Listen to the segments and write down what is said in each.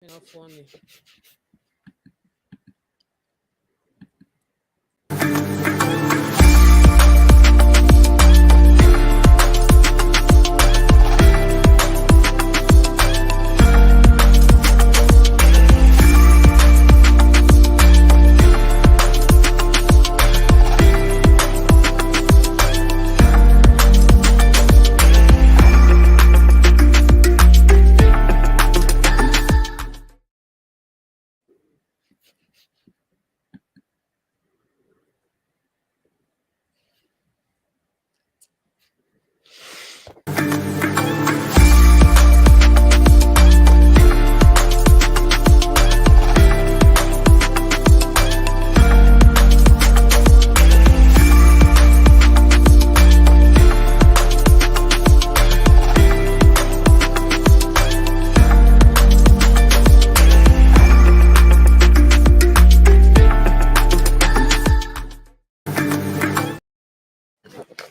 Not funny.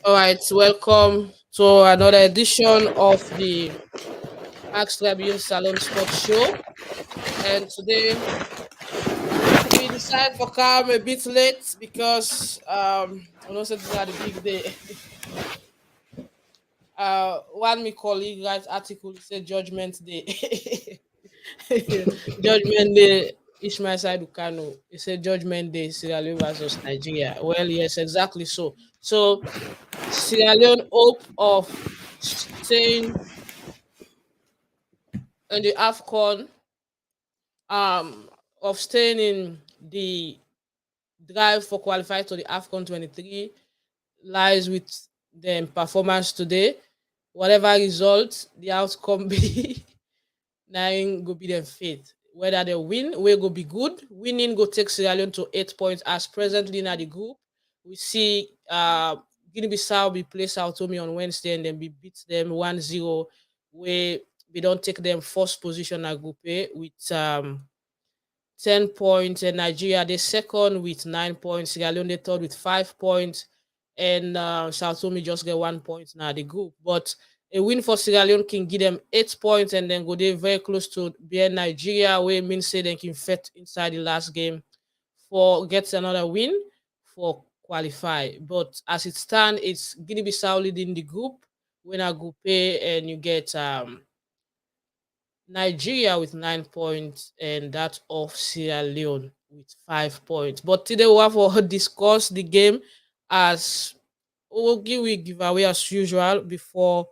All right, welcome to another edition of the Tribune Salone Sports Show. And today we decided to come a bit late because I know this is a big day. One my colleague writes article said Judgment Day. Judgment Day. Ishmael Saidu Kano. He said Judgment Day Sierra Leone versus Nigeria. Well, yes, exactly so. So Sierra Leone hope of staying in the AFCON, um, of staying in the drive for qualifying to the AFCON 23 lies with their performance today. Whatever result the outcome be, nine go be their fate. Whether they win, we go be good. Winning go take Sierra Leone to 8 points as presently in the group. We see Guinea-Bissau be play Sao Tome on Wednesday and then we beat them 1-0. We don't take them first position at Group A with 10 points, and Nigeria the second with 9 points, Sierra Leone the third with 5 points, and Sao Tome just get 1 point now the group. But a win for Sierra Leone can give them 8 points and then go there very close to being Nigeria, where means say they can fit inside the last game for gets another win for qualify. But as it stands, it's Guinea-Bissau leading the group, win a group A, and you get Nigeria with 9 points, and that of Sierra Leone with 5 points. But today we have to discuss the game as we give away as usual before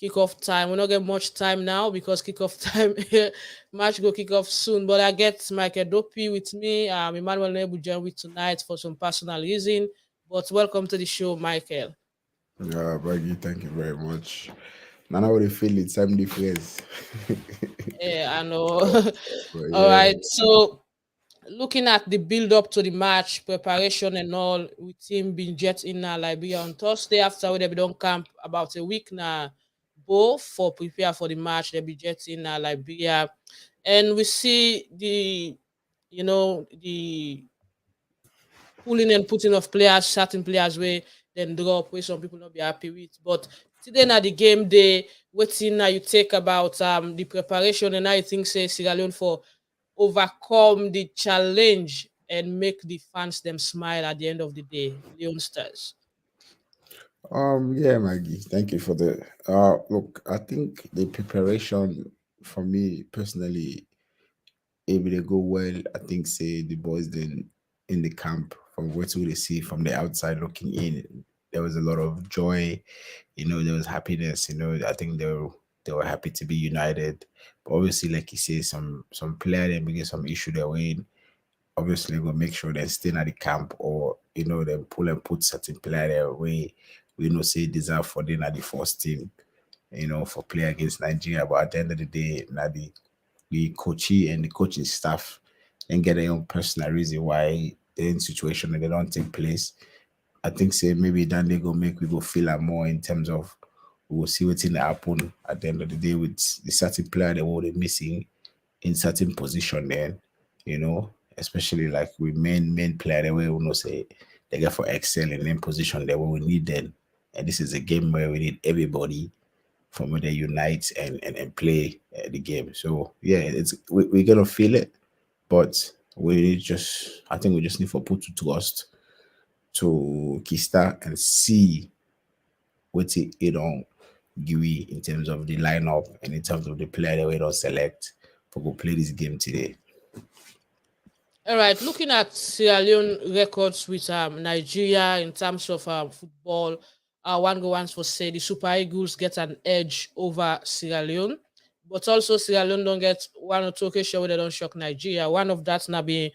kickoff time. We don't get much time now because kickoff time match go kick off soon. But I get Michael Dopeii with me. Emmanuel Nebu join with tonight for some personal reason. But welcome to the show, Michael. Yeah, Baggy, thank you very much. Now I would feel it, same difference. Yeah, I know. But All yeah, right. So looking at the build up to the match, preparation and all, with team being jet in Liberia on Thursday after we they don't camp about a week now, both for prepare for the match. They be jet in Liberia, and we see the pulling and putting of players, certain players where then drop where some people not be happy with. But today now the game day, waiting now you take about the preparation and I think say Sierra Leone for overcome the challenge and make the fans them smile at the end of the day. Leon Stars. yeah, Maggie, thank you for the look. I think the preparation for me personally, if they go well, I think say the boys then in the camp from what we see from the outside looking in, there was a lot of joy. There was happiness. I think they were happy to be united. But obviously, like you say, some player then begin some issue their way. Obviously we'll make sure they're staying at the camp, or then pull and put certain player their way we say deserve for them at the first team, for play against Nigeria. But at the end of the day, now the coachy and the coaching staff and get their own personal reason why they're in situation and they don't take place. I think say maybe then they go make we go feel like more in terms of we will see what's in the happen at the end of the day with the certain player that were missing in certain position there, especially like with main player that we will not say they get for excel in position there where we need them. And this is a game where we need everybody from where they unite and play the game. So yeah, we're gonna feel it, but we just I think we just need for put to trust to Kista and see what it don't give in terms of the lineup and in terms of the player that we don't select for go play this game today. All right, looking at Sierra Leone records with Nigeria in terms of football, one go once for say the Super Eagles get an edge over Sierra Leone, but also Sierra Leone don't get one or two occasions where they don't shock Nigeria. One of that's now being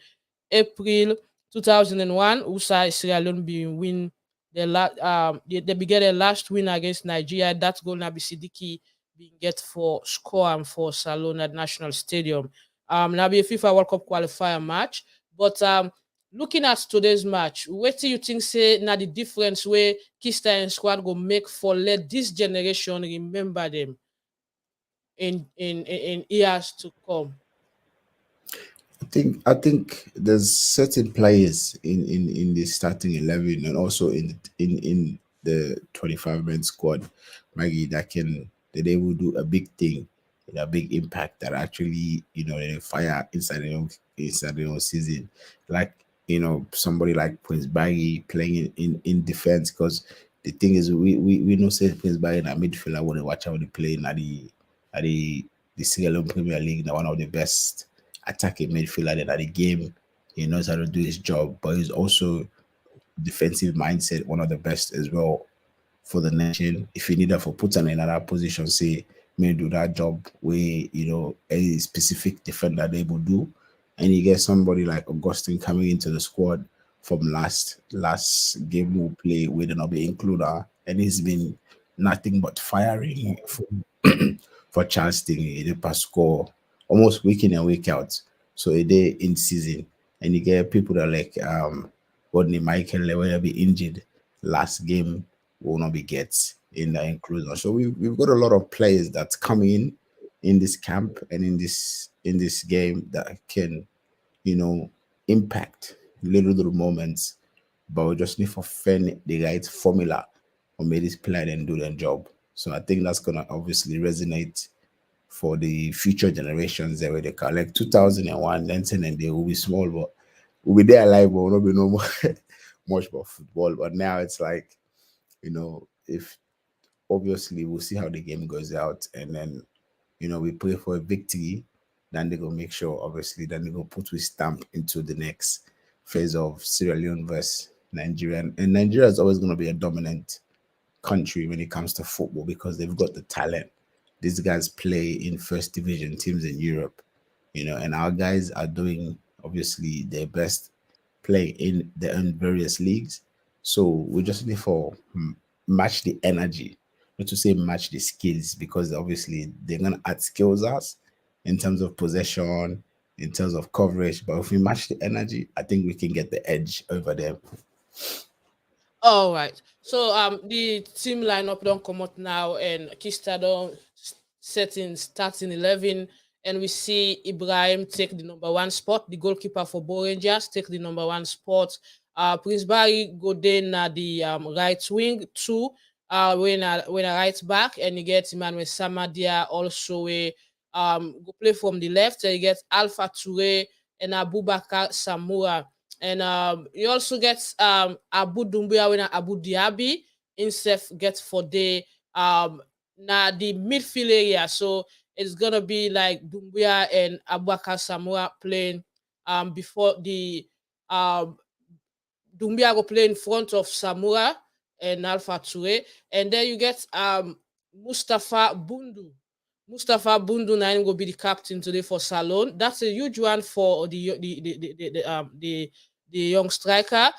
April 2001, USA Sierra Leone being win they began their last win against Nigeria. That goal now be Sidiki being get for score and for Salone at National Stadium. Now be a FIFA World Cup qualifier match. But looking at today's match, what do you think say now the difference where Kista and squad go make for let this generation remember them in years to come? I think there's certain players in the starting 11 and also in the 25-man squad, Maggie, that they will do a big thing, a big impact that actually they fire inside their own season, like somebody like Prince Baggy playing in defense, because the thing is we know say Prince Baggy in a midfielder when they watch how they play in the Sierra Leone Premier League, they're one of the best attacking midfielder that at the game. He knows how to do his job, but he's also defensive mindset, one of the best as well for the nation. If you need that for putting in another position, say may do that job where any specific defender they will do, and you get somebody like Augustine coming into the squad from last game we play with an be includer, and he's been nothing but firing for Charleston. He did pass score almost week in and week out. So a day in season, and you get people that like Rodney Michael, they will be injured last game will not be get in the inclusion. So we've got a lot of players that's coming in this camp and in this game that can impact little moments, but we just need to find the right formula or make this player and do their job. So I think that's gonna obviously resonate for the future generations that where they collect 2001, then and they will be small, but we'll be there alive, but will not be no more much about football. But now it's like, if obviously we'll see how the game goes out, and then we pray for a victory, then they go make sure obviously then they go put we stamp into the next phase of Sierra Leone versus Nigeria. And Nigeria is always going to be a dominant country when it comes to football because they've got the talent. These guys play in first division teams in Europe, and our guys are doing obviously their best play in their own various leagues. So we just need for match the energy, not to say match the skills, because obviously they're gonna add skills us in terms of possession, in terms of coverage. But if we match the energy, I think we can get the edge over them. All right. So the team lineup don't come out now, and Kista don't set in starting 11, and we see Ibrahim take the number one spot. The goalkeeper for Bo Rangers take the number one spot. Prince Barry go then the right wing two. When a right back, and you get Emmanuel Samadia also a go play from the left, and you get Alpha Toure and Abubakar Samura. And you also get Abu Dumbia when Abu Diaby himself get for the now the midfield area. So it's gonna be like Dumbia and Abubakar Samura playing before the um Dumbia go play in front of Samura and Alpha Toure. And then you get Mustafa Bundu. Mustafa Bundu now will be the captain today for Salone. That's a huge one for the young striker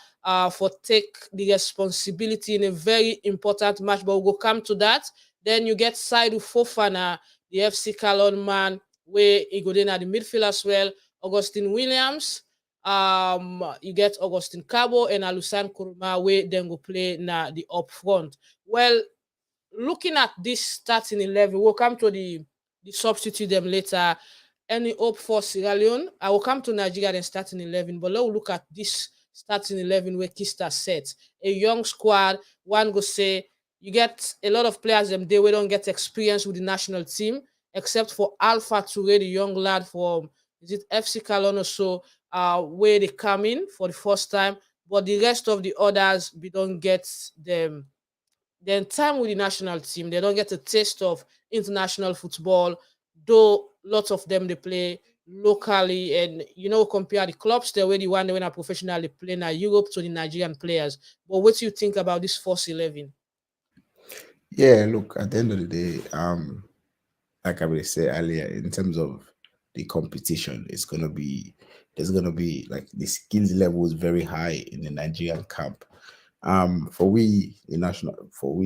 for take the responsibility in a very important match. But we'll come to that. Then you get Saidu Fofana, the FC Calon man, where he go in at the midfield as well. Augustine Williams, you get Augustine Cabo and Alusan Kuruma, where then go play na the up front. Well, looking at this starting 11, we'll come to the substitute them later. Any hope for Sierra Leone? I will come to Nigeria then starting 11, but let's look at this starting 11 where Kista set. A young squad, one go say You get a lot of players them they we don't get experience with the national team, except for Alpha Toure, the young lad from is it FC Salone or so, where they come in for the first time. But the rest of the others, we don't get them then time with the national team. They don't get a taste of international football, though lots of them they play locally and compare the clubs they already one they when are professionally playing at Europe to the Nigerian players. But what do you think about this first 11? Yeah, look, at the end of the day, like I will say earlier, in terms of the competition, there's gonna be like the skills level is very high in the Nigerian camp. For we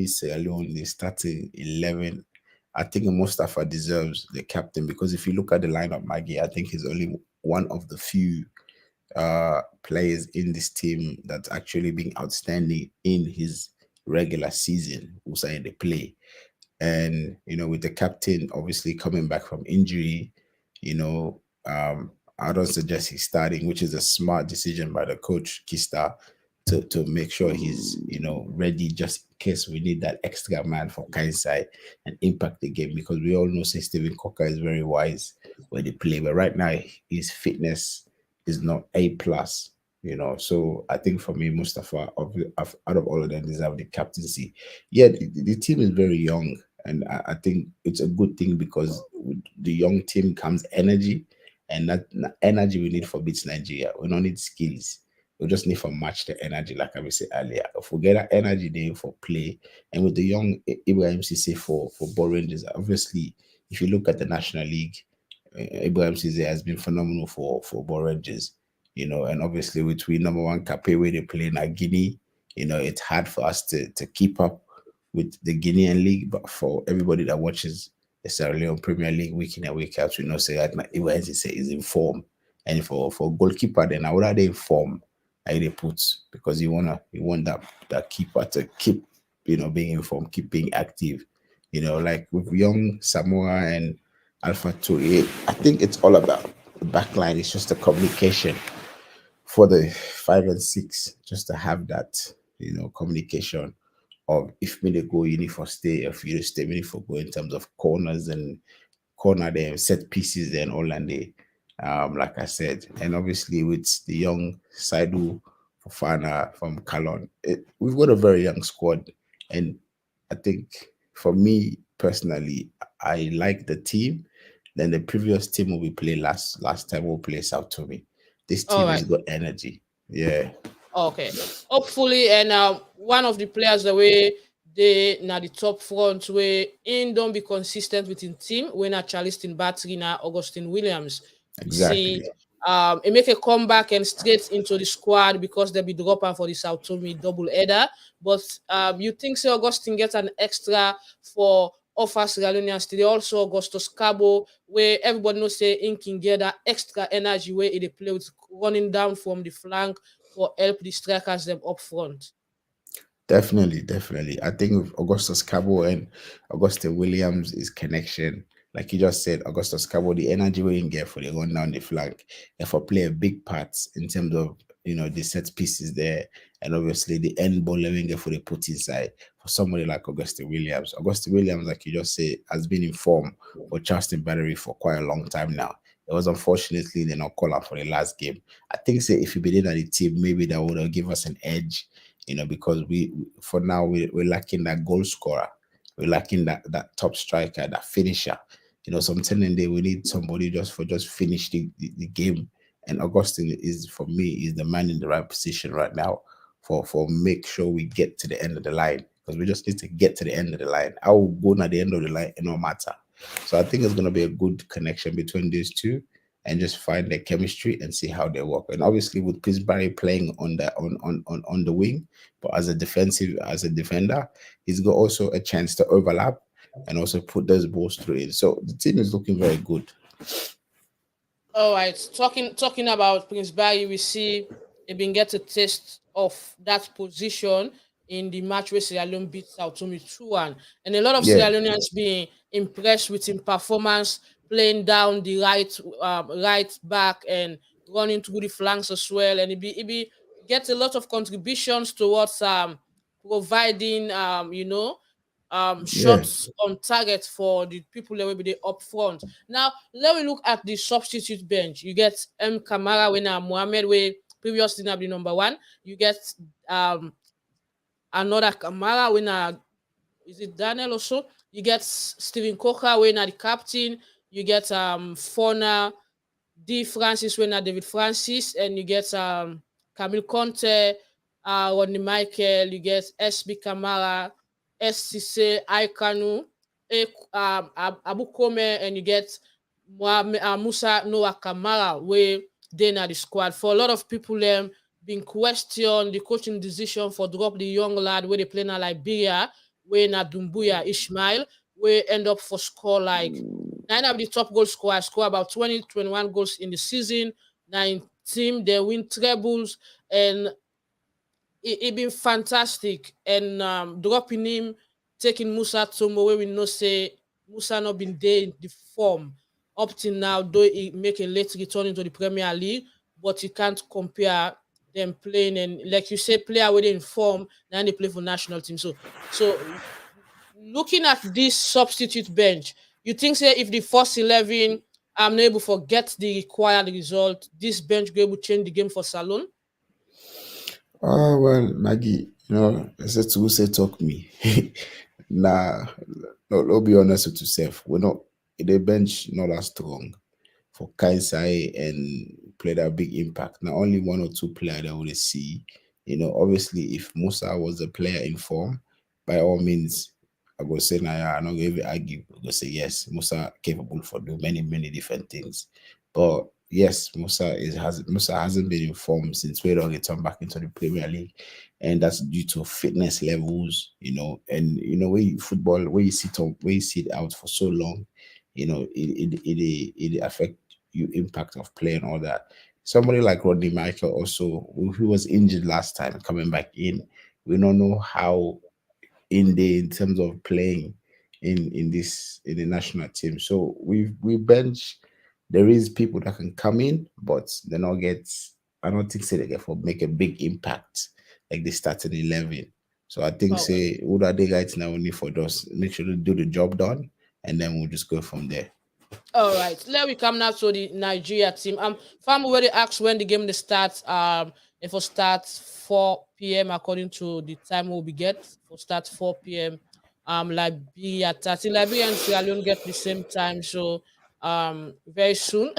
Sierra Leone, the starting 11, I think Mustafa deserves the captain because if you look at the lineup, Maggie, I think he's only one of the few players in this team that's actually been outstanding in his regular season who's in the play. And with the captain obviously coming back from injury, you know, I don't suggest he's starting, which is a smart decision by the coach Kista to make sure he's ready just in case we need that extra man for Kansai and impact the game because we all know say Steven Coker is very wise when they play, but right now his fitness is not A plus. So I think for me, Mustafa, out of all of them, deserve the captaincy. Yeah, the team is very young, and I think it's a good thing because with the young team comes energy, and that energy we need for beats Nigeria. We don't need skills. We just need to match the energy, like I was saying earlier. If we get that energy there for play, and with the young Ibrahim Cisse for ball Rangers, obviously, if you look at the National League, Ibrahim Cisse has been phenomenal for ball Rangers. And obviously with we number one Cape where they play in Guinea, it's hard for us to keep up with the Guinean league, but for everybody that watches the Sierra Leone Premier League week in and week out, we know say that Ibrahim Cisse is in form. And for goalkeeper, then I would have in form I they put because you want that keeper to keep being informed, keep being active. Like with young Samoa and Alpha Toure, I think it's all about the back line. It's just the communication for the 5 and 6, just to have that communication of if me they go, you need for stay, if you stay, me need for go in terms of corners and corner there, set pieces there and all and they like I said. And obviously with the young Saidu Fofana from Kalon, we've got a very young squad. And I think for me personally, I like the team. Then the previous team we played last time we play South Tommy. This All team has right. got energy. Yeah, Okay. Hopefully, and one of the players the way they now the top front way in don't be consistent within team when not Charleston Battery now Augustine Williams. We see exactly. he make a comeback and straight into the squad because they'll be dropping for the South Tommy double header. But you think so Augustine gets an extra for offers Galunians today. Also Augustus Cabo, where everybody knows say in can get that extra energy where they play with running down from the flank for help the strikers them up front. Definitely, definitely. I think with Augustus Cabo and Augusta Williams is connection. Like you just said, Augustus Cabo, the energy we can get for the run down the flank, and for play a big part in terms of the set pieces there, and obviously the end ball we can get for the put inside for somebody like Augusta Williams. Augusta Williams, like you just said, has been in form for Charleston Battery for quite a long time now. It was unfortunately they not call out for the last game. I think say if he been in at the team, maybe that would have give us an edge because for now we're lacking that goal scorer, we're lacking that top striker, that finisher. Something in there we need somebody just finish the game. And Augustine is for me is the man in the right position right now for make sure we get to the end of the line because we just need to get to the end of the line. I will go at the end of the line, it no matter. So I think it's gonna be a good connection between these two and just find their chemistry and see how they work. And obviously with Pillsbury playing on the wing, but as a defender, he's got also a chance to overlap and also put those balls through it. So the team is looking very good. All right, talking about Prince Barry, we see he been get a taste of that position in the match where Sierra Leone beat Sao Tome 2-1. And a lot of Yeah, Sierra Leoneans being impressed with his performance, playing down the right back and running through the flanks as well. And he be get a lot of contributions towards providing Yeah. shots on target for the people that will be there up front. Now let me look at the substitute bench. You get Kamara when Mohamed we previously not the number one. You get um another Kamara when is it Daniel also? You get Steven Coker when the captain. You get Fauna D. Francis when David Francis, and you get Camille Conte, Rodney Michael, you get SB Kamara, SCC Aikanu, Abu Kome, and you get Musa Noah Kamara, where they na the squad. For a lot of people, been questioned the coaching decision for drop the young lad where they play na Liberia, where na Dumbuya Ishmael, where end up for score like nine of the top goal scorers score about 20, 21 goals in the season. Nine team they win trebles, and it been fantastic. And dropping him, taking Musa Tomo where we know say Musa not been there in the form up till now, though he make a late return into the Premier League, but you can't compare them playing, and like you say, player within form, then they play for national team. So looking at this substitute bench, you think say if the first 11 I'm not able to get the required result, this bench will be able to change the game for Salone? Oh well, Maggie, I said to who say talk me. Nah, no, I'll be honest with yourself. We're not the bench not as strong for Kaisai and played a big impact. Now only one or two players that would see. Obviously if Musa was a player in form, by all means, I would say nah, I'm not going to argue. I would say yes, Musa capable for do many, many different things. But yes, Musa hasn't been in form since we don't return back into the Premier League. And that's due to fitness levels, and where where you sit out for so long, it affect you impact of play and all that. Somebody like Rodney Michael also, who was injured last time, coming back in, we don't know how in terms of playing in the national team. So we bench. There is people that can come in, but they not get. I don't think say they get for make a big impact like the starting 11. So I think All right. say what are they guys now only for just make sure to do the job done, and then we'll just go from there. All right, let me come now to the Nigeria team. Fam already asked when the game will start. It will start 4 p.m. according to the time we'll be get. For start 4 p.m. Liberia 30. Liberia and Sierra Leone get the same time, so very soon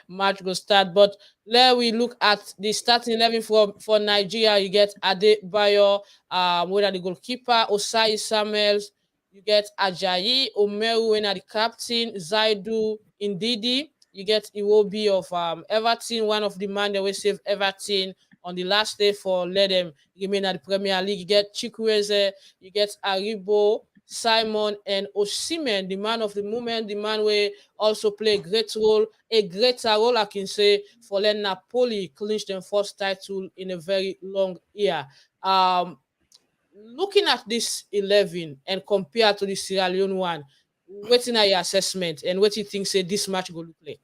match will start. But let we look at the starting 11 for Nigeria. You get Ade Bayo, whether the goalkeeper, Osai Samuels. You get Ajayi, Omeru, when are the captain, Zaidu, Indidi. You get Iwobi of Everton, one of the man that will save Everton on the last day for let them remain at the Premier League. You get Chikwueze, you get Aribo, Simon, and Osimen, the man of the moment, the man will also play a greater role, I can say, for let Napoli clinch their first title in a very long year. Um, Looking at this 11 and compare to the Sierra Leone one, waiting at your assessment and what you think say this match go look like?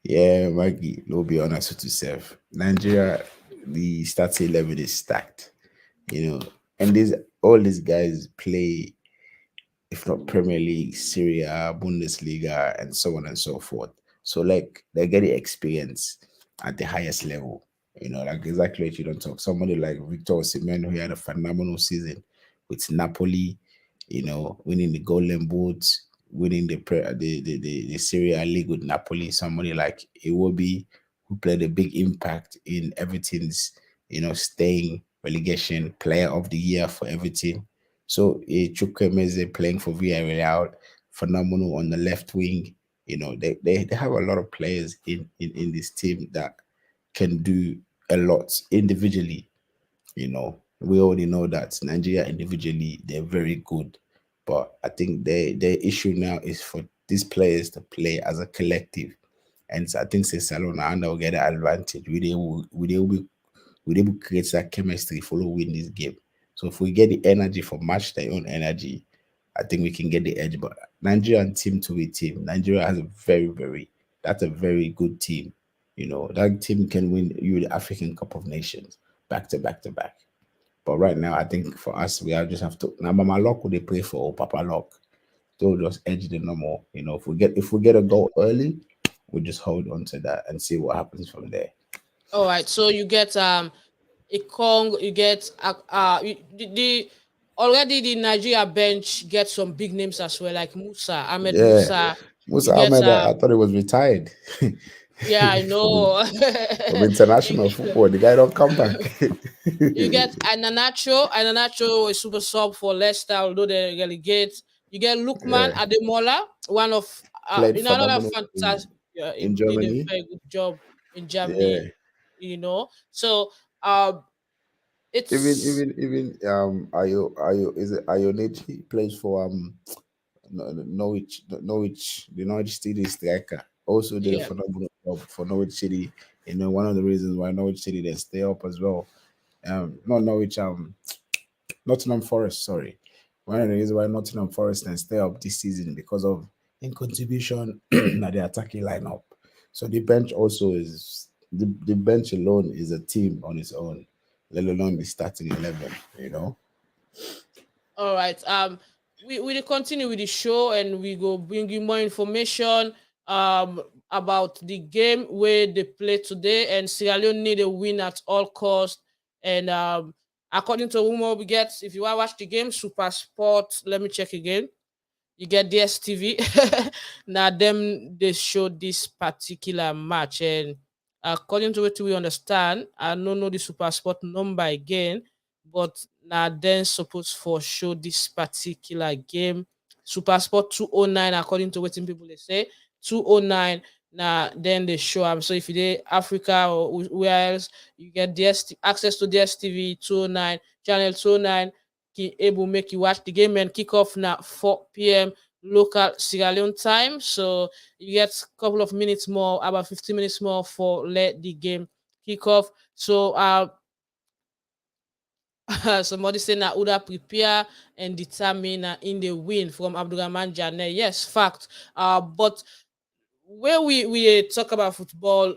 Yeah, Maggie, we'll be honest with yourself. Nigeria, the starting 11 is stacked, and all these guys play, if not Premier League, Syria, Bundesliga, and so on and so forth. So like they're getting experience at the highest level. Like exactly what you don't talk. Somebody like Victor Osimhen, who had a phenomenal season with Napoli, winning the Golden Boot, winning the Syria League with Napoli. Somebody like Iwobi, who played a big impact in Everton's, staying relegation, player of the year for Everton. So Chukwemeze playing for Villarreal, phenomenal on the left wing. They have a lot of players in this team that can do a lot individually. We already know that Nigeria individually they're very good, but I think their issue now is for these players to play as a collective. And so I think say Salone and will get an advantage. We able to create that chemistry following this game. So if we get the energy for match their own energy, I think we can get the edge. But Nigerian team to be team, Nigeria has a that's a very good team. That team can win you the African Cup of Nations back to back to back. But right now, I think for us, we just have to. Now, Mama Lock, would they pray for or Papa Lock? They'll just edge the normal. If we get a goal early, we just hold on to that and see what happens from there. All right, so you get a Kong, you get the already the Nigeria bench gets some big names as well, like Musa, Ahmed Yeah, Musa. You Musa get Ahmed, I thought he was retired yeah, I from, know. from you, international football. The guy don't come back. you get Ananacho, a super sub for Leicester, although they relegate. You get Lukman Yeah, Ademola, one of played another phenomenal fantastic. Yeah, he in did a Germany. very good job in Germany. Yeah, So um, even it's even even Ayo is it Ayonechi plays for Norwich, the Norwich City striker. Also did a yeah. phenomenal job for Norwich City. One of the reasons why Norwich City then stay up as well. Not Norwich, Nottingham Forest. Sorry, one of the reasons why Nottingham Forest then stay up this season because of in contribution at the attacking lineup. So the bench also is the bench alone is a team on its own, let alone the starting 11. All right. We will continue with the show and we go bring you more information about the game where they play today. And Sierra Leone need a win at all cost. And according to rumor we get, if you want to watch the game, Super Sport. Let me check again. You get DSTV. Now them they show this particular match, and according to what we understand, I don't know the super sport number again, but now then supposed for show this particular game. Super Sport 209, according to what people they say. 209. Now then they show them. So if you did Africa or where else, you get access to DSTV 209, channel 209 able make you watch the game and kick off now 4 p.m. local Sierra Leone time. So you get a couple of minutes more, about 15 minutes more for let the game kick off. So somebody say na Uda prepare and determine in the win from Abdurrahman Jane. Yes, fact. But where we talk about football,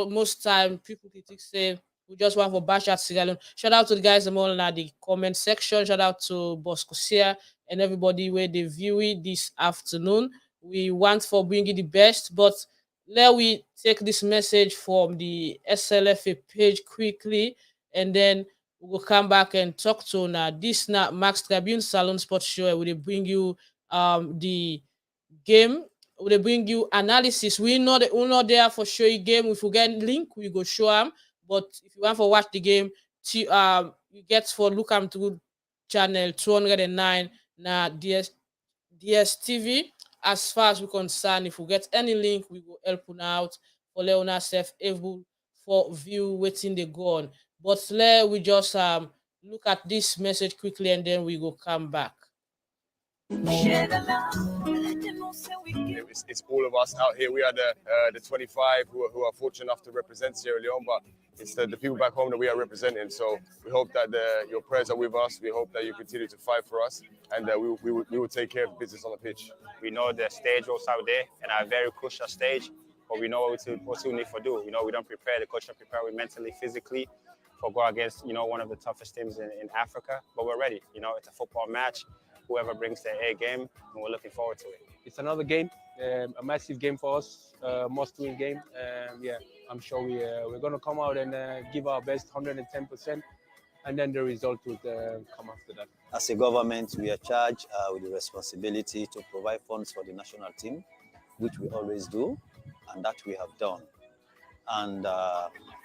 most time people critic say we just want for bash at Sierra Leone. Shout out to the guys all in the comment section. Shout out to Bosco Sia and everybody where they view it this afternoon. We want for bringing the best, but let we take this message from the SLFA page quickly, and then we will come back and talk to now. This now Max Tribune Salone Sports Show. We will bring you the game. They bring you analysis. We're not there for show you game. If we get link, we go show them. But if you want to watch the game, you get for look am through channel 209 na DSTV. As far as we concern, if we get any link, we will help you out for Leona self able for view waiting they go on. But let we just look at this message quickly and then we go come back. It's all of us out here. We are the 25 who are fortunate enough to represent Sierra Leone, but it's the people back home that we are representing. So we hope that your prayers are with us. We hope that you continue to fight for us, and we will take care of business on the pitch. We know the stage was out there, and a very crucial stage, but we know what we need to do. We don't prepare. The coach don't prepare. We mentally, physically, for go against one of the toughest teams in Africa. But we're ready. It's a football match. Whoever brings their A game, and we're looking forward to it. It's another game, a massive game for us, must-win game. I'm sure we're going to come out and give our best 110%, and then the result would come after that. As a government, we are charged with the responsibility to provide funds for the national team, which we always do, and that we have done. And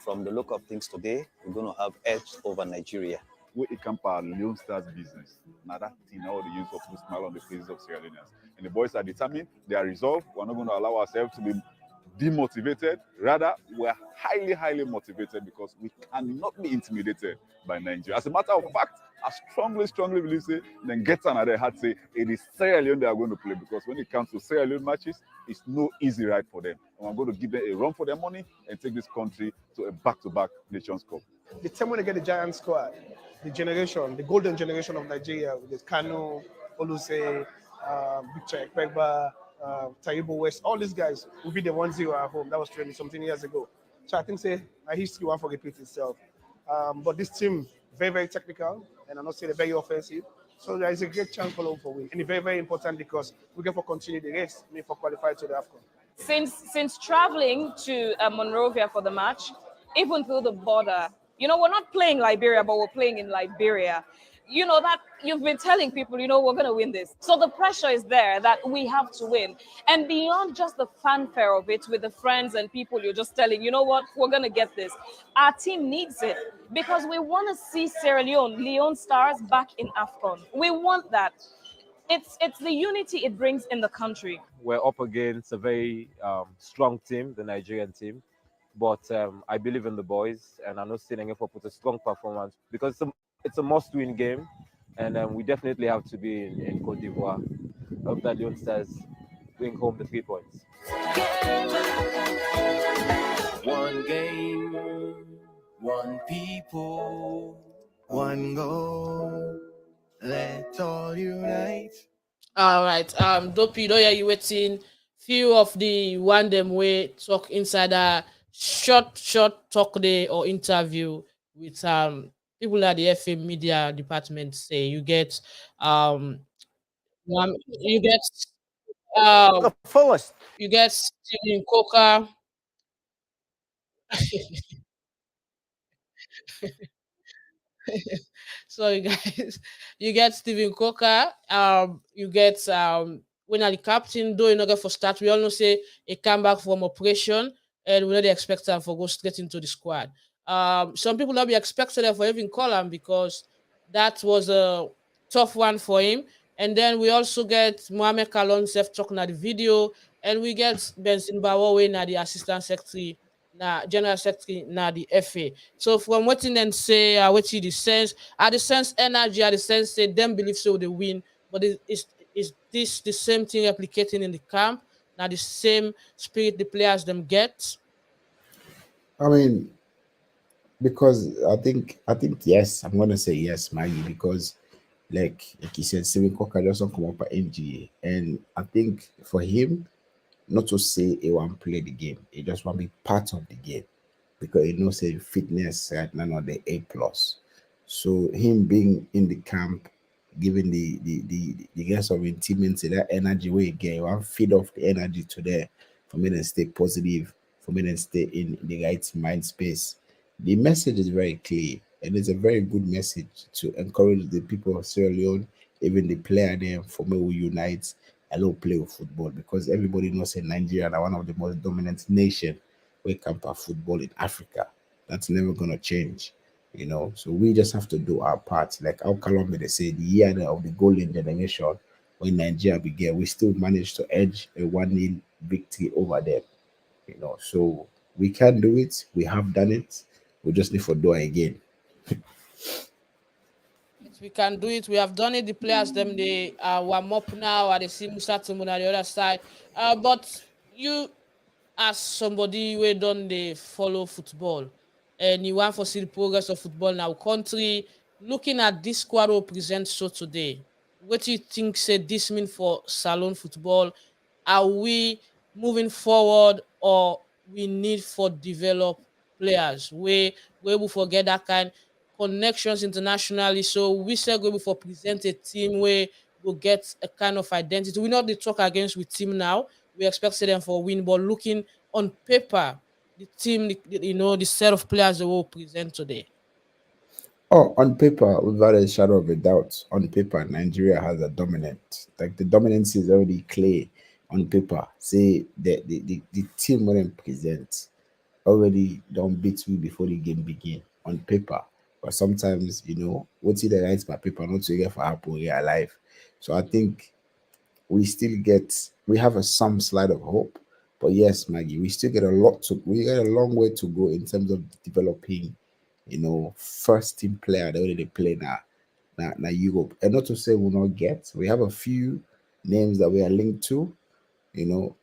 from the look of things today, we're going to have edge over Nigeria. It can part Leone Stars business. Now that thing, all the use of put smile on the faces of Sierra Leoneans. And the boys are determined, they are resolved. We're not going to allow ourselves to be demotivated. Rather, we're highly, highly motivated because we cannot be intimidated by Nigeria. As a matter of fact, I strongly believe, then get another hat say it is Sierra Leone they are going to play, because when it comes to Sierra Leone matches, it's no easy ride for them. And I'm going to give them a run for their money and take this country to a back-to-back Nations Cup. The time when they get the giant squad, the golden generation of Nigeria, with Konneh, Oluse, Victor Ekpegba, Taibo West, all these guys will be the 1-0 at home. That was 20-something years ago. So I think, say, my history won't forget itself. But this team very, very technical, and I'm not saying they're very offensive. So there is a great chance for them for win. And it's very, very important because we get for continue the race, I mean, for qualify to the AFCON. Since traveling to Monrovia for the match, even through the border, we're not playing Liberia, but we're playing in Liberia. That you've been telling people, we're going to win this. So the pressure is there that we have to win. And beyond just the fanfare of it with the friends and people you're just telling, you know what, we're going to get this. Our team needs it because we want to see Sierra Leone Stars back in AFCON. We want that. It's the unity it brings in the country. We're up against a very strong team, the Nigerian team. But I believe in the boys, and I know Senegal put a strong performance because it's a must-win game, and we definitely have to be in Cote d'Ivoire. I hope that Leone Stars bring home the 3 points. One game, one people, one goal. Let's all unite. All right. Dopeii, don't hear you waiting. Few of the one them way talk inside a short talk day or interview with people at the FA media department say you get you get The um fullest. you get Steven Coker. Sorry guys. You get Steven Coker, you get when are the captain, though you not get for start. We all know say he come back from operation and we know they expect him for go straight into the squad. Some people not be expected for even call him because that was a tough one for him. And then we also get Mohamed Kalon self talking at the video, and we get Benson Bawawe na the assistant secretary, na general secretary, na the FA. So from what you then say, what you the sense, the sense energy, the sense say them believe so they win, but is this the same thing replicating in the camp? Now the same spirit the players them get. I mean, because I think yes, I'm gonna say yes, Maggie, because like you said, Steven Coker just don't come up at NGA, and I think for him not to say he won't play the game, he just want to be part of the game because he knows say fitness right now not the A+. So him being in the camp, giving the guys of his teammates that energy where he get, he want feed off the energy to there for me to stay positive, for me to stay in the right mind space. The message is very clear and it's a very good message to encourage the people of Sierra Leone, even the player there, for me we unite and will play with football because everybody knows that Nigeria are one of the most dominant nation when it comes to football in Africa. That's never gonna change, you know. So we just have to do our part. Like how Colombia they say the year of the golden generation when Nigeria began, we still managed to edge a 1-0 victory over them. You know, so we can do it, we have done it, we just need to do it again. We can do it. We have done it. The players them they warm up now. At the see Musa Tumun on the other side. But you as somebody who don't they follow football and you want to see the progress of football in our country, looking at this squad we present so today, what do you think say this mean for Salone football? Are we moving forward or we need for develop players? We will forget that kind connections internationally. So we say go for present a team where will get a kind of identity. We not the talk against with team now. We expect them for win, but looking on paper, the team, the set of players they will present today. Oh, on paper, without a shadow of a doubt, on paper, Nigeria has a dominant. Like the dominance is already clear on paper. Say the team when they present already don't beat me before the game begin on paper. But sometimes, what's the right by paper, not to get for Apple real life. So I think we have some slight of hope. But yes, Maggie, we get a long way to go in terms of developing, first team player the way they play now Europe. And not to say we'll not get, we have a few names that we are linked to,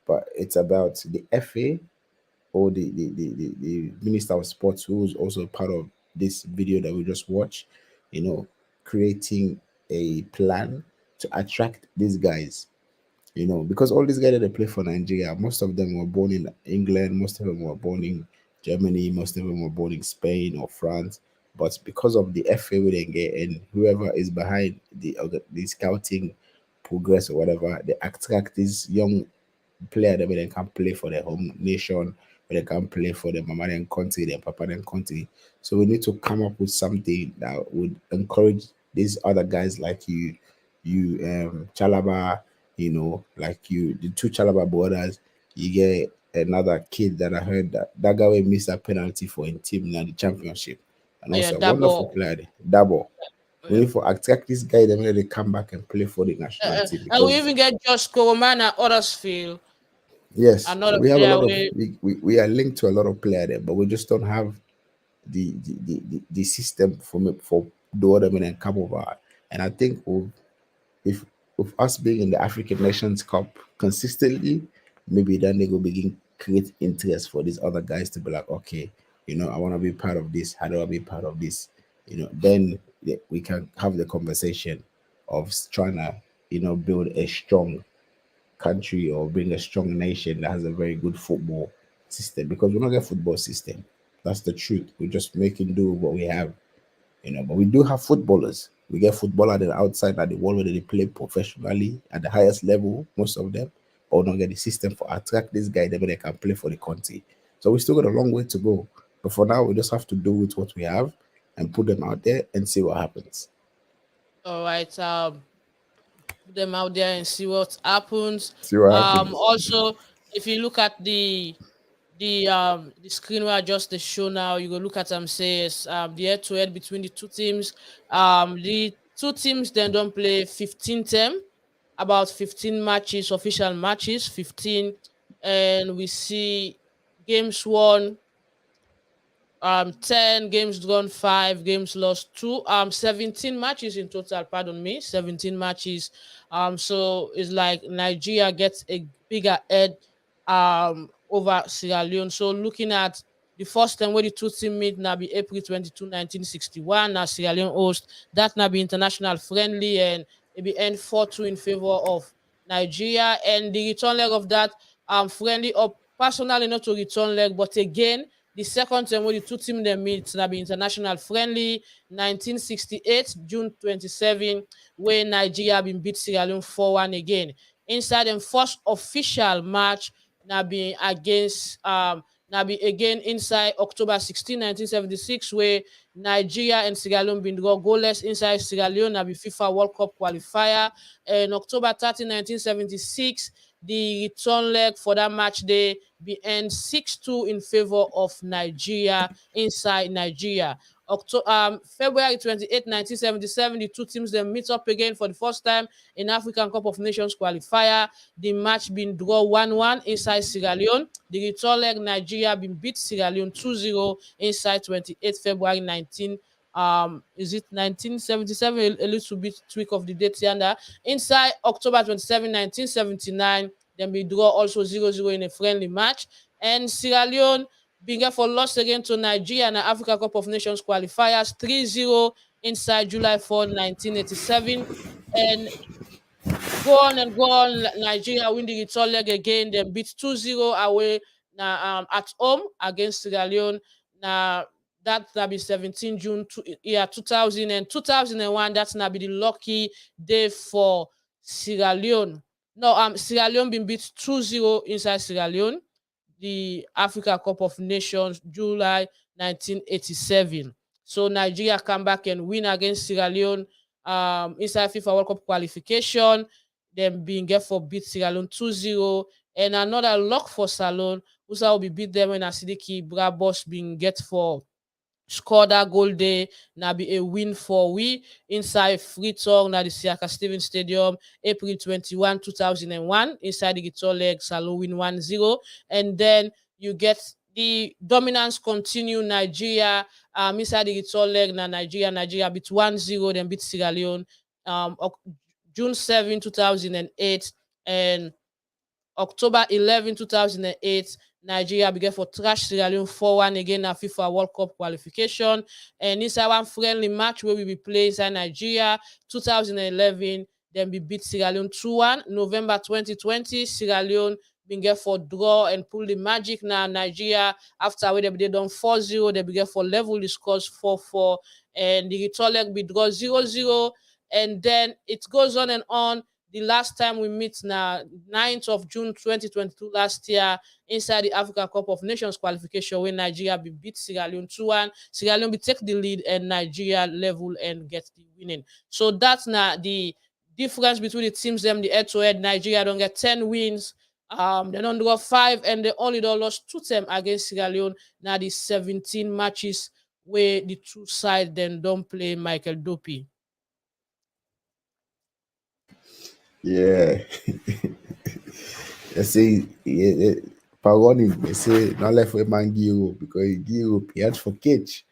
but it's about the FA or the Minister of Sports, who is also part of this video that we just watched, creating a plan to attract these guys, because all these guys that they play for Nigeria, most of them were born in England, most of them were born in Germany, most of them were born in Spain or France. But because of the FA we didn't get and whoever is behind the scouting progress or whatever, they attract these young player that they can play for their home nation, where they can play for their mama and country, their papa and country. So we need to come up with something that would encourage these other guys like Chalaba, like the two Chalaba brothers. You get another kid that I heard that guy will miss a penalty for a team in the championship. And Yeah, also a wonderful double. player, Double. We Yeah. need to attract this guy, then when they come back and play for the national team And we because even get Josh Koroman and Huddersfield, yes, another we have a player lot of with we are linked to a lot of players there, but we just don't have the system for the other men and come over. And I think if with us being in the African Nations Cup consistently, maybe then they will begin create interest for these other guys to be like, okay, I want to be part of this. How do I be part of this? Then we can have the conversation of trying to, build a strong country or bring a strong nation that has a very good football system because we don't get football system. That's the truth. We're just making do with what we have, but we do have footballers. We get footballers that are outside at the world where they play professionally at the highest level, most of them, but we don't get the system for attract this guy that they can play for the country. So we still got a long way to go. But for now, we just have to do with what we have and put them out there and see what happens. all right. Put them out there and see what happens. See what happens. Also, if you look at the screen where I just the show now, you go look at says the head to head between the two teams. The two teams then don't play 15 term, about 15 matches, official matches, 15, and we see games won 10 games drawn, 5 games lost, 2 17 matches in total, pardon me, 17 matches. So it's like Nigeria gets a bigger edge over Sierra Leone. So looking at the first time where the two team meet now be April 22, 1961. Now Sierra Leone host that now be international friendly and it be end 4-2 in favor of Nigeria. And the return leg of that friendly up personally not to return leg, but again the second time when the two teams they meet na be international friendly 1968 June 27 where Nigeria been beat Sierra Leone 4-1 again. Inside them first official match na be against na be again inside October 16, 1976 where Nigeria and Sierra Leone been draw goalless inside Sierra Leone na be FIFA World Cup qualifier. And October 30, 1976 the return leg for that match day be end 6-2 in favor of Nigeria inside Nigeria. February 28, 1977, the two teams then meet up again for the first time in African Cup of Nations qualifier. The match been draw 1-1 inside Sierra Leone. The return leg Nigeria been beat Sierra Leone 2-0 inside 28 February 19. Is it 1977? A little bit tweak of the date here. Inside October 27, 1979, then we draw also 0-0 in a friendly match. And Sierra Leone began for loss again to Nigeria in the Africa Cup of Nations qualifiers 3-0 inside July 4, 1987. And go on and go on. Nigeria win the return leg again, then beat 2-0 away at home against Sierra Leone. Now that'll be 17 June 2000 and 2001. That's now be the lucky day for Sierra Leone. No, Sierra Leone been beat 2-0 inside Sierra Leone. The Africa Cup of Nations, July 1987. So Nigeria come back and win against Sierra Leone inside FIFA World Cup qualification. Them being get for beat Sierra Leone 2-0. And another lock for Salone, who will be beat them when Asidiki Brabos being get for score that goal day. Now be a win for we inside Freetown na the Siaka Stevens Stadium, April 21, 2001. Inside the guitar leg, Salone win 1-0. And then you get the dominance continue Nigeria inside the guitar leg na Nigeria beat 1-0, then beat Sierra Leone June 7, 2008 and October 11, 2008, Nigeria began for trash Sierra Leone 4-1 again at FIFA World Cup qualification. And inside one friendly match where we be playing inside Nigeria, 2011, then we beat Sierra Leone 2-1. November 2020, Sierra Leone been get for draw and pull the magic now. Nigeria, after we they done 4-0, they begin for level the scores 4-4, and the return leg be draw 0-0, and then it goes on and on. The last time we meet now, 9th of June 2022 last year, inside the Africa Cup of Nations qualification, when Nigeria be beat Sierra Leone 2-1. Sierra Leone be take the lead and Nigeria level and get the winning. So that's now the difference between the teams. Them the head-to-head, Nigeria don't get 10 wins. They don't draw 5, and they only don't lost 2 them against Sierra Leone. Now the 17 matches where the two sides then don't play Michael Dopeii. Yeah. They say, yeah, Pagoni, they say, not left with man Giro because Giro, he had for catch.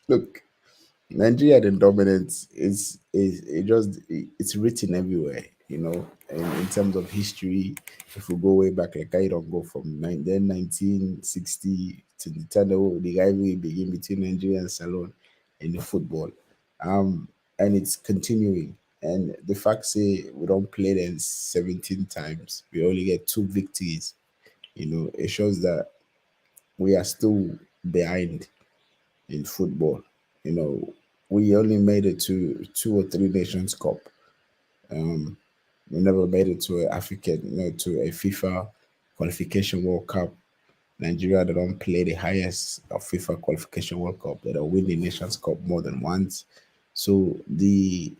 Look, Nigeria the dominance is it just it's written everywhere, and in terms of history, if we go way back, like I don't go from 1960 to the time the rivalry begin between Nigeria and Salone in the football. And it's continuing. And the fact say we don't play them 17 times, we only get 2 victories, it shows that we are still behind in football. You know, we only made it to 2 or 3 Nations Cup. Um, we never made it to to a FIFA qualification World Cup. Nigeria, they don't play the highest of FIFA qualification World Cup. They don't win the Nations Cup more than once. So the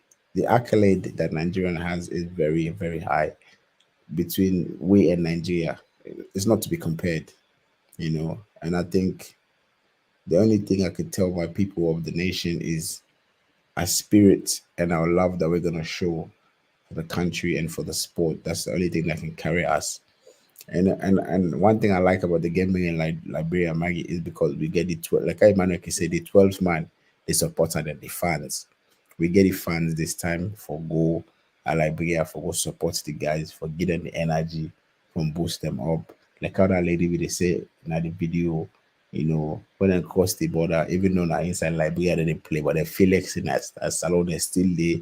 accolade that Nigerian has is very, very high between we and Nigeria. It's not to be compared. And I think the only thing I could tell my people of the nation is our spirit and our love that we're gonna show for the country and for the sport. That's the only thing that can carry us. And one thing I like about the gaming in Liberia, Maggie, is because we get the 12, like Emmanuel can say, the 12th man, the supporter and the fans. We get the fans this time for go Liberia for go support the guys, for give them the energy, from boost them up. Like how that lady we they say in the video, when they cross the border, even though now inside Liberia they play, but they feel like as Salone is still there,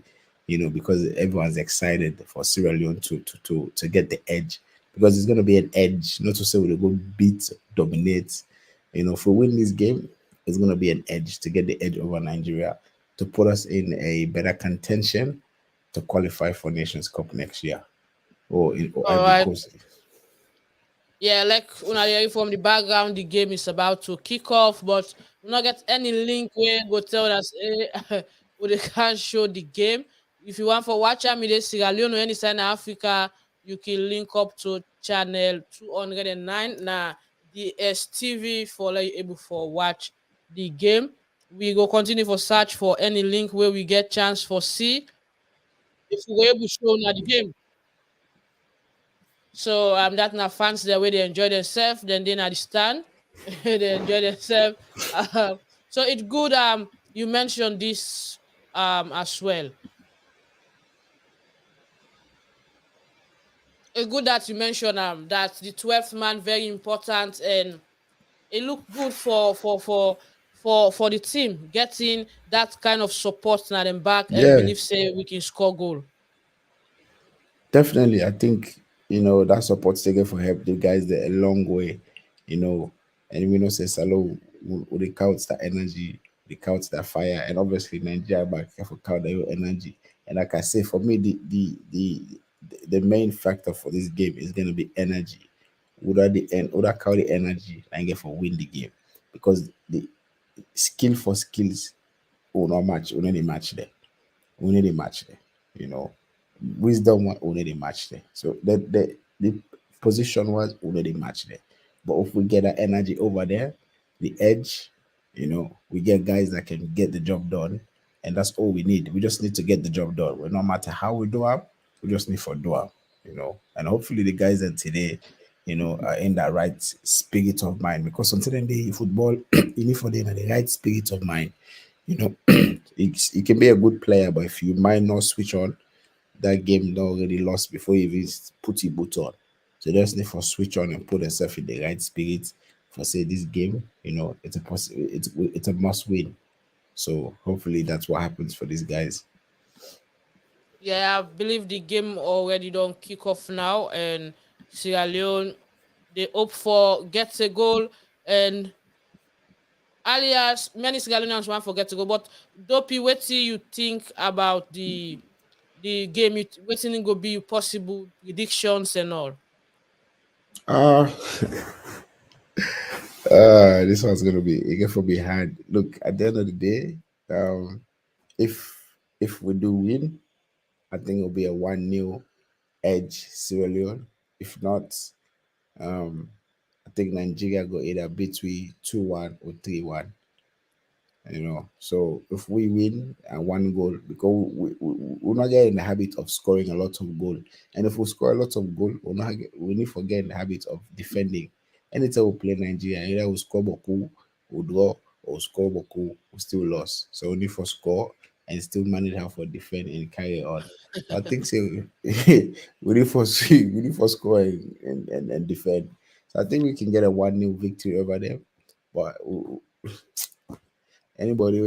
because everyone's excited for Sierra Leone to get the edge, because it's gonna be an edge, not to say we'll go beat, dominate. If we win this game, it's gonna be an edge to get the edge over Nigeria, to put us in a better contention to qualify for Nations Cup next year, or All Ivory right. Coast. Yeah, like when I hear from the background, the game is about to kick off, but we not get any link where go tell us we they can't show the game. If you want for watch me the Sierra Leone or any side in Africa, you can link up to channel 209 now the STV for like you able for watch the game. We go continue for search for any link where we get chance for see if we were able to show now the game. So that now fans the way they enjoy themselves, then they understand they enjoy themselves. So it's good. You mentioned this as well. It's good that you mentioned that the 12th man very important, and it looked good for the team getting that kind of support now them back and Yeah, believe say we can score goal. definitely. I think that support taken for help the guys there a long way, you know, and we know say Salo will they count that energy, they count that fire, and obviously Nigeria back for count their energy. And like I say, for me, the main factor for this game is gonna be energy. Would I count the energy and get for win the game, because the skill for skills will not match, will not match there. We need a match there. You know, wisdom one we need a match there. So the position was we need a match there. But if we get that energy over there, the edge, we get guys that can get the job done, and that's all we need. We just need to get the job done. Well, no matter how we do it, we just need for do it. And hopefully the guys that today, are in that right spirit of mind, because sometimes the football, you need for them the right spirit of mind. You know, he can be a good player, but if you might not switch on, that game not already lost before you even put your boot on. So just need for switch on and put yourself in the right spirit for say this game. It's a must win. So hopefully that's what happens for these guys. Yeah, I believe the game already don't kick off now, and Sierra Leone they hope for gets a goal, and alias many Sierra Leoneans want for get a goal. But Dopey, what do you think about the game? What think go be possible predictions and all? Uh, this one's gonna be it for be hard. Look, at the end of the day, um, if we do win, I think it'll be a 1-0 edge Sierra Leone. If not, um, I think Nigeria go either between 2-1 or 3-1. So if we win and one goal, because we're not getting in the habit of scoring a lot of goal, and if we score a lot of goal, we need to get in the habit of defending. Anytime we play Nigeria, either we score boku, we draw, or score boku, we still lost. So we need for score and still manage how to defend and carry on. So I think so. We need for we need for score and defend. So I think we can get a 1-0 victory over them, but anybody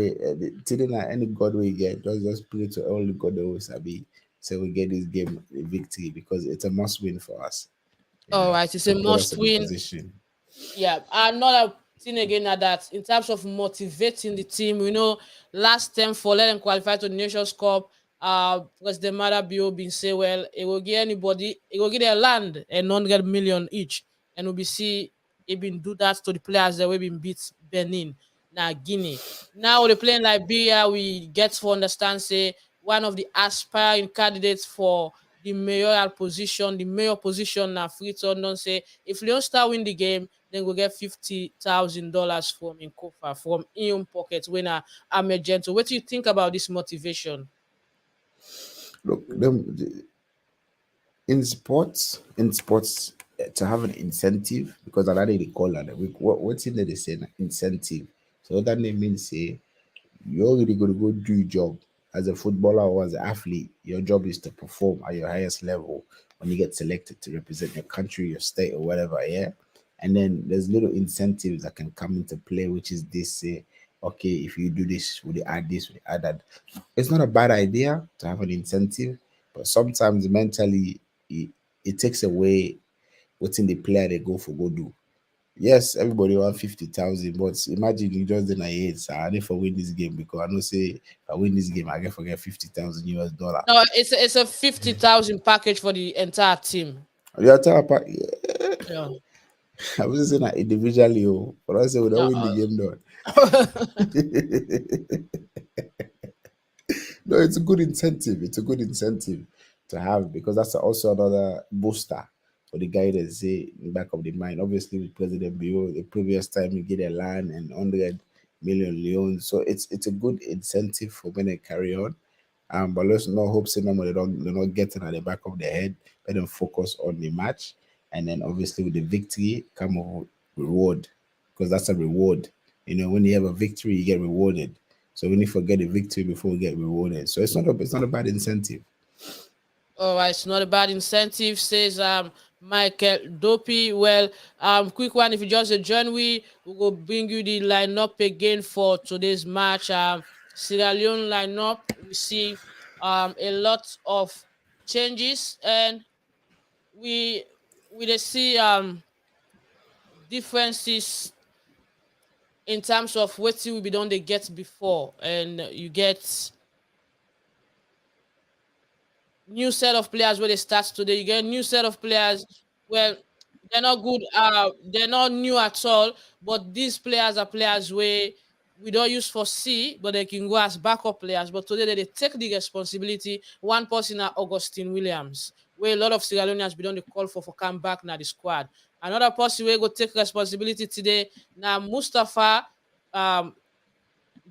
today na any god we get, just pray to all the god that we sabi, so we get this game a victory because it's a must win for us, All right, it's to a put us must in the win. position. Yeah, another thing again na that in terms of motivating the team, we know last time for let them qualify to the Nations Cup, President Madabio been say, well, it will give anybody, it will give their land and 100 million each, and we see it been do that to the players that we been beat Benin, now Guinea. Now they playing Liberia, we get to understand say one of the aspiring candidates for the mayor position now Freeton don't say if Leon Star win the game, then we'll get $50,000 from Inkofa, from Ian Pocket winner Ahmed Gento. What do you think about this motivation? Look, in sports, to have an incentive, because I they call that what's in there, they say na incentive. So that name means say you're already going to go do your job as a footballer or as an athlete. Your job is to perform at your highest level when you get selected to represent your country, your state, or whatever. Yeah. And then there's little incentives that can come into play, which is this say, okay, if you do this, would you add this, would you add that? It's not a bad idea to have an incentive, but sometimes mentally it, it takes away what's in the player they go for go do. Yes, everybody want 50,000, but imagine you just deny it. So I need for win this game because I know say if I win this game, I get forget 50,000 US dollar. No, it's a 50,000 package for the entire team. The entire part, yeah, Yeah. I was just saying that individually, but I say we don't No, win the game though. No, it's a good incentive. It's a good incentive to have because that's also another booster for the guy that say in the back of the mind. Obviously, with President Bio, the previous time you get a land and 100 million loans, so it's a good incentive for when they carry on. But let's not hope say no more they're not getting at the back of their head. Let them focus on the match, and then obviously with the victory come a reward because that's a reward. When you have a victory, you get rewarded. So we need to forget the victory before we get rewarded. So it's not a bad incentive. all right, it's not a bad incentive, says Michael Dopeii. Well, quick one, if you just join we will bring you the lineup again for today's match. Sierra Leone lineup, we see a lot of changes, and we we dey see differences in terms of what we be done they get before, and you get new set of players where they start today. You get a new set of players. Well, they're not good. They're not new at all. But these players are players where we don't use for C, but they can go as backup players. But today they take the responsibility. One person are Augustine Williams, where a lot of Sierra Leoneans be done the call for come back now the squad. Another person where go take responsibility today now Mustafa um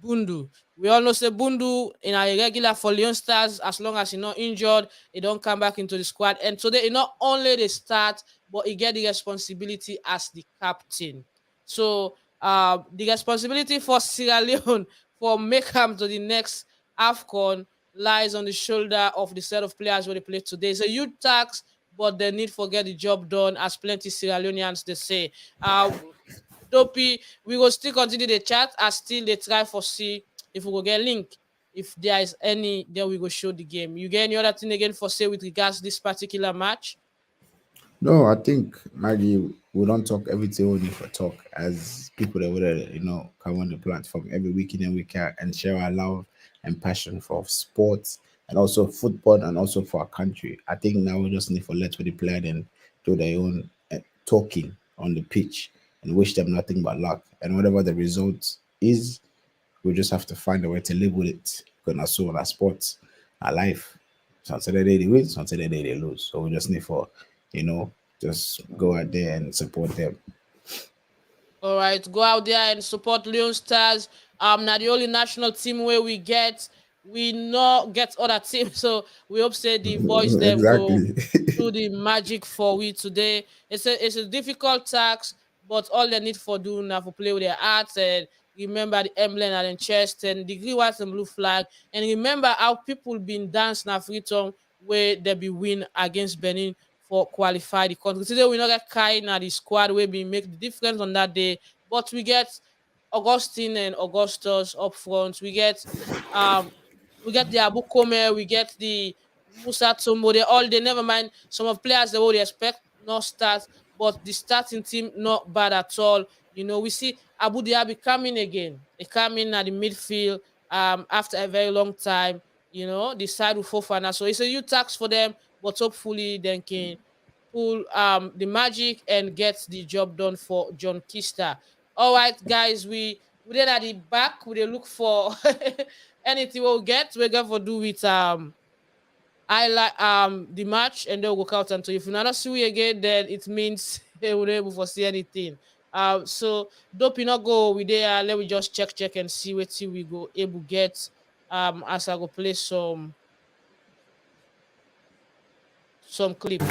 Bundu. We all know say Bundu in a regular for Leon Stars as long as he's not injured, he don't come back into the squad. And today he not only the start, but he get the responsibility as the captain. So the responsibility for Sierra Leone for make him to the next AFCON lies on the shoulder of the set of players where they play today. It's a huge task, but they need to get the job done, as plenty Sierra Leoneans they say. Dopey, we will still continue the chat as still they try for see if we will get link if there is any, then we go show the game. You get any other thing again for say with regards to this particular match? No, I think Maggie, we don't talk everything only for talk as people that would come on the platform every week in and week out and share our love and passion for sports and also football and also for our country. I think now we just need to let the player and do their own talking on the pitch and wish them nothing but luck. And whatever the result is, we just have to find a way to live with it. Because that's all our sports, our life. Some Saturday they win, some Saturday they lose. So we just need for, just go out there and support them. All right, go out there and support Leone Stars. Now the only national team where we not get other teams. So we hope say the boys them go do the magic for we today. It's a difficult task, but all they need for doing now for play with their hearts and remember the emblem and the chest and the green, white, and blue flag. And remember how people been dancing na freedom where they be win against Benin for qualify the country. Today we not get Kai na the squad where we make the difference on that day, but we get Augustine and Augustus up front. We get the Abu Konneh, we get the Musa Tombo. They never mind some of players they would expect not start, but the starting team not bad at all. We see Abu Dhabi coming again. They come in at the midfield after a very long time. The side with Fofana. So it's a new tax for them, but hopefully they can pull the magic and get the job done for John Kista. All right, guys, we then at the back, we look for anything we'll get. We're going to do with I like the match and they'll go out until if you not see we again, then it means they will able to see anything. So Dopeii not go with there. Let me just check and see what we go able get as I go play some clips.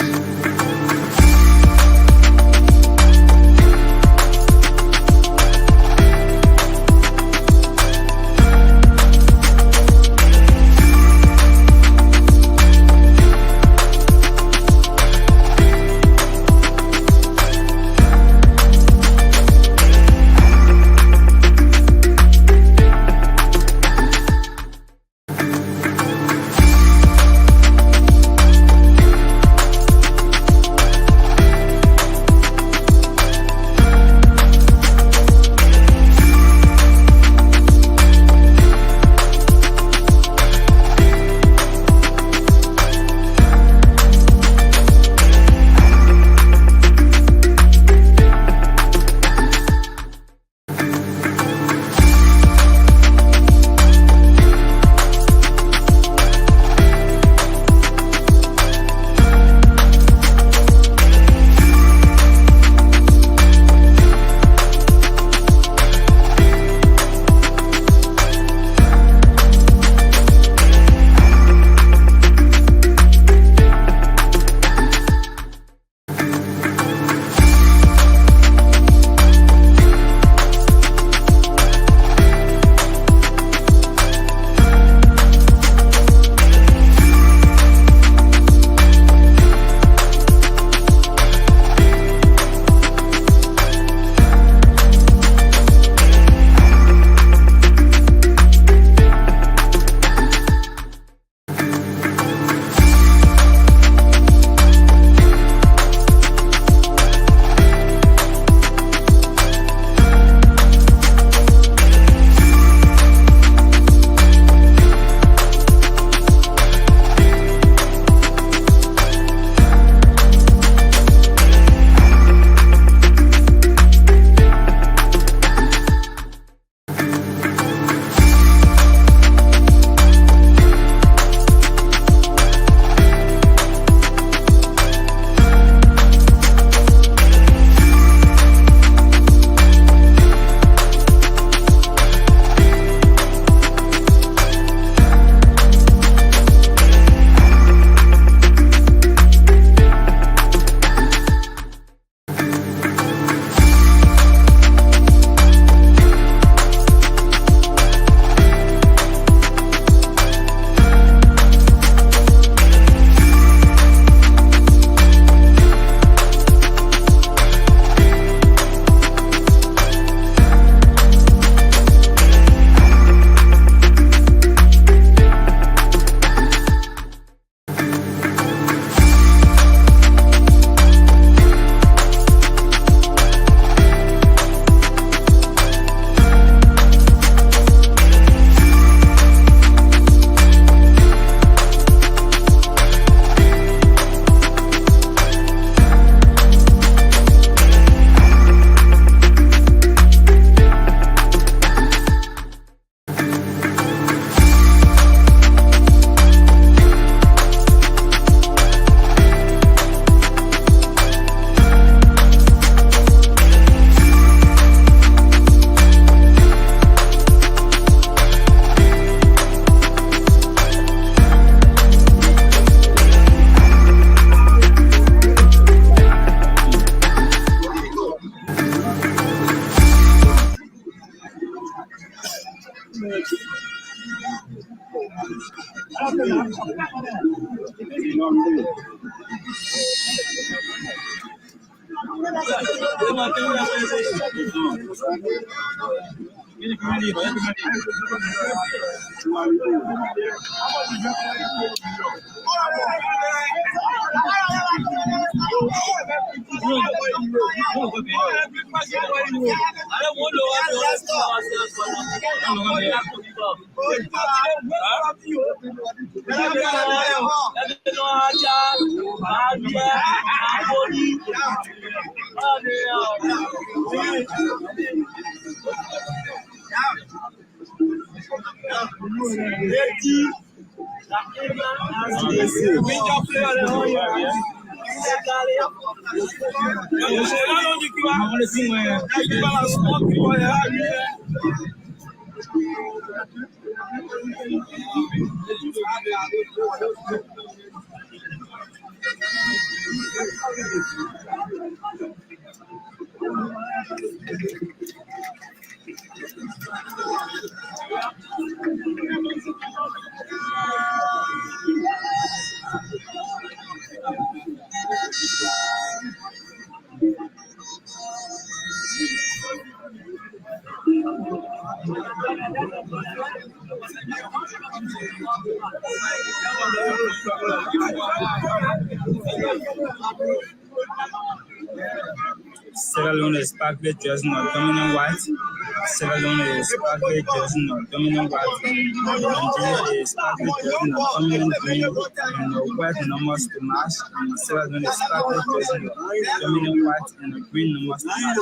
Salone is sparkly dressing or dominant white. Salone is sparkly dressing or dominant white. Nigeria is sparkly dressing or dominant green and white numbers to match. And Salone is sparkly dressing or dominant white and green numbers to match.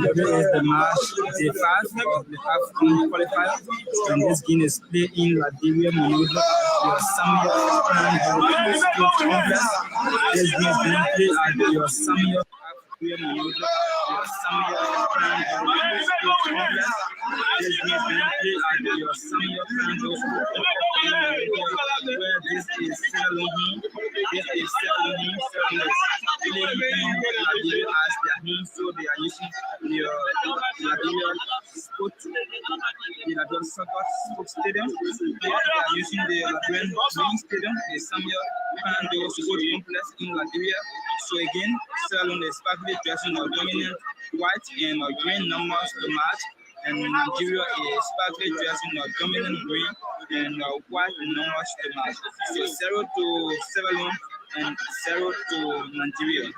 Today is the match day 5 of the AFCON qualifier, and this game is played in Liberia, Monrovia, your Samuel and Sports Complex. This game is being played at your Samuel Monrovia, your Samuel and Sports Complex. This game is being played at your Samuel and Sports Complex, where this is Salone. This is Salone. Salone is playing Liberia as their home, so they are using the Liberia Soccer Sports Stadium. They are using the Liberian Main Stadium, the Samuel Pando Sports Complex in Liberia. So again, Salone is sparkly dressing or dominant white and green numbers to match. And Nigeria is sparkly dressing or dominant green and white numbers to match. So 0 to Salone and 0 to Nigeria.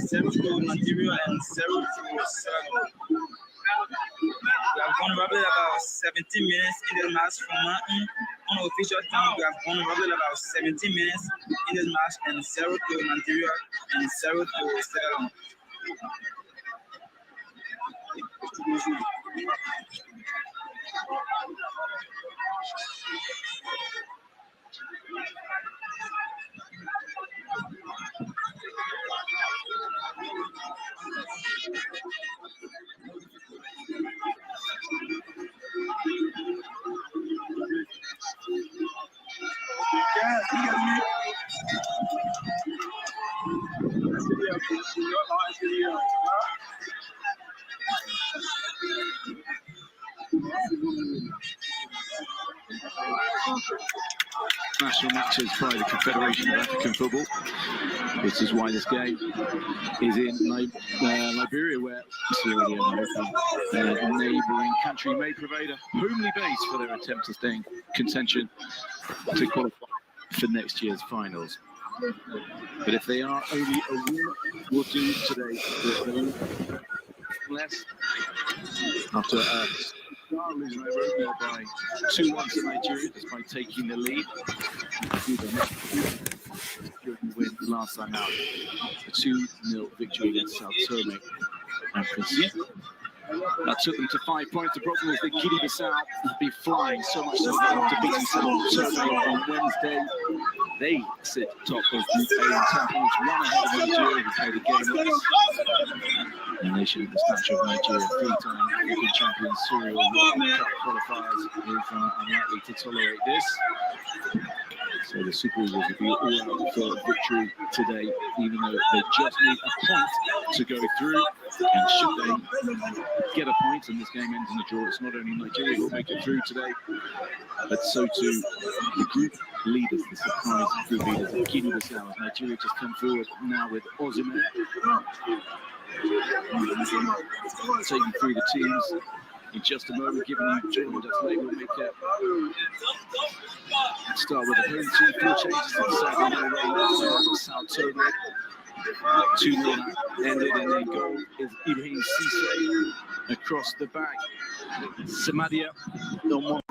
0 to Nigeria and 0 to Salone. We have gone roughly about 17 minutes in the match from unofficial time. We have gone roughly about 17 minutes in the match and 0 to Nigeria and 0 to Salone. national matches by the Confederation of African Football. This is why this game is in Liberia, where Sierra Leone, a neighbouring country, may provide a homely base for their attempt to stay in contention to qualify for next year's finals. But if they are only a win will do today, less after losing Nairobi by 2-1 to Nigeria, despite taking the lead. Win last time out, a 2-0 victory against Sao Tome and Principe. That took them to 5 points. The problem is that Guinea-Bissau would be flying so much so that after beating Sao Tome on Wednesday, they sit top of Group A in 10 points, one ahead of Nigeria, who played a game less. The nation of the stature of Nigeria, three-time African champion, serial World Cup qualifiers, is unlikely to tolerate this. So the Super Eagles will be all out for a victory today, even though they just need a point to go through. And should they get a point and this game ends in a draw, it's not only Nigeria who will make it through today, but so too the group leaders, the surprise group leaders of Guinea-Bissau, as Nigeria just come forward now with Osimhen. Taking through the teams in just a moment, given you joined us late, we'll make a start with the home team. 4 changes in the Sao Tome. 2-0 ended, and then goal is Ibrahim Cisse across the back. Samadia, no more.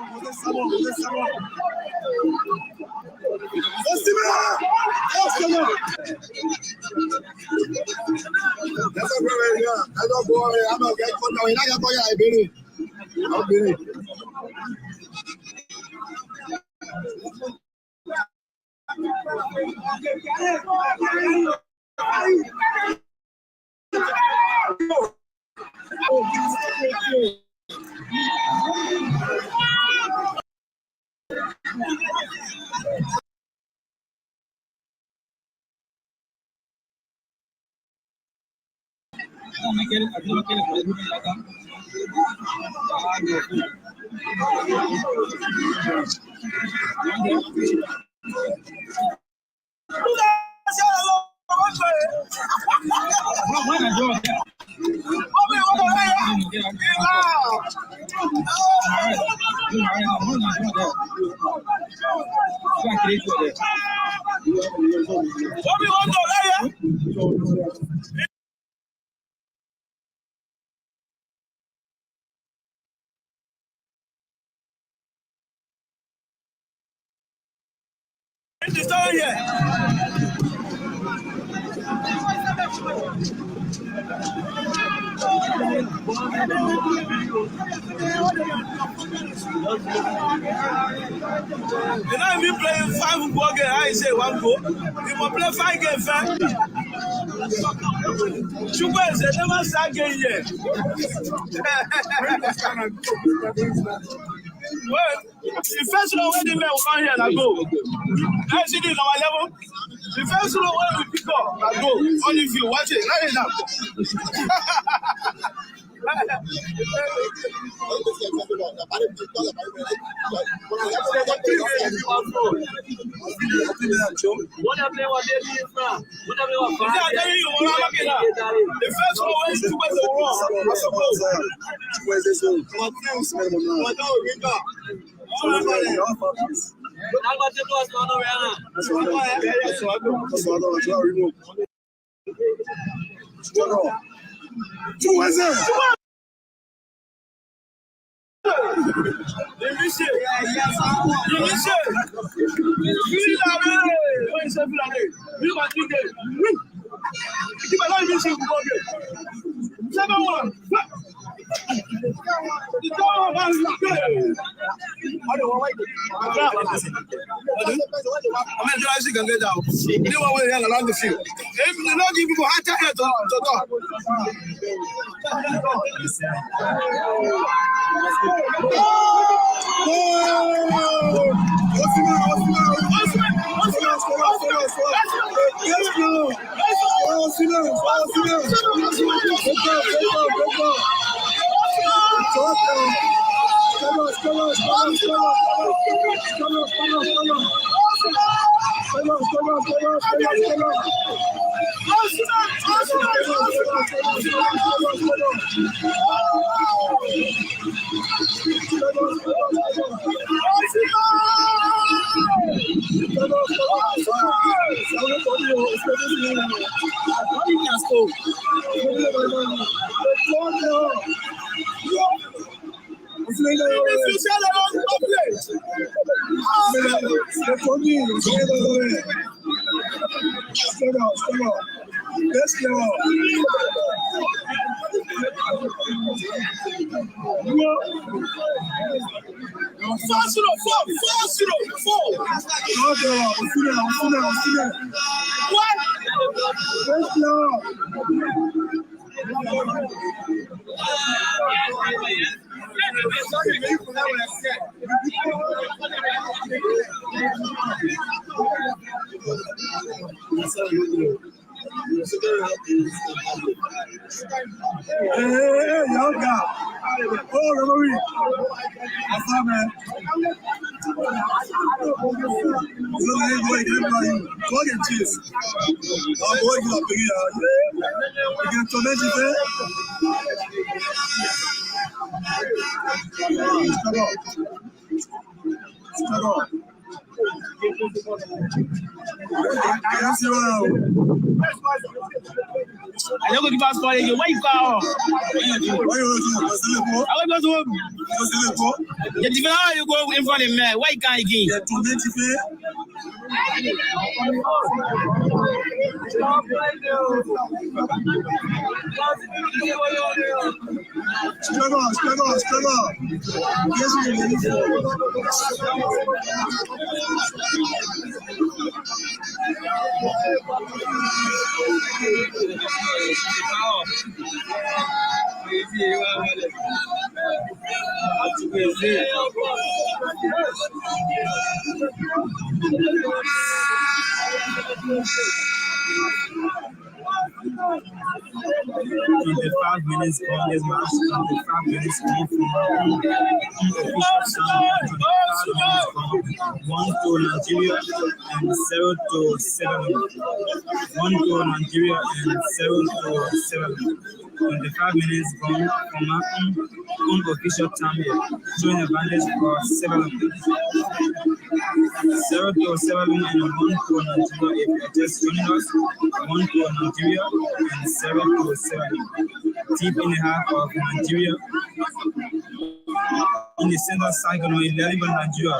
You know, if you play 5 football games, I say 1 goal. You must play 5 games, Sugar is never start game yet. Well, the first one when the men will come here, I go. I see this on my level. The first one when we pick up, I go. Only if you watch it, right now. I don't go give us for again. Why you call? I go to home. The different you go in front of me. Why you can't again? The 5 minutes on this match, the 5 minutes on one to Nigeria and 0 to 7. 1 to Nigeria and 0 to 7. And the 5 minutes gone from our unofficial time here, showing advantage for 7. 0 to 7 and 1 to Nigeria. If you're just joining us, 1 to Nigeria and 0 to 7. Deep in the heart of Nigeria, in the center cycle of 11 Nigeria.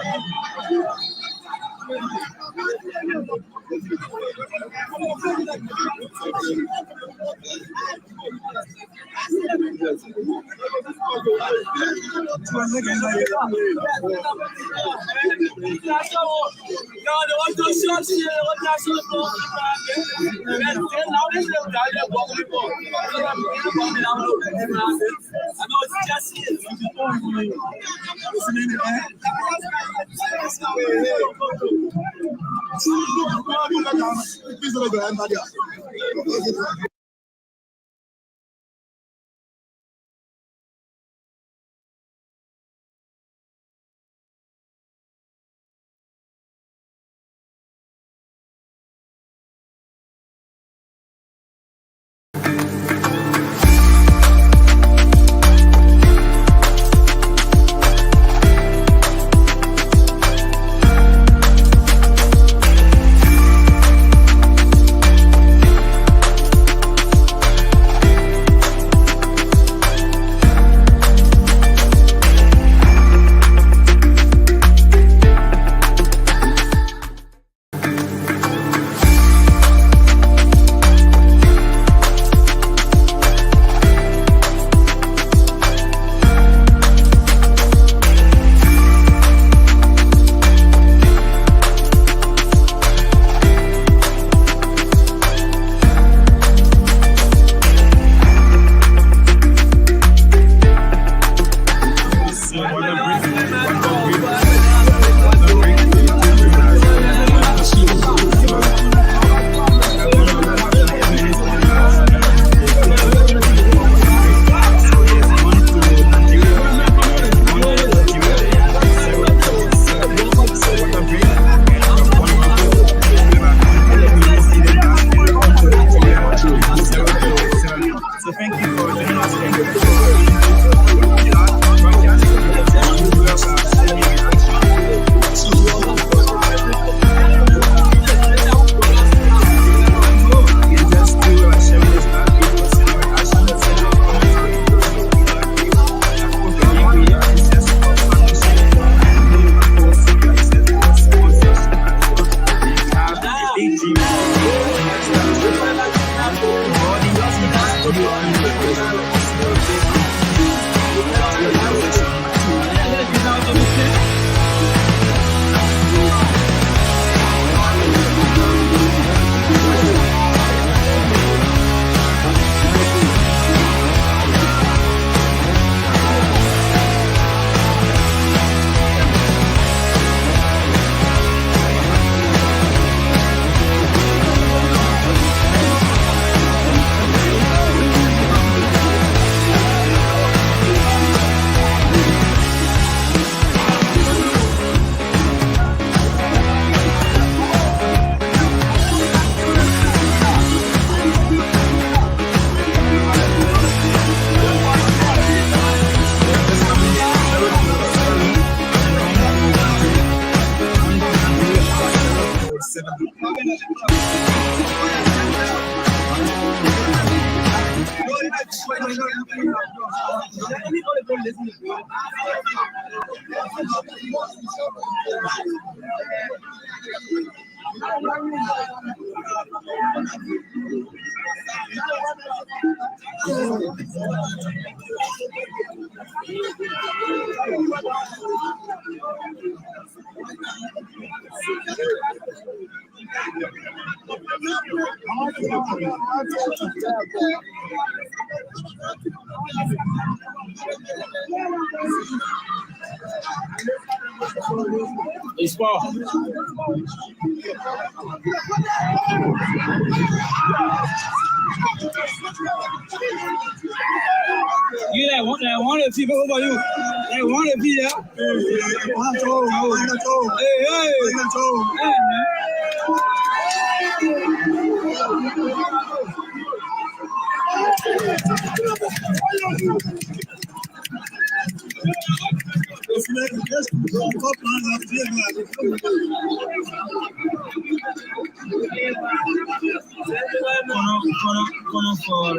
It's far. You that one of the people over you. That one of you there. Konneh for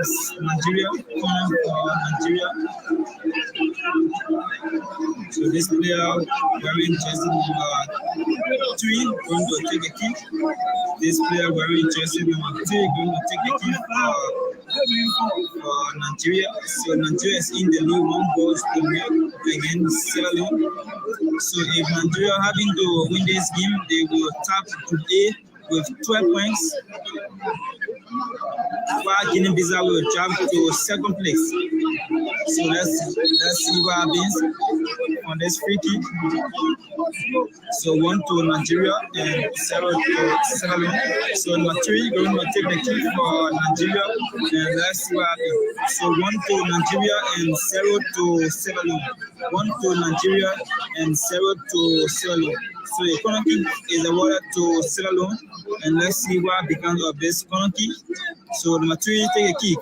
Nigeria. Konneh for Nigeria. So this player wearing jersey number 3 going to take a kick. This player wearing jersey number 3 going to take a kick for Nigeria. So Nigeria is in the lead 1 goal to nil against Salone. So if Nigeria having to win this game, they will tap to A with 12 points. While Guinea-Bissau will jump to 2nd place. So let's see what happens on this free kick. So 1 to Nigeria and 0 to Salone. So Nigeria going to take the kick for Nigeria and let's see what happens. So 1 to Nigeria and 0 to Salone. 1 to Nigeria and 0 to Salone. So the corner kick is awarded to Salone and let's see what becomes of this corner kick. So the Nigeria take a kick.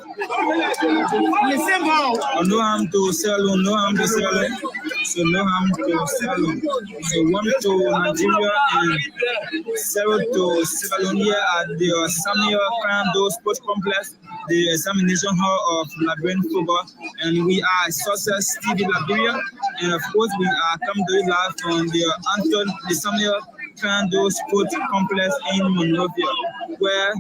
No harm to Salone, no harm to Salone. So no harm to Salone. So 1 to Nigeria and 0 to Salone here at the Samuel Kando Sports Complex, the examination hall of Liberian football. And we are Success TV Liberia. And of course, we are coming to you live from the Samuel Kando Sports Complex in Monrovia, where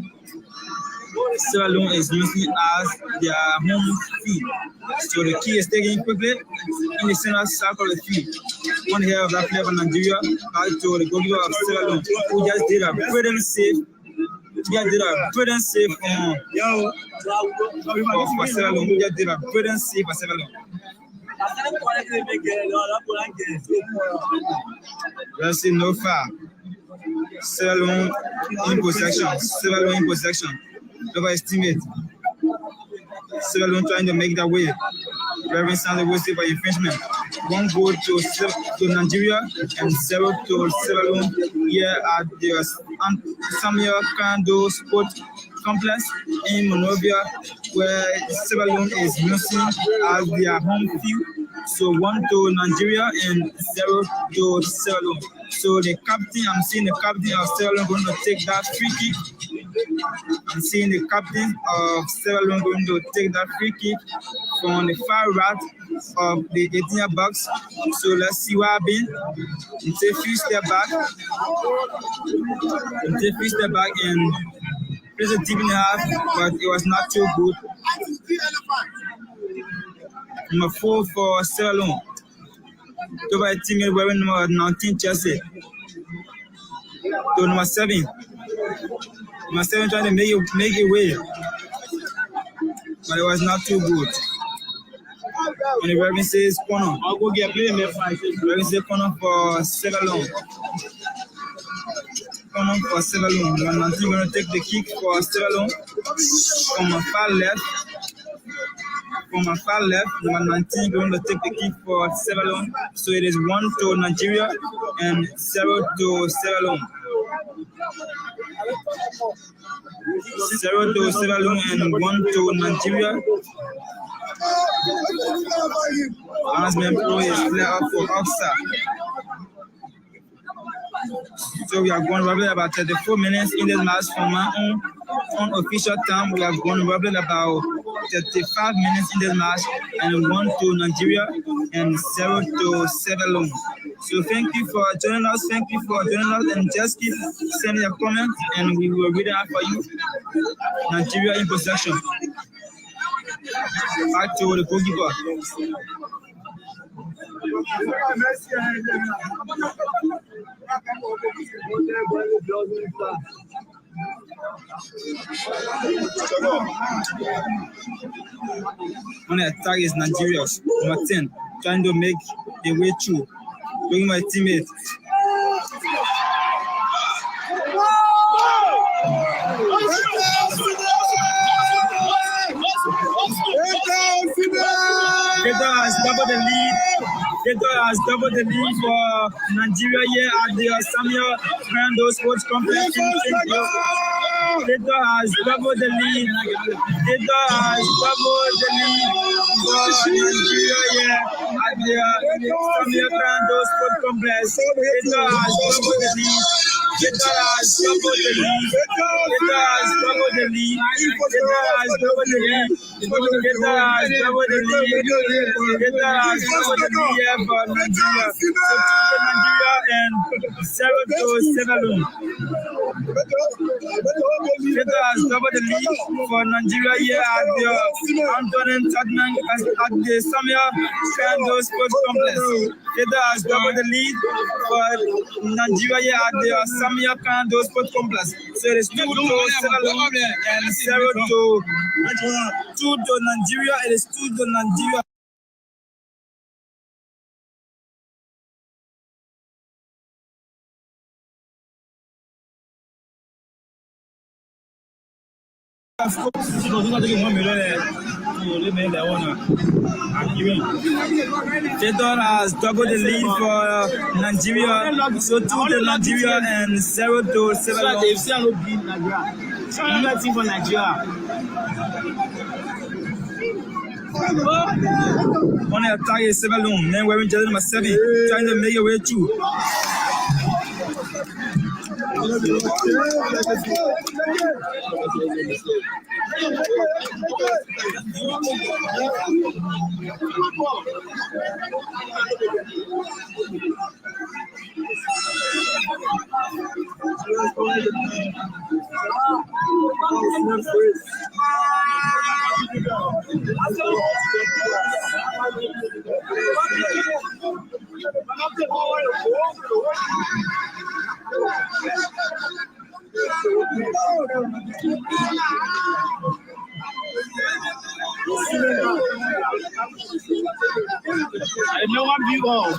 Salone is using as their home field. So the key is taken quickly in the center circle of the field. One here of that player from Nigeria, back to the goalkeeper of Salone, who just did a brilliant save. For Salone. Who just did a brilliant save for Salone. Let's see, no foul. Salone in possession. Over his teammate. Salone trying to make that way. Reverend Stanley Wilson for infringement. 1 goal to Nigeria and 0 to Salone here at the Samuel Kando Sports Complex in Monrovia, where Salone is using as their home field. So 1 to Nigeria and 0 to Salone. So the captain, I'm seeing the captain of Salone going to take that free kick. I'm seeing the captain of Salone going to take that free kick from the far right of the 18-yard box. So let's see what happens. He take a few steps back. And plays it deep in the half, but it was not too good. Number 4 for Salone. Dopeii teammate wearing number 19 jersey. To number 7. Number 7 trying to make it way, but it was not too good. And the referee says Konneh. I'll go get play me. Referee says Konneh for Salone. Konneh for Salone. Number 19 going to take the kick for Salone from a far left. Number 19 going to take the kick for Salone. So it is 1 to Nigeria and 0 to Salone. 0 to Salone and 1 to Nigeria. Management Pro is clear up for offside. So we have gone probably about 34 minutes in this match from my own unofficial time. We have gone probably about 35 minutes in this match and 1 to Nigeria and 0 to Salone. So thank you for joining us. Thank you for joining us, and just keep sending your comments and we will read it out for you. Nigeria in possession. Back to the goalkeeper. On the attack is Nigeria. Number 10, trying to make the way through. Looking my teammate. Keto has doubled the lead. Keto has doubled the lead for Nigeria here at the Samuel Brando Sports Complex in Kenya. Keto has doubled the lead. Keto has doubled the lead for Nigeria here at the Samuel Brando Sports Complex. Keto has doubled the lead. Keto has doubled the lead. Keto has doubled the lead. Keto has doubled the lead. Keto has doubled the lead. Keto has doubled the lead here for Nigeria. So 2 to Nigeria and 0 to Salone. Keto has doubled the lead for Nigeria here at the Antonin Tadman at the Samuel Brando Sports Complex. Keto has doubled the lead for Nigeria here at the Samuel Brando Sports Complex. So it is 2 to Salone and 0 to Nigeria. It is 2 to Nigeria. Keto has doubled the lead for Nigeria, so 2 to Nigeria and 0 to Salone. Another team for Nigeria. On the attack is Salone, man wearing jersey number 7, trying to make your way through. No one view all.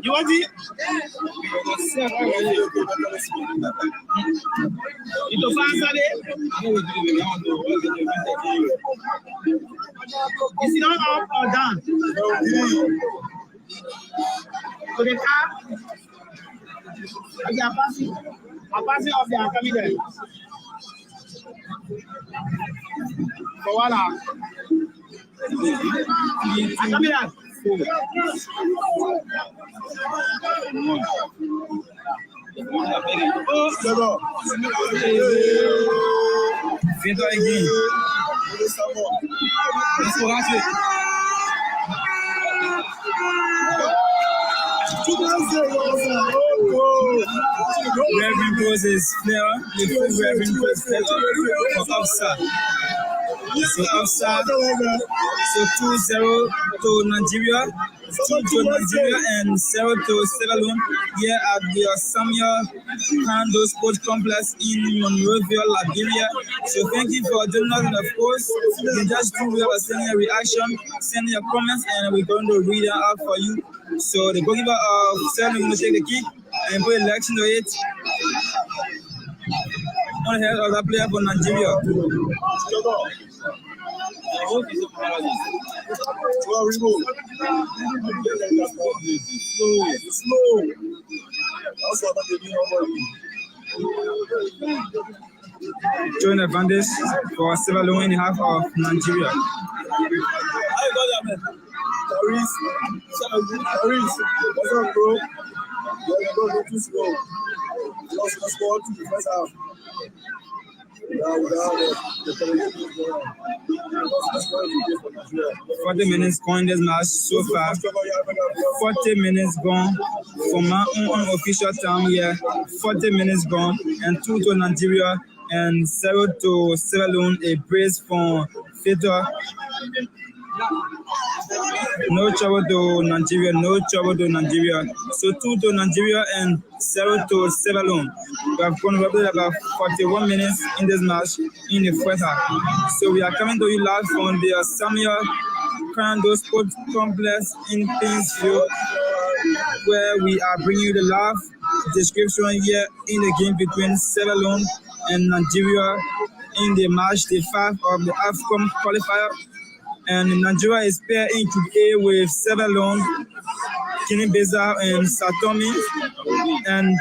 You want it? Itu fasa deh. Is it not up or down? To the car? Okay, I'm passing off there. I'm coming there. For what now? I'm coming there. Feito again. Let's go, that's it. Reverend Moses, Fleur, the Reverend Moses, for Officer. So offside. So 2-0 to Nigeria. 2 to Nigeria and 0 to Sierra Leone here at the Samuel Kando Sports Complex in Monrovia, Liberia. So thank you for joining us, and of course, you can just do whatever, send your reaction, send your comments, and we're going to read it out for you. So the goalkeeper of Sierra Leone will take the kick and put a leg into it on the head of the player for Nigeria. Slow. Showing advantage for Sierra Leone in half of Nigeria. Paris, what's up, bro? You're too slow. Lost the score to the first half. The 40 minutes gone this match so far. 40 minutes gone for my own official time here. 40 minutes gone and 2 to Nigeria and 0 to Sierra Leone. A brace from Fedor. No trouble to Nigeria, no trouble to Nigeria. So 2 to Nigeria and 0 to Sierra Leone. We have gone roughly about 41 minutes in this match in the first half. So we are coming to you live from the Samuel Kando Sports Complex in Pinsfield, where we are bringing you the live description here in the game between Sierra Leone and Nigeria in the match day 5 of the AFCON qualifier. And Nigeria is paired in Group A with Sierra Leone, Guinea-Bissau, and Satomi. And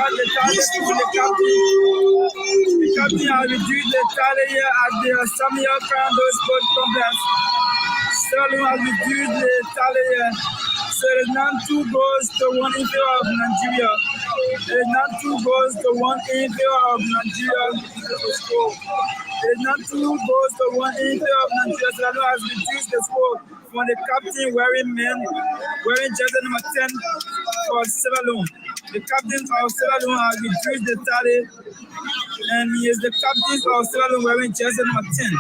charge the target to the captain. The captain has reduced the tally here at the Samuel Crandall Sports Complex. Salone has reduced the tally here. So it is now 2 goals to 1 in favor of Nigeria. It is now 2 goals to 1 in favor of Nigeria. It is now 2 goals to 1 in favor of Nigeria. Salone has reduced the score from the captain wearing jersey number 10 for Salone. The captain of Salone has reduced the tally, and he is the captain of Salone wearing jersey number 10.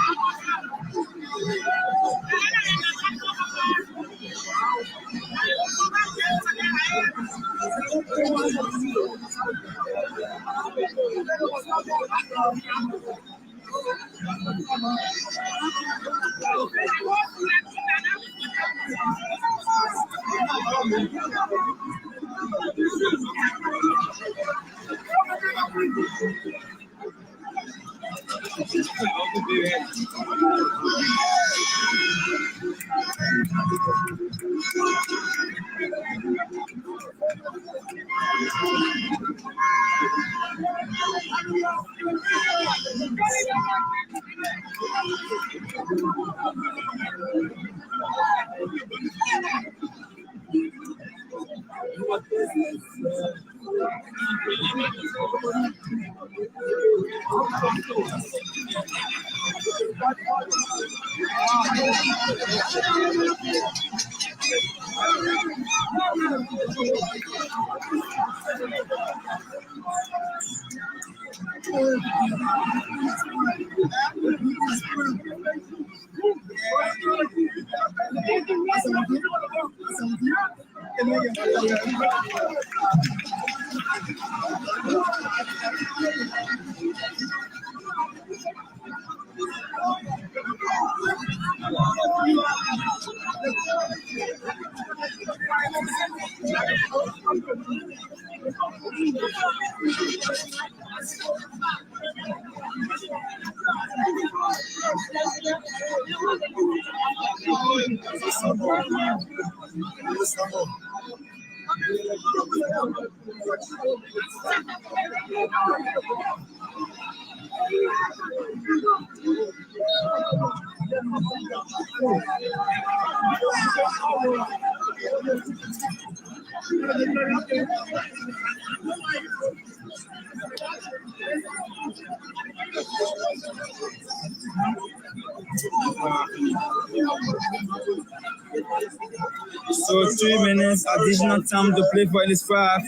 So 3 minutes additional time to play for this half.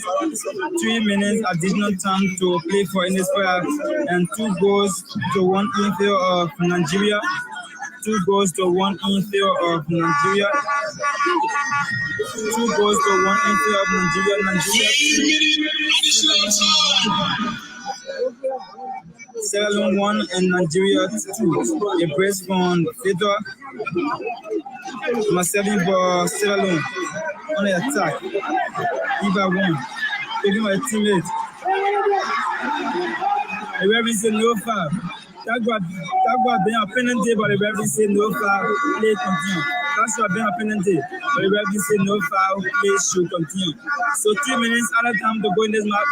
3 minutes additional time to play for in this half, and 2 goals to 1 in favor of Nigeria. 2 goals to 1 in favor of Nigeria. 2 goals to 1 in favor of Nigeria. Salone 1 and Nigeria 2. A brace from Fedor. Number 7 for Salone on the attack. Eva 1. Taking my teammate. The referee said no foul. That got been a penalty, but the referee said no foul. Play continue. That's what been a penalty, but the referee said no foul. Play should continue. So 3 minutes out of time to go in this match.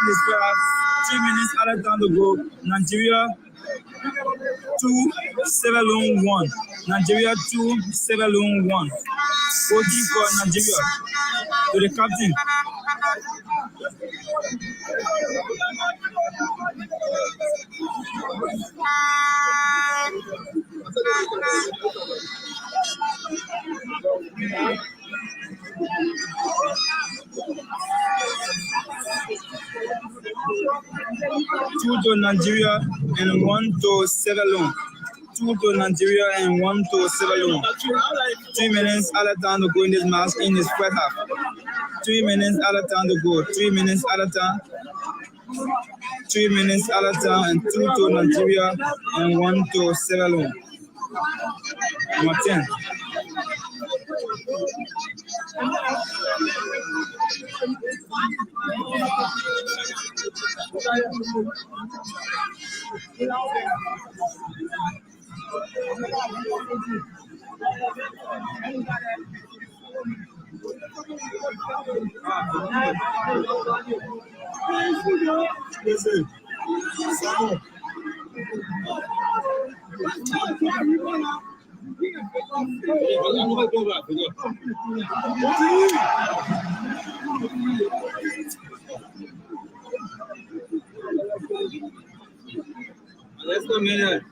3 minutes out of time to go. Nigeria 2, Salone 1. Nigeria 2, Salone 1. 40 for Nigeria. To the captain. Two to Nigeria and 1 to Salone. 2 to Nigeria and 1 to Salone. 3 minutes out of time to go in this match in this first half. 3 minutes out of time to go. 3 minutes out of time. 3 minutes out of time, and 2 to Nigeria and 1 to Salone. Number 10. Listen, Salone. Let's go, man.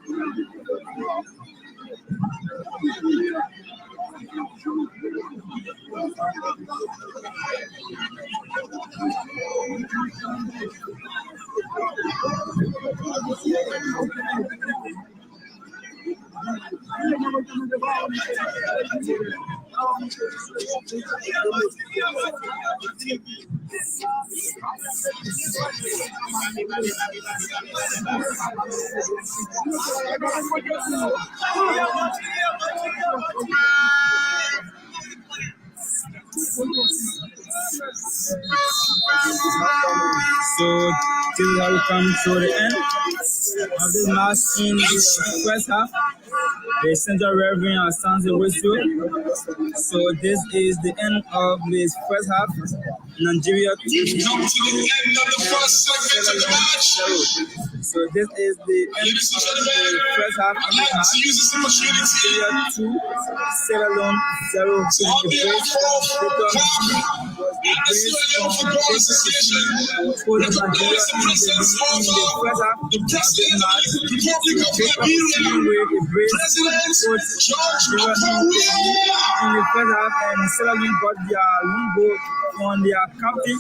So till now we come to the end of this match in the first half. The central referee stands the whistle. So this is the end of this first half. Nigeria. We've come to the end of the first segment of the match. So this is the end of the first half. I'd like to use this opportunity. Nigeria 2, Salone 0. So the break for Nigeria in the first half of the match. In the first half, and Salone got their long goal on their captain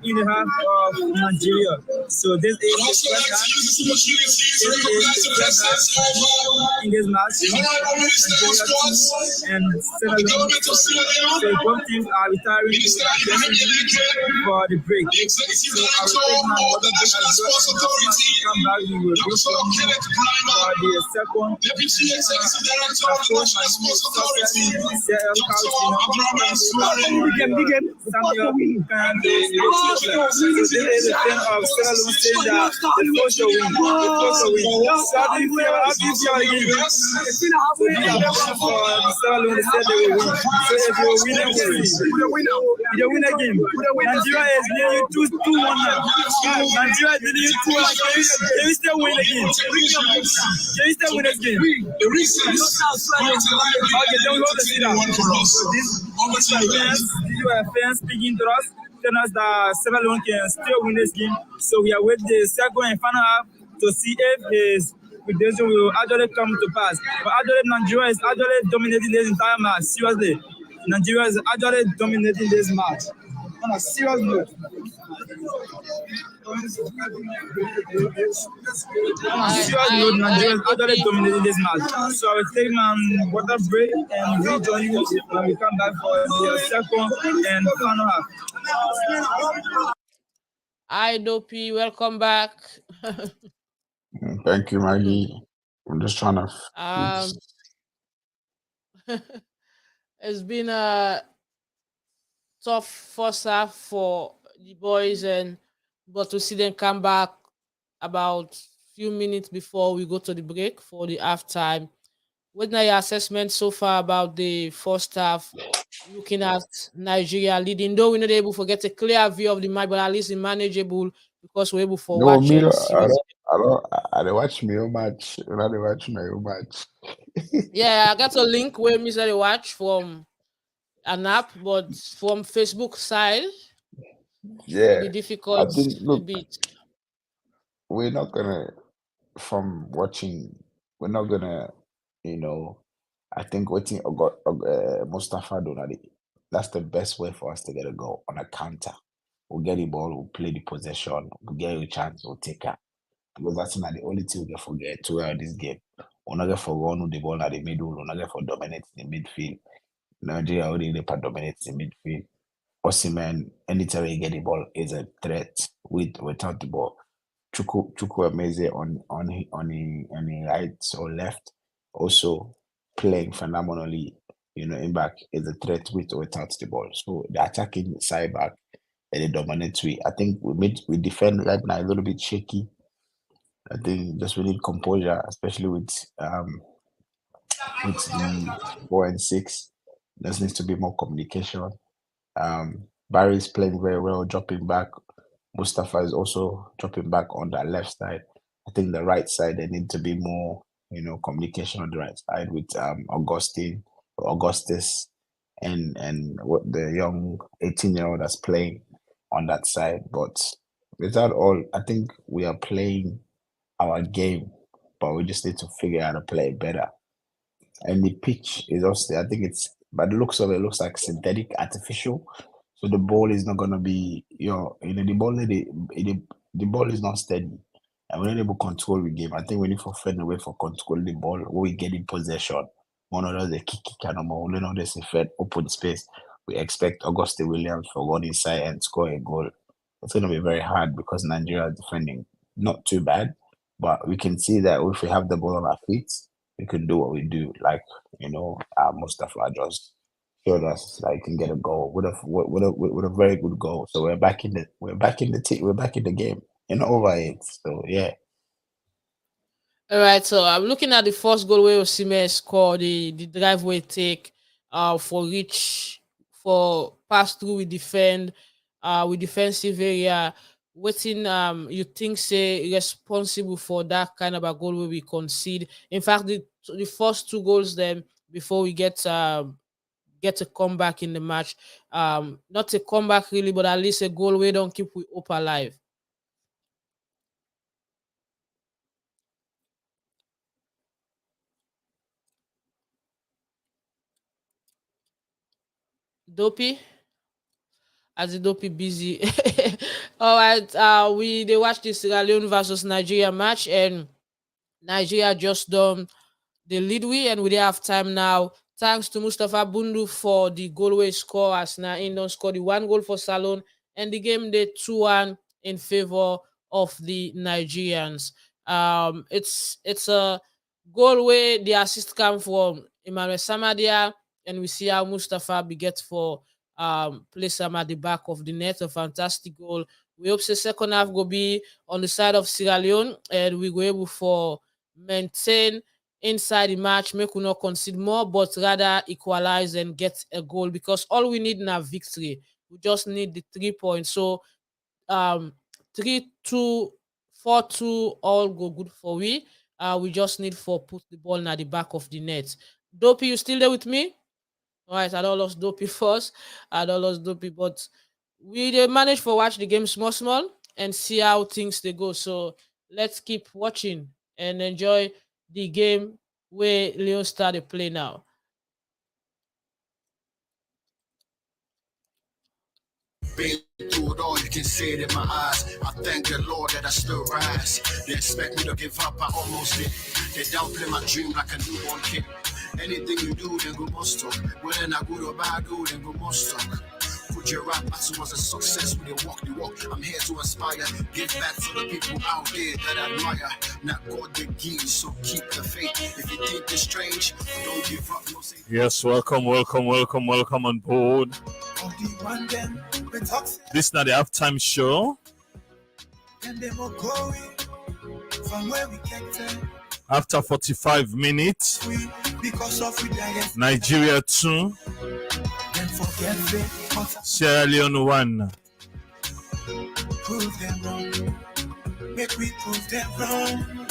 in the half of Nigeria. So this is the first half. In this match, and Salone. So both teams are retiring for the break. So I will take my water break as well. Come back, we will go for the second. The winner game. Nigeria is nearly 2-1 now. Nigeria is nearly 2-1. Can we still win again? Can we still win this game? Okay, then we want to see that. This fans speaking to us, telling us that Salone can still win this game. So we are waiting the second and final half to see if his prediction will actually come to pass. But actually, Nigeria is actually dominating this entire match. Seriously, Nigeria is actually dominating this match. On a serious note. Nigeria is actually dominating this match. So I will take my water break and rejoin you when we come back for the second and final half. Hi, Dopeii. Welcome back. Thank you, Maggie. I'm just trying to. It's been a tough first half for the boys, but to see them come back about few minutes before we go to the break for the halftime. What are your assessment so far about the first half? Looking at Nigeria leading, though we're not able to get a clear view of the match, but at least it's manageable because we're able to No, watch me, and see what's. I don't watch my own match. I don't watch my own match. Yeah, I got a link where Mr. Watch from an app, but from Facebook side, Yeah, it'll be difficult I think. a Look, bit. we're not gonna. From watching, we're not gonna. You know, I think waiting. Mustafa Donadi. That's the best way for us to get a goal on a counter. We'll get the ball. We'll play the possession. We'll get a chance. We'll take it. Because that's not the only thing we can forget to this game. We're not going for run the ball at the middle. We're not going for dominate the midfield. Nigeria already dominates the midfield. Osimhen, anytime you get the ball, is a threat without the ball. Chuku Emeze on the right or left, also playing phenomenally. In back is a threat with or without the ball. So the attacking side back and the dominant we. I think we defend right now a little bit shaky. I think just we need composure, especially with the 4 and 6. There needs to be more communication. Barry is playing very well, dropping back. Mustafa is also dropping back on that left side. I think the right side, there need to be more, communication on the right side with Augustus, and what the young 18-year-old that's playing on that side. But without all, I think we are playing our game, but we just need to figure out how to play it better. And the pitch is also, I think it's, by the looks of it, looks like synthetic, artificial. So the ball is not gonna be, the ball is not steady, and we're not able to control the game. I think we need to find a way for control the ball when we get in possession. One of those, the kick kind of more, there's a fed open space. We expect Auguste Williams to run inside and score a goal. It's gonna be very hard because Nigeria is defending not too bad, but we can see that if we have the ball on our feet, we can do what we do. Like Mustafa just showed us that he can get a goal with a very good goal. So we're back in the game and over it. So yeah. All right, so I'm looking at the first goal where Osimhen scored, the drive we take for reach, for pass through with defensive area. Waiting you think say responsible for that kind of a goal where we concede. In fact, the first two goals then before we get a comeback in the match. Not a comeback really, but at least a goal we don't keep we up alive. Dopeii, as the Dopeii busy. All right, they watched the Sierra Leone versus Nigeria match, and Nigeria just done the lead and we have time now. Thanks to Mustafa Bundu for the goalway score as Nain don't score the one goal for Salone, and the game they 2-1 in favor of the Nigerians. It's a goal where the assist come from Emmanuel Samadia, and we see how Mustafa beget for place him at the back of the net. A fantastic goal. We hope the second half will be on the side of Sierra Leone, and we go able for maintain inside the match, make we not concede more, but rather equalize and get a goal, because all we need now victory. We just need the 3 points. So 3-2, 4-2, all go good for we. We just need for put the ball at the back of the net. Dopeii, you still there with me? All right, I don't lost Dopeii first. I don't lost Dopeii, but we managed to watch the game small and see how things they go. So let's keep watching and enjoy the game where Leone started play now. Been through it all, you can see it in my eyes. I thank the Lord that I still rise. They expect me to give up, I almost did. They downplay my dream like a newborn kid. Anything you do, then go most talk. Whether I good or bad, then go most talk. Put your rap as was a success when you walk the walk. I'm here to inspire, give back to the people out there that I admire. Not God the gives, so keep the faith. If you think it's strange, don't give up. No say. Yes, welcome on board. This is not the halftime show. After 45 minutes, Nigeria 2, Sierra Leone 1. Prove them wrong. Make we prove them wrong.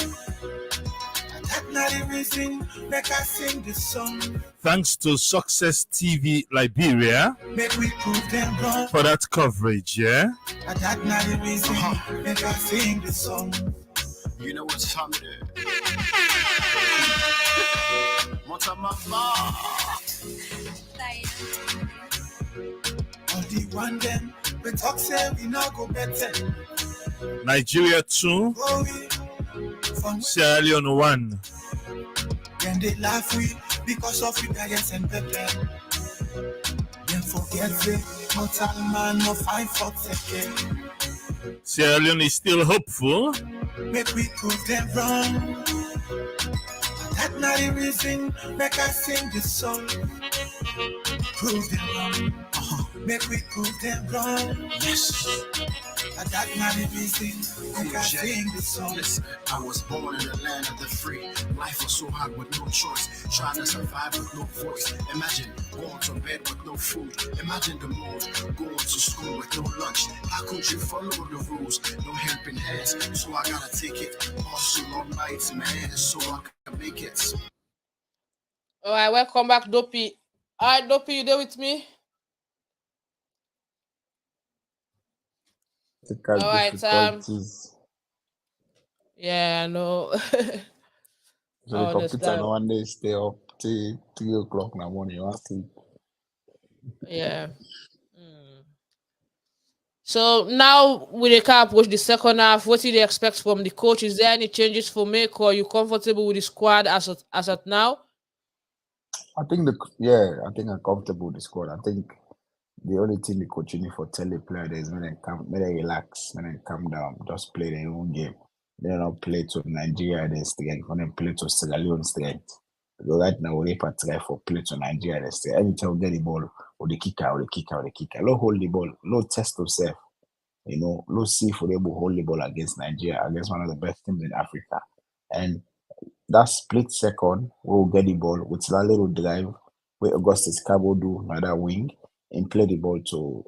That's not the reason make I sing this song. Thanks to Success TV Liberia Make we prove them wrong. for that coverage, yeah? That's not the reason make I sing this song. You know what's time it is. What's up, my bar? On the one them, we talk say we not go better. Nigeria 2, Sierra Leone 1. Then they laugh we because of the diets and pepper. Then forget the mortal man no fight for second. Sierra Leone is still hopeful. Make we prove them wrong. That's not the reason make I sing this song. Prove them wrong. Make we prove them wrong. Yes. That not the reason we can sing this song. Listen, I was born in the land of the free. Life was so hard with no choice. Trying to survive with no voice. Imagine going to bed with no food. Imagine the mood. Going to school with no lunch. How could you follow the rules? No helping hands. So I gotta take it. Hustle all night, man. So I can make it. All right, welcome back, Dopeii. All right, Dopeii, you there with me? Technical All right, difficulties. yeah, I know. So I the computer understand. no one day stay up till 3 o'clock in the morning. You want sleep. Yeah. Mm. So now we dey can approach the second half. What do you expect from the coach? Is there any changes for make, or are you comfortable with the squad as at now? I think I'm comfortable with the squad. I think the only thing the coach need for tell the player is when they relax, when they calm down, just play their own game. They don't play to Nigeria their strength, when they play to Sierra Leone strength. Because right now we try for play to Nigeria their strength. Anytime we get the ball, or the kicker, or the kicker, or the kicker. No hold the ball, no test yourself. Let's see if we're able to hold the ball against Nigeria, against one of the best teams in Africa. And that split second, we'll get the ball with that little drive where Augustus Cabo do another wing and play the ball to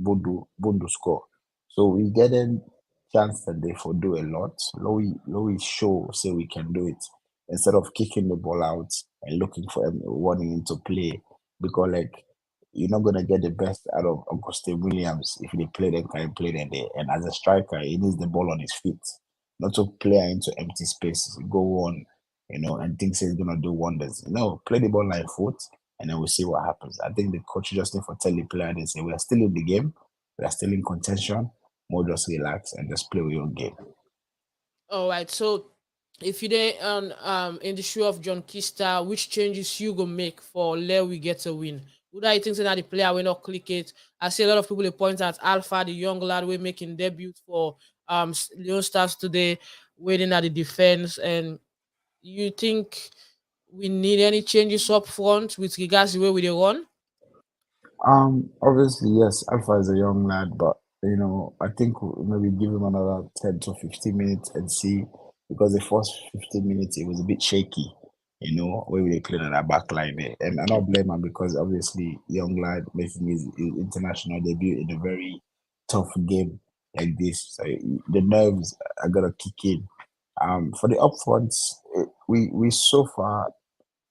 Bundu score. So we get a chance that they for do a lot. Louis show say we can do it instead of kicking the ball out and looking for him wanting him to play because like you're not gonna get the best out of Augustine Williams if they play them kind of play them there. And as a striker, he needs the ball on his feet, not to play into empty spaces. Go on, and think he's gonna do wonders. No, play the ball like foot, and then we'll see what happens. I think the coach just need to tell the player and say we are still in the game, we are still in contention. More just relax and just play with your game. All right. So if you dey on in the shoe of John Kista, which changes you go make for let we get a win? Would I think that the player will not click it? I see a lot of people they point at Alpha, the young lad, we making debut for Leon Stars today, waiting at the defense. And you think we need any changes up front with regards to the way we dey run? Obviously, yes, Alpha is a young lad, but I think maybe give him another 10 to 15 minutes and see because the first 15 minutes it was a bit shaky, where they played on that back line there. And I don't blame him because obviously young lad making his international debut in a very tough game like this. So the nerves are gonna kick in. For the upfronts, we so far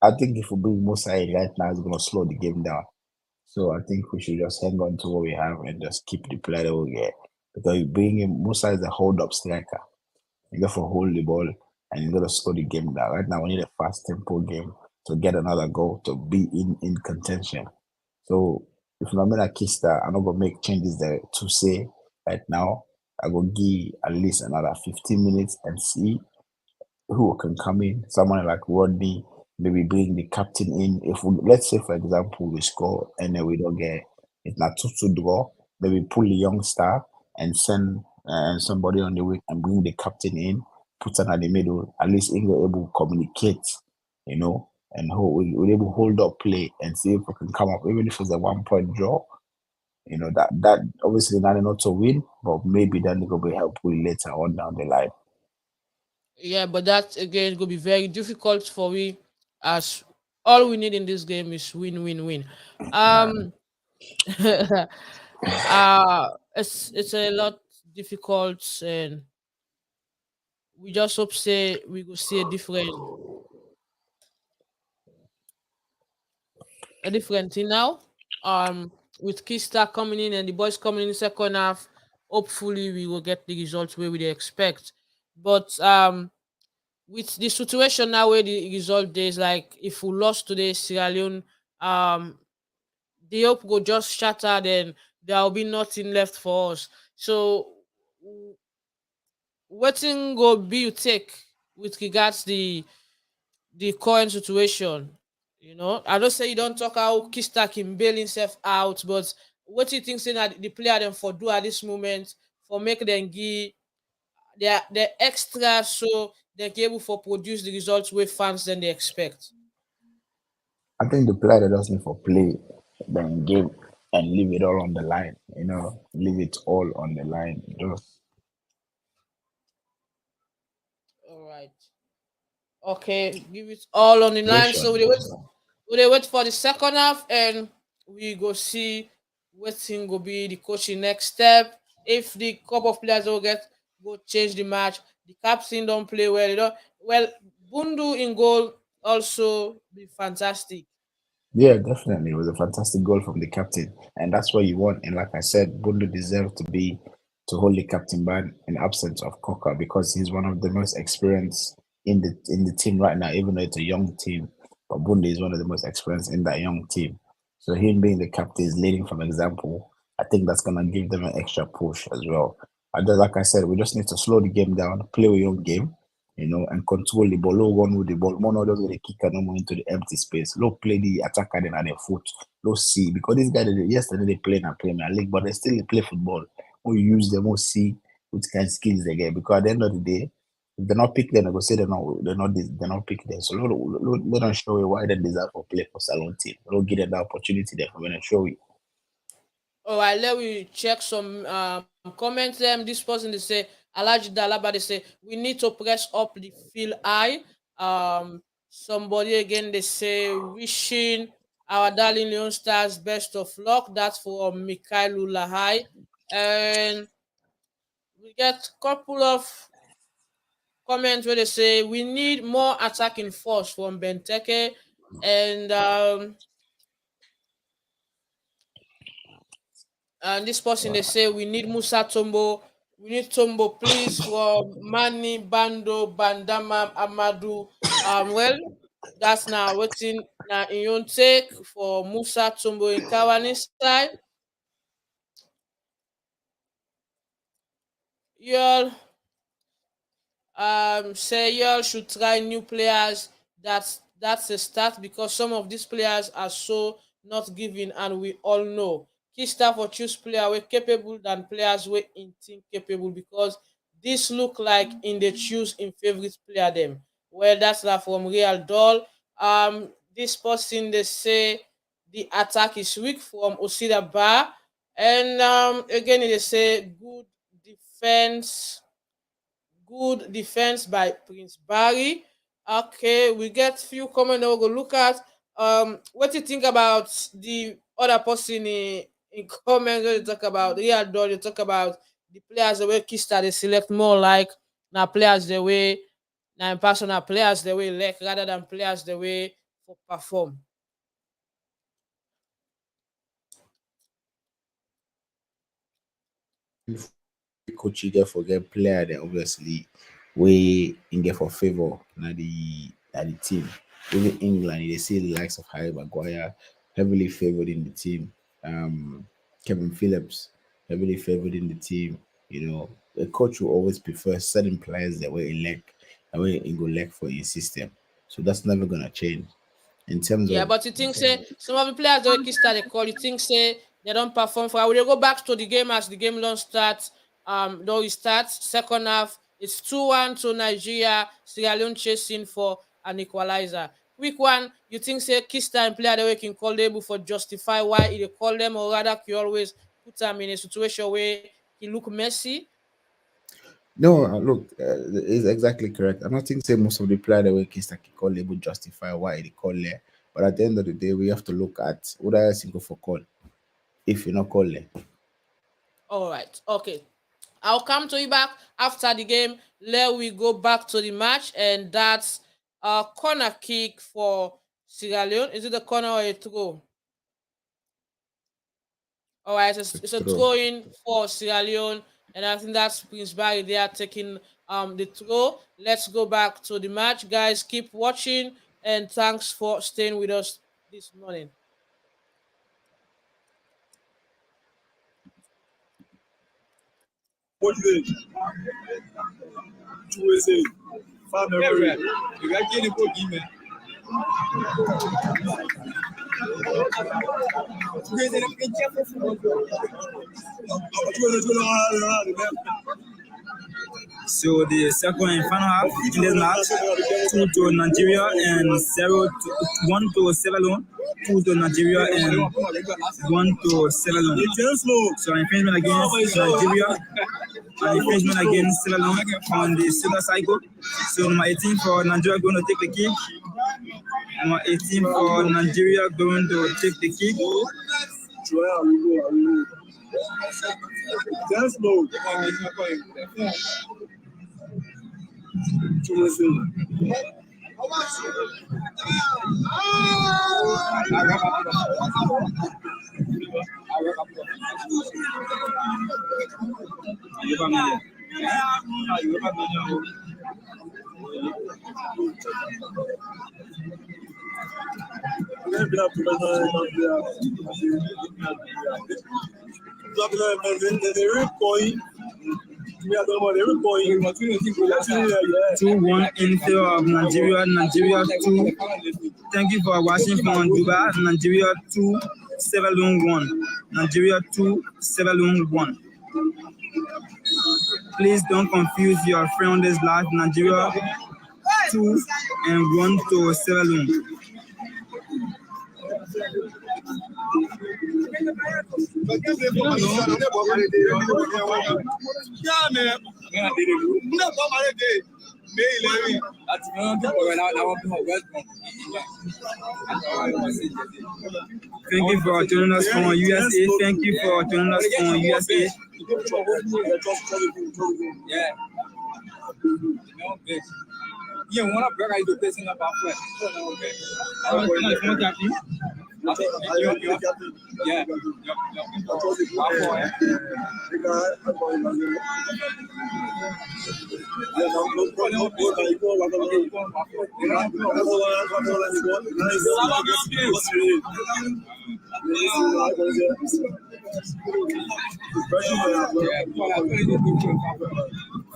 I think if we bring Musa in right now, it's gonna slow the game down. So I think we should just hang on to what we have and just keep the player that we get. Because bringing Musa is a hold up striker. You got to hold the ball and you got to slow the game down. Right now, we need a fast tempo game to get another goal to be in contention. So if Lamela Kista, I'm not gonna make changes there to say right now. I will give at least another 15 minutes and see who can come in, someone like Rodney, maybe bring the captain in. If we, let's say, for example, we score and then we don't get it's not to draw, maybe pull the young star and send somebody on the wing and bring the captain in, put him at the middle. At least England able to communicate, and we're able to hold up play and see if we can come up, even if it's a 1 point draw. That obviously not to win, but maybe that will be helpful later on down the line. Yeah, but that again gonna be very difficult for we as all we need in this game is win, win, win. Um it's a lot difficult and we just hope say we go see a different thing now. With Kista coming in and the boys coming in the second half, hopefully we will get the results where we expect. But with the situation now where the result is like if we lost today Sierra Leone, um the hope go just shatter then there will be nothing left for us. So what thing go be you take with regards the current situation? I don't say you don't talk how Kista can bail himself out, but what do you think saying that the player them for do at this moment for make them give their extra so they're able for produce the results with fans than they expect? I think the player that doesn't for play then give and leave it all on the line. Leave it all on the line. Just All right. Okay, give it all on the line. So we wait for the second half, and we go see what thing will be the coaching next step. If the couple of players will go change the match, the captain don't play well. Bundu in goal also be fantastic. Yeah, definitely. It was a fantastic goal from the captain, and that's what you want. And like I said, Bundu deserves to hold the captain ban in absence of Coca because he's one of the most experienced in the team right now, even though it's a young team. But Bundu is one of the most experienced in that young team. So him being the captain is leading from example. I think that's gonna give them an extra push as well. And then, like I said, we just need to slow the game down, play a young game, and control the ball. Low run with the ball. More not just with the kicker no more into the empty space. Low play the attacker then at their foot. Low see because these guys yesterday they play in a Premier League, but they still play football. Or use them or see what kind of skills they get. Because at the end of the day, if they're not picked, then I go say they're not picked there. So let them show you why they deserve to play for Salone team. Don't give them the opportunity there for when they show you. All right, let me check some comments. This person they say Alaji Dalaba they say we need to press up the field high. Somebody again they say wishing our darling Leon Stars best of luck. That's for Mikhail Lahai. And we get couple of comments where they say we need more attacking force from Benteke and this person they say we need Musa Tombo. We need Tombo, please, for Mani Bando Bandama Amadu. Well, that's now waiting now in your take for Musa Tombo in Kawani side. Y'all say y'all should try new players. That's a start because some of these players are so not giving, and we all know key staff for choose player way capable than players way in team capable because this look like in the choose in favorite player them. Well, that's like from Real Doll. This person they say the attack is weak from Osida Bar, and again they say good defense by Prince Barry. Okay, we get few comments that we'll go look at. What do you think about the other person in comments when you talk about Real Dog, you talk about the players the way Kista they select more like now players the way now personal players the way like rather than players the way for perform. Coach you get for get player then obviously we in get for favor na the team. Even England, they see the likes of Harry Maguire heavily favored in the team. Kevin Phillips heavily favored in the team. The coach will always prefer certain players that way elect that way in go elect for his system. So that's never gonna change. In terms Yeah, of but you think say some of the players don't start the call. You think say they don't perform for. Will they go back to the game as the game don't start? Though it starts second half, it's 2-1 to Nigeria. Sierra Leone chasing for an equalizer. Quick one, you think say Kista and player the way can call able for justify why he call them, or rather he always put them in a situation where he look messy? No, look, is exactly correct. I'm not think say most of the player that we case that call label justify why they call there. But at the end of the day, we have to look at what else you go for call if you're not calling. All right, okay. I'll come to you back after the game. Let we go back to the match, and that's a corner kick for Sierra Leone. Is it a corner or a throw? All right, it's a throw in for Sierra Leone, and I think that's Prince Barry. They are taking the throw. Let's go back to the match, guys. Keep watching, and thanks for staying with us this morning. So the second and final half in this match, 2 to Nigeria and 1 to Salone. 2 to Nigeria and 1 to Sierra Leone. So infringement against Nigeria and infringement against Sierra Leone on the silver cycle. So number 18 for Nigeria going to take the kick. Number 18 for Nigeria going to take the kick. Dance mode. Two one in favor of Nigeria. Nigeria 2. Thank you for watching from Dubai. Nigeria 2, Sierra Leone 1. Nigeria 2, Sierra Leone 1. Please don't confuse your friend on this live. Nigeria 2 and 1 to Sierra Leone. Thank you for joining us from USA. Thank you for joining us from USA. Yeah, one of the guys facing up our friend.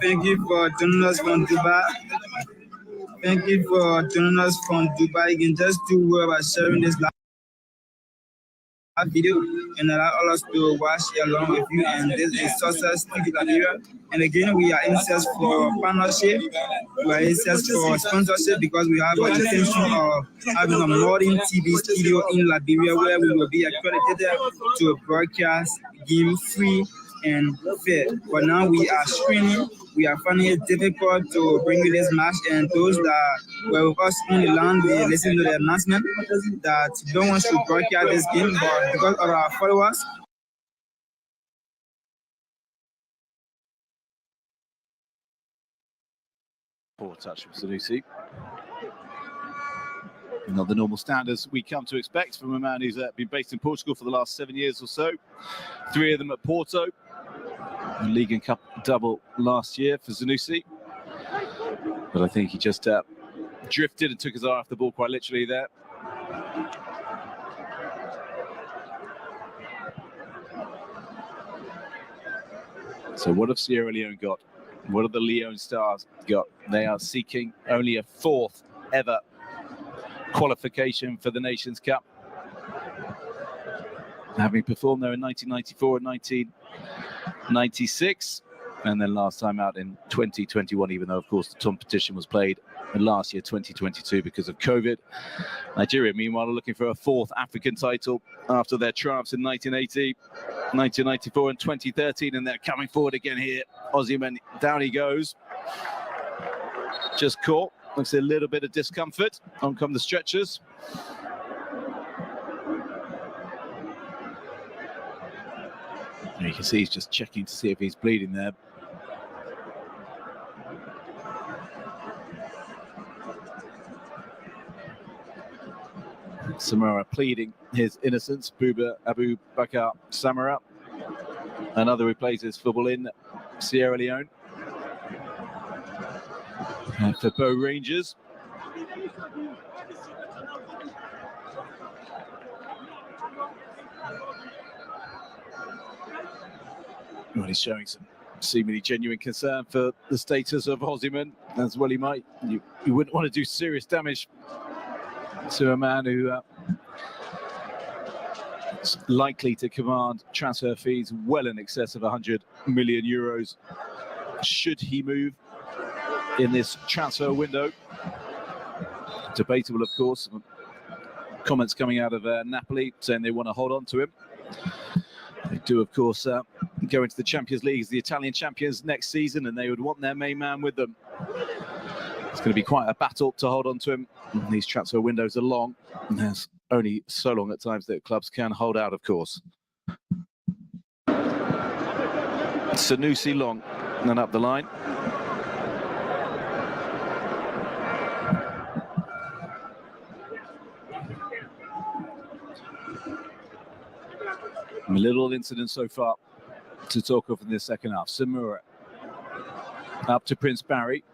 Thank you for joining us from Dubai. Thank you for joining us from Dubai. You can just do well by sharing this live video and allow us to watch along with you. And this is Success TV Liberia. And again, we are interested for partnership. We are interested for sponsorship because we have an intention of having a modern TV studio in Liberia where we will be accredited to broadcast game free and fair. But now we are screening. We are finding it difficult to bring you this match, and those that were with us on the land, they listen to the announcement that don't want to broadcast this game, but because of our followers. Poor touch from Sanusi. Not the normal standards we come to expect from a man who's been based in Portugal for the last 7 years or so. 3 of them at Porto. The League and Cup double last year for Sanusi. But I think he just drifted and took his eye off the ball quite literally there. So what have Sierra Leone got? What have the Leone Stars got? They are seeking only a 4th ever qualification for the Nations Cup. Having performed there in 1994 and 1996, and then last time out in 2021, even though, of course, the competition was played last year, 2022, because of COVID. Nigeria, meanwhile, are looking for a 4th African title after their triumphs in 1980, 1994 and 2013, and they're coming forward again here. Osimhen, down he goes. Just caught. Looks a little bit of discomfort. On come the stretchers. You can see he's just checking to see if he's bleeding there. Samara pleading his innocence. Abu Bakar Samara, another who plays his football in Sierra Leone. And for Bow Rangers. Well, he's showing some seemingly genuine concern for the status of Osimhen, as well he might. You wouldn't want to do serious damage to a man who is likely to command transfer fees well in excess of 100 million euros should he move in this transfer window. Debatable, of course. comments coming out of Napoli saying they want to hold on to him. They do, of course, go into the Champions League as the Italian champions next season, and they would want their main man with them. It's going to be quite a battle to hold on to him. These transfer windows are long, and there's only so long at times that clubs can hold out, of course. Sanusi long and up the line. A little incident so far to talk of in the second half. Samura up to Prince Barry.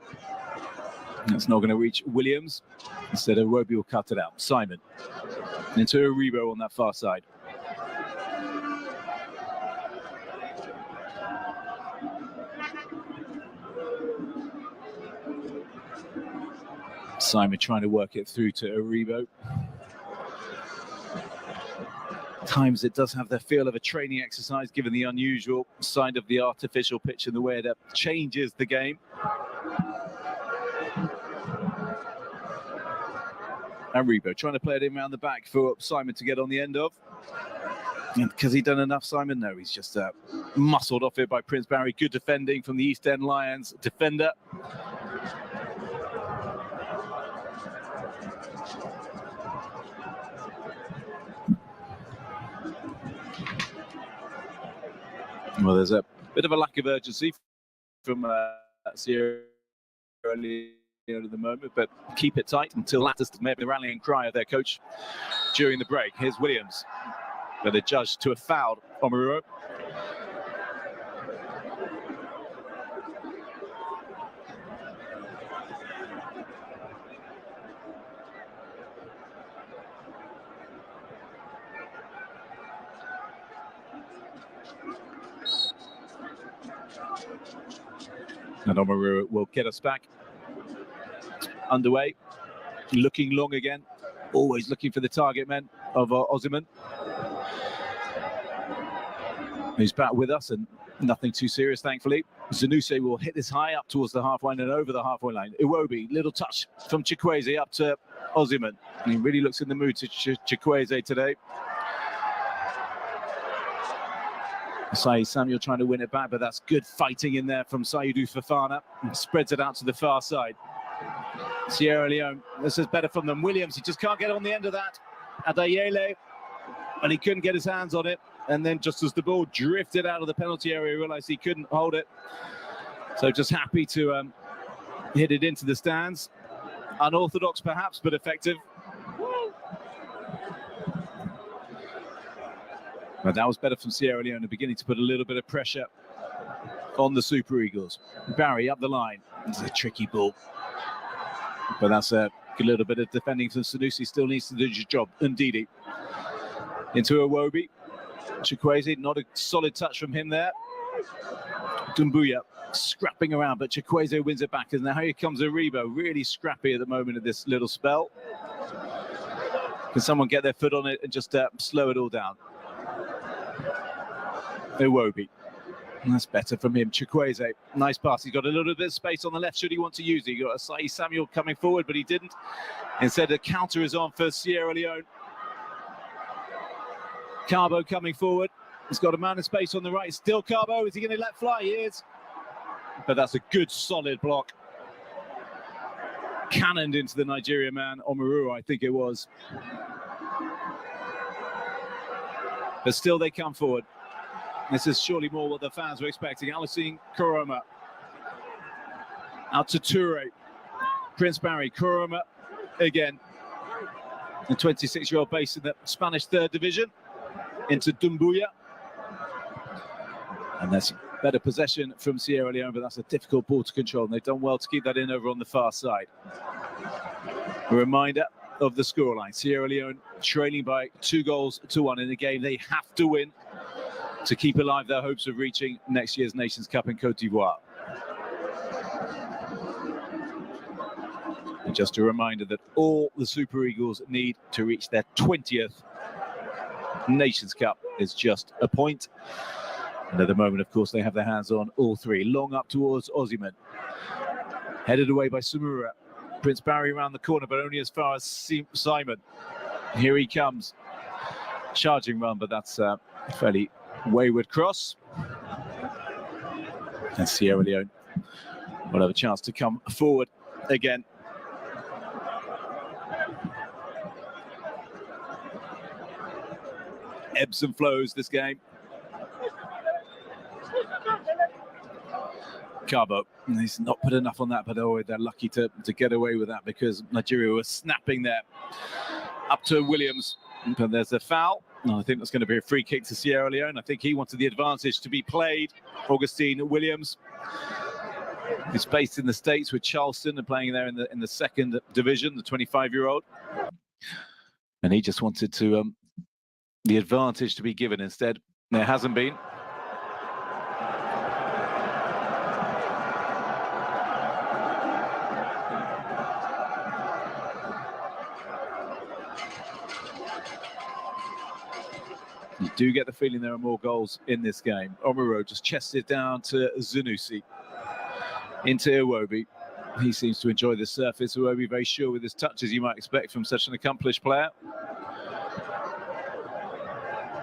That's not going to reach Williams. Instead, Iwobi will cut it out. Simon into Aribo on that far side. Simon trying to work it through to Aribo. Times it does have the feel of a training exercise, given the unusual side of the artificial pitch and the way that changes the game. And Rebo trying to play it in around the back for Simon to get on the end of. And has he done enough, Simon? No, he's just muscled off it by Prince Barry. Good defending from the East End Lions defender. Well, there's a bit of a lack of urgency from Sierra Leone at the moment, but keep it tight until latest. Maybe the rallying cry of their coach during the break. Here's Williams, where they judged to have fouled Omuru. And Omuru will get us back underway. Looking long again, always looking for the target men of Osimhen. He's back with us and nothing too serious, thankfully. Zanuse will hit this high up towards the half line and over the halfway line. Iwobi, little touch from Chikwueze up to Osimhen. He really looks in the mood to Chikwueze today. Saïd Samuel trying to win it back, but that's good fighting in there from Saïdou Fofana. And spreads it out to the far side. Sierra Leone, this is better from them. Williams, he just can't get on the end of that. Adayele, and he couldn't get his hands on it. And then just as the ball drifted out of the penalty area, he realized he couldn't hold it. So just happy to hit it into the stands. Unorthodox perhaps, but effective. But that was better from Sierra Leone, beginning to put a little bit of pressure on the Super Eagles. Barry up the line. It's a tricky ball. But that's a little bit of defending from Sanusi. Still needs to do his job. Ndidi into Iwobi. Chikwueze, not a solid touch from him there. Dumbuya scrapping around, but Chikwueze wins it back. And now here comes Aribo, really scrappy at the moment of this little spell. Can someone get their foot on it and just slow it all down? Iwobi. That's better from him. Chikwueze, nice pass. He's got a little bit of space on the left should he want to use it. He got Saïd Samuel coming forward, but he didn't. Instead, the counter is on for Sierra Leone. Carbo coming forward. He's got a man in space on the right. Still Carbo. Is he going to let fly? He is. But that's a good, solid block. Cannoned into the Nigerian man, Omuru, I think it was. But still, they come forward. This is surely more what the fans were expecting. Alasine Koroma. Out to Toure. Prince Barry. Koroma again. The 26-year-old based in the Spanish 3rd Division. Into Dumbuya. And that's better possession from Sierra Leone, but that's a difficult ball to control. And they've done well to keep that in over on the far side. A reminder of the scoreline. Sierra Leone trailing by 2-1 in a game they have to win to keep alive their hopes of reaching next year's Nations Cup in Côte d'Ivoire. And just a reminder that all the Super Eagles need to reach their 20th Nations Cup is just a point. And at the moment, of course, they have their hands on all three. Long up towards Osimhen. Headed away by Samura. Prince Barry around the corner, but only as far as Simon. Here he comes. Charging run, but that's a fairly wayward cross. And Sierra Leone will have a chance to come forward again. Ebbs and flows this game. Cabo, he's not put enough on that, but they're lucky to get away with that because Nigeria was snapping there. Up to Williams, but there's a foul. No, I think that's going to be a free kick to Sierra Leone. I think he wanted the advantage to be played. Augustine Williams, who's based in the States with Charleston and playing there in the second division, the 25-year-old. And he just wanted to the advantage to be given. Instead, there hasn't been. You do get the feeling there are more goals in this game. Omuro just chested down to Zunusi. Into Iwobi. He seems to enjoy the surface. Iwobi very sure with his touch, as you might expect from such an accomplished player.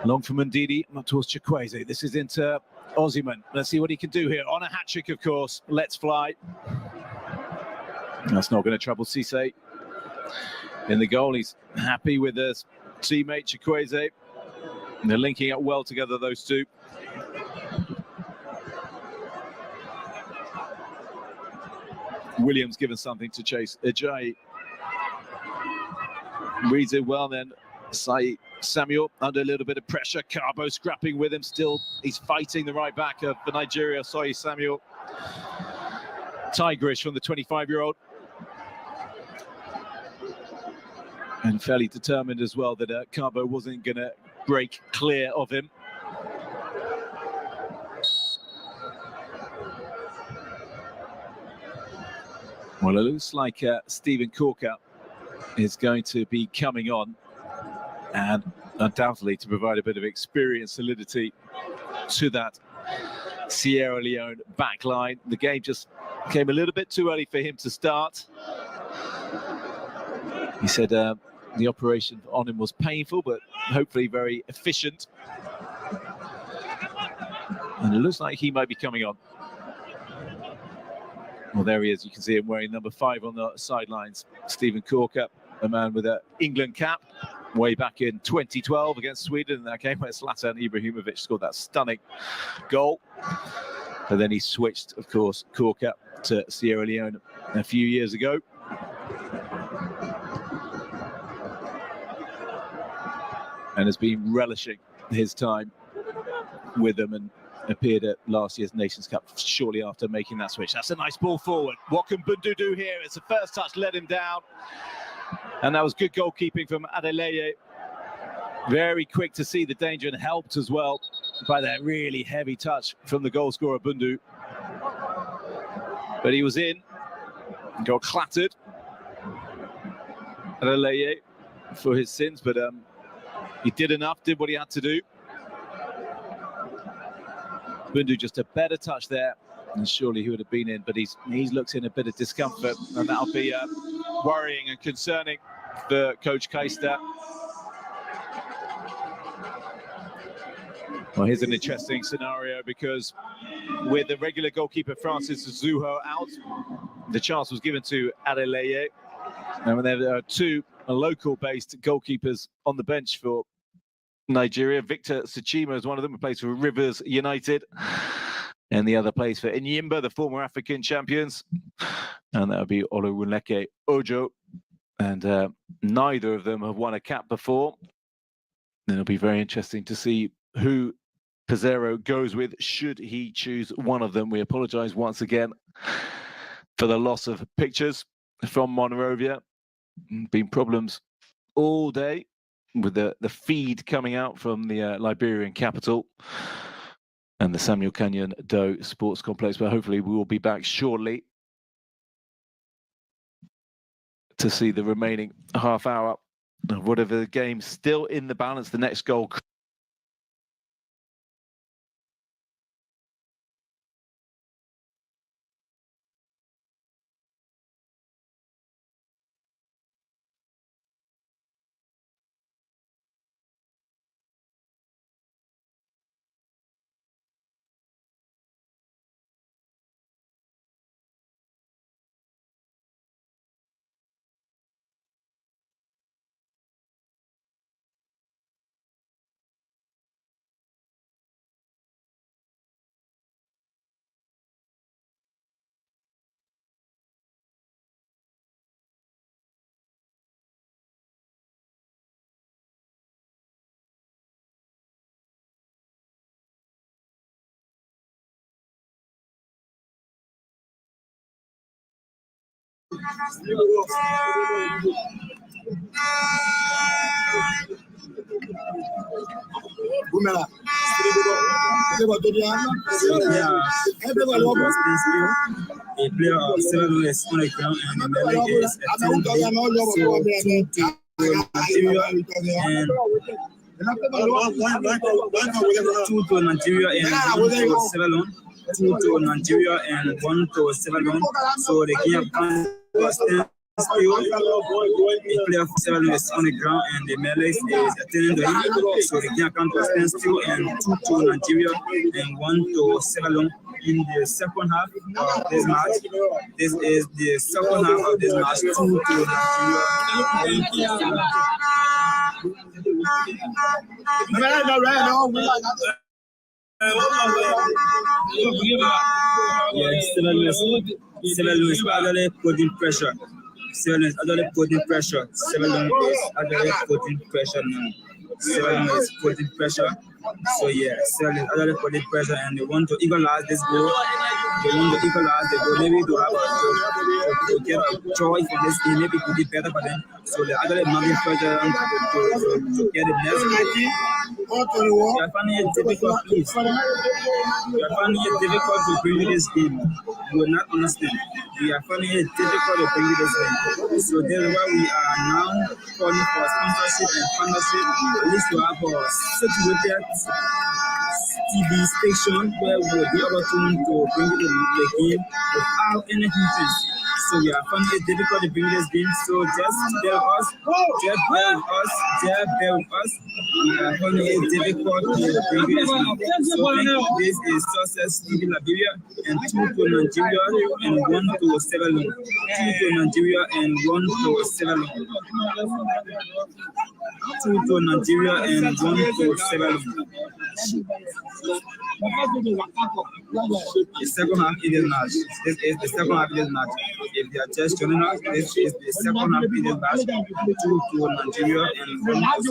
Long from Ndidi, up towards Chikwueze. This is into Ozyman. Let's see what he can do here. On a hat-trick, of course. Let's fly. That's not going to trouble Cisse. In the goal, he's happy with his teammate Chikwueze. They're linking up well together, those two. Williams given something to chase. Ajayi reads it well then. Samuel under a little bit of pressure. Cabo scrapping with him still. He's fighting the right back of Nigeria. Samuel. Tigrish from the 25-year-old. And fairly determined as well that Cabo wasn't going to break clear of him. Well, it looks like Stephen Corker is going to be coming on, and undoubtedly to provide a bit of experience, solidity to that Sierra Leone back line. The game just came a little bit too early for him to start. He said the operation on him was painful, but hopefully very efficient. And it looks like he might be coming on. Well, there he is. You can see him wearing number 5 on the sidelines. Stephen Corker, a man with an England cap, way back in 2012 against Sweden in that game where Zlatan Ibrahimovic scored that stunning goal. And then he switched, of course, Corker to Sierra Leone a few years ago. And has been relishing his time with them and appeared at last year's Nations Cup shortly after making that switch. That's a nice ball forward. What can Bundu do here? It's the first touch, let him down. And that was good goalkeeping from Adeleye. Very quick to see the danger and helped as well by that really heavy touch from the goal scorer, Bundu. But he was in, got clattered. Adeleye for his sins, but he did enough, did what he had to do. Bundu just a better touch there, and surely he would have been in, but he's looked in a bit of discomfort, and that'll be worrying and concerning for Coach Keister. Well, here's an interesting scenario because with the regular goalkeeper Francis Zuho out, the chance was given to Adeleye, and when there are two local-based goalkeepers on the bench for Nigeria. Victor Sichima is one of them, who plays for Rivers United, and the other plays for Enyimba, the former African champions, and that would be Olorunleke Ojo, and neither of them have won a cap before. And it'll be very interesting to see who Pizarro goes with, should he choose one of them. We apologise once again for the loss of pictures from Monrovia. Been problems all day with the feed coming out from the Liberian capital and the Samuel Canyon Doe Sports Complex, but hopefully we will be back shortly to see the remaining half hour of whatever the game's still in the balance. The next goal A player of Salone is on the ground and the melee is attending. So Nigeria and 2 to Nigeria and 1 to Salone. 2 to Nigeria and 1 to Salone. So the game can stand still. A player of Salone is on the ground and the melee is attending the hit. So the game can stand still and 2 to Nigeria and 1 to Salone. In the second half of this match, this is the second half of this match. 2 to Nigeria. Yeah, Salone is actually putting pressure. Salone is actually putting pressure. Salone is actually putting pressure now. Salone is putting pressure. So yeah, Salone is actually putting pressure, and they want to equalize this goal. They want to equalize the goal. Maybe to have to get a joy for this game. Maybe to be better for them. So they're actually mounting pressure to get the next goal. You are finding it difficult, please. You are finding it difficult to bring this game. You will not understand. We are finding it difficult to bring this game. So that's why we are now calling for sponsorship and partnership. At least to have a situated TV station where we will be able to bring the game without any hindrance. So we are finding it difficult to bring this game. So just bear with us. Just bear with us. Just bear with us. We are finding it difficult to bring this game. So this is Success TV Liberia and 2 to Nigeria and 1 to Salone. 2 to Nigeria and 1 to Salone. 2 to Nigeria and 1 to Salone. The second half of this match. This is the second half of this match. If they are just joining us, this is the second half of this match. 2 to Nigeria and 1 to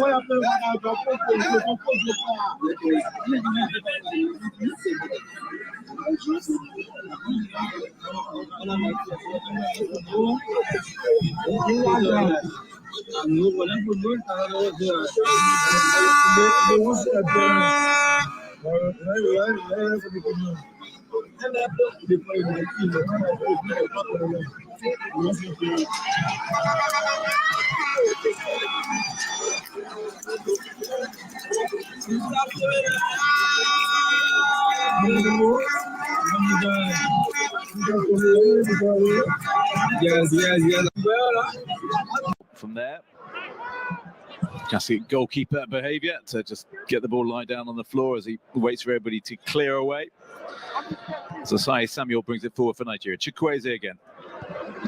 Yes. From there, classic goalkeeper behaviour to just get the ball lie down on the floor as he waits for everybody to clear away. So Samuel brings it forward for Nigeria. Chukwueze again.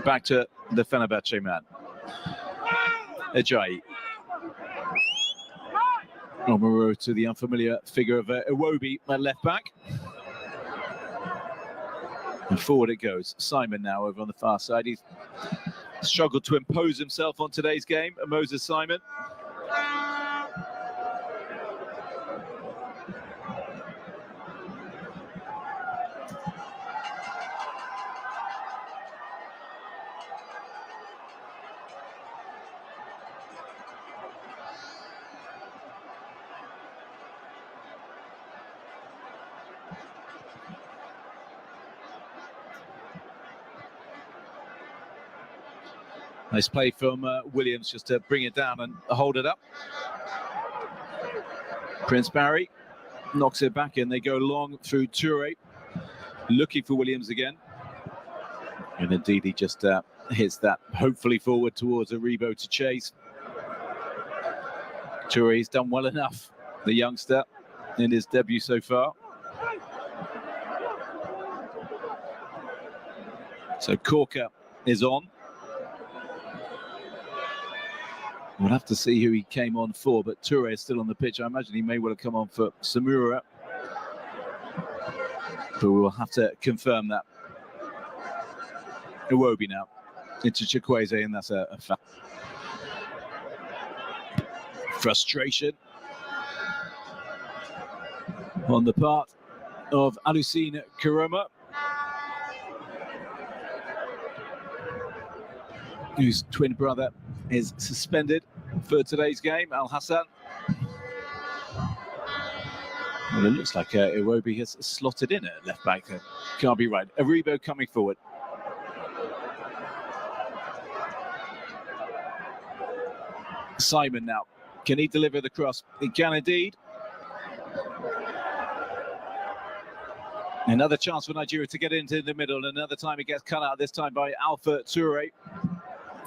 Back to the Fenerbahce man. Ajayi. Omaro to the unfamiliar figure of Iwobi at left back. And forward it goes. Simon now over on the far side. He's struggled to impose himself on today's game. Moses Simon. Nice play from Williams just to bring it down and hold it up. Prince Barry knocks it back in. They go long through Toure, looking for Williams again. And indeed, he just hits that hopefully forward towards Aribo to chase. Toure's done well enough, the youngster, in his debut so far. So Corker is on. We'll have to see who he came on for, but Toure is still on the pitch. I imagine he may well have come on for Samura. But we'll have to confirm that. Iwobi now into Chukwueze, and that's a frustration on the part of Alusine Karoma. whose twin brother is suspended for today's game, Al Hassan. Well, it looks like Iwobi has slotted in at left back. Can't be right. Aribo coming forward. Simon now. Can he deliver the cross? He can indeed. Another chance for Nigeria to get into the middle. Another time it gets cut out, this time by Alpha Toure.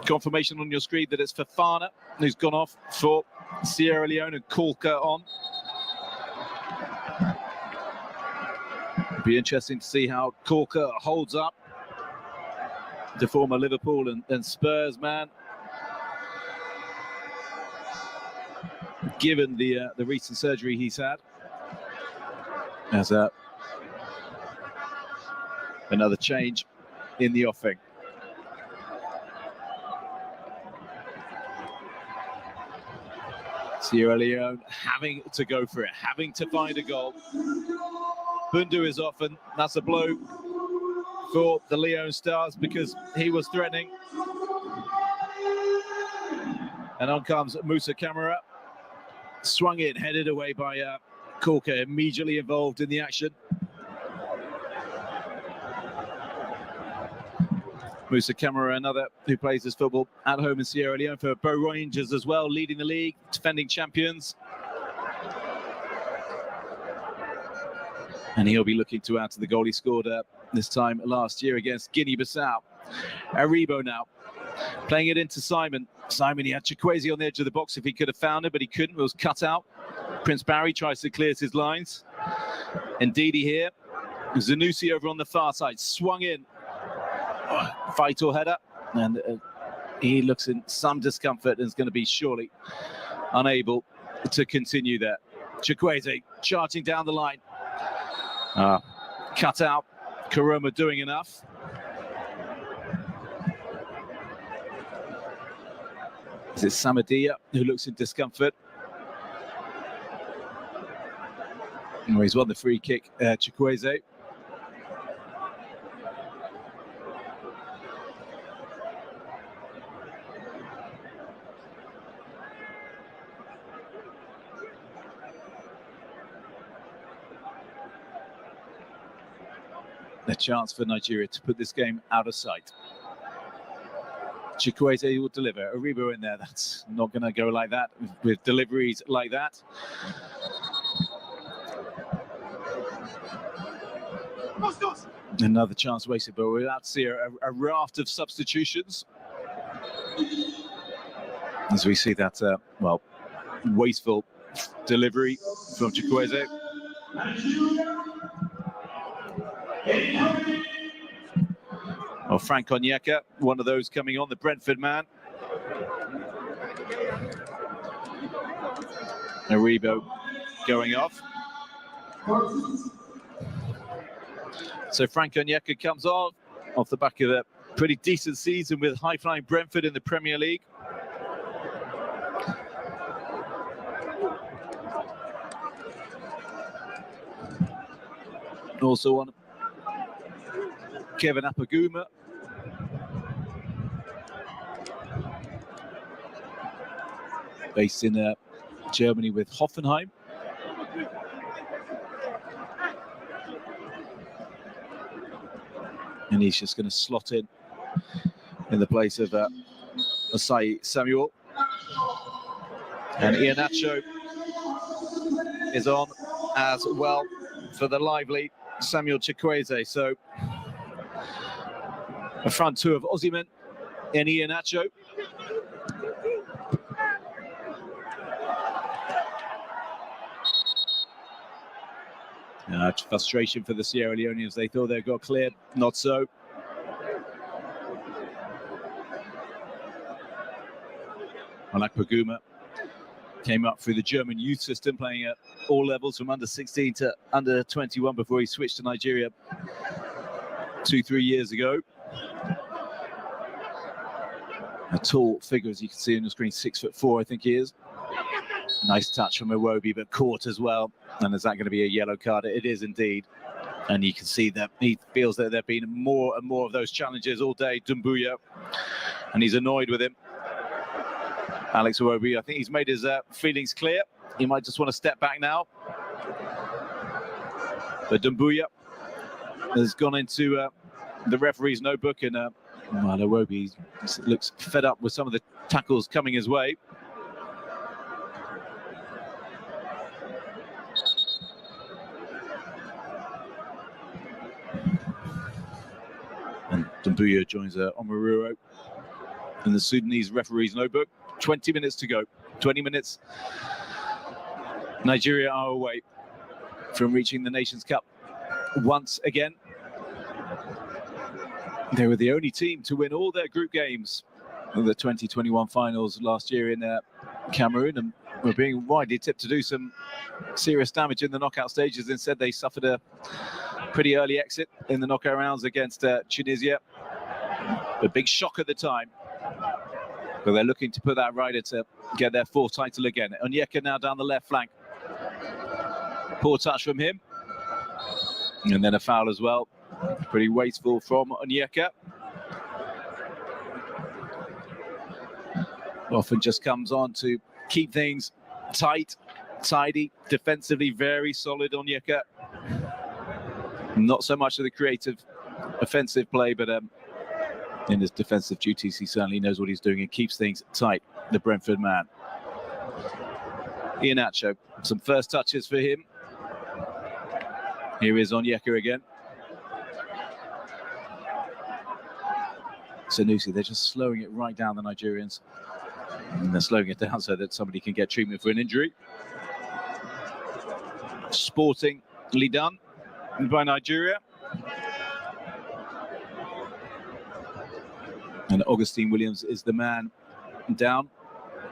Confirmation on your screen that it's Fafana who's gone off for Sierra Leone and Kolka on. It'll be interesting to see how Kolka holds up. The former Liverpool and Spurs man. Given the recent surgery he's had. As another change in the offing. Sierra Leone having to go for it, having to find a goal. Bundu is off, and that's a blow for the Leone Stars because he was threatening. And on comes Musa Kamara. Swung in, headed away by Kolka, immediately involved in the action. Musa Kamara, another who plays his football at home in Sierra Leone for Bo Rangers as well, leading the league, defending champions. And he'll be looking to add to the goal he scored this time last year against Guinea-Bissau. Aribo now, playing it into Simon. Simon, he had Chukwueze on the edge of the box if he could have found it, but he couldn't. It was cut out. Prince Barry tries to clear his lines. Ndidi here. Zanussi over on the far side, swung in. Vital header, and he looks in some discomfort and is going to be surely unable to continue there. Chukwueze charging down the line. Cut out. Karoma doing enough. Is it Samadia who looks in discomfort? Well, he's won the free kick, Chukwueze. A chance for Nigeria to put this game out of sight. Chukwueze will deliver. Aribo in there. That's not going to go like that with deliveries like that. Another chance wasted, but we're about to see a raft of substitutions. As we see that, well, wasteful delivery from Chukwueze. Oh, Frank Onyeka, one of those coming on, the Brentford man. Aribo going off. So Frank Onyeka comes off the back of a pretty decent season with high-flying Brentford in the Premier League. Also on Kevin Apaguma. Based in Germany with Hoffenheim. And he's just going to slot in the place of Asai Samuel. And Iheanacho is on as well for the lively Samuel Chukwueze. So a front two of Osimhen and Iheanacho. Frustration for the Sierra Leoneans. They thought they got cleared. Not so. Malak Paguma came up through the German youth system, playing at all levels from under 16 to under 21 before he switched to Nigeria 2-3 years ago. A tall figure, as you can see on the screen, 6'4", I think he is. Nice touch from Iwobi, but caught as well. And is that going to be a yellow card? It is indeed. And you can see that he feels that there have been more and more of those challenges all day, Doumbouya, and he's annoyed with him. Alex Iwobi, I think he's made his feelings clear. He might just want to step back now. But Doumbouya has gone into the referee's notebook, and Iwobi looks fed up with some of the tackles coming his way. And Doumbouya joins Omaruro in the Sudanese referee's notebook. 20 minutes to go. 20 minutes. Nigeria are away from reaching the Nations Cup once again. They were the only team to win all their group games in the 2021 finals last year in Cameroon, and were being widely tipped to do some serious damage in the knockout stages. Instead, they suffered a pretty early exit in the knockout rounds against Tunisia. A big shock at the time, but they're looking to put that right to get their fourth title again. Onyeka now down the left flank. Poor touch from him. And then a foul as well. Pretty wasteful from Onyeka. Often just comes on to keep things tight, tidy, defensively very solid Onyeka. Not so much of the creative offensive play, but in his defensive duties, he certainly knows what he's doing and keeps things tight, the Brentford man. Iheanacho, some first touches for him. Here is Onyeka again. Sanusi, they're just slowing it right down, the Nigerians. And they're slowing it down so that somebody can get treatment for an injury. Sportingly done by Nigeria. And Augustine Williams is the man down.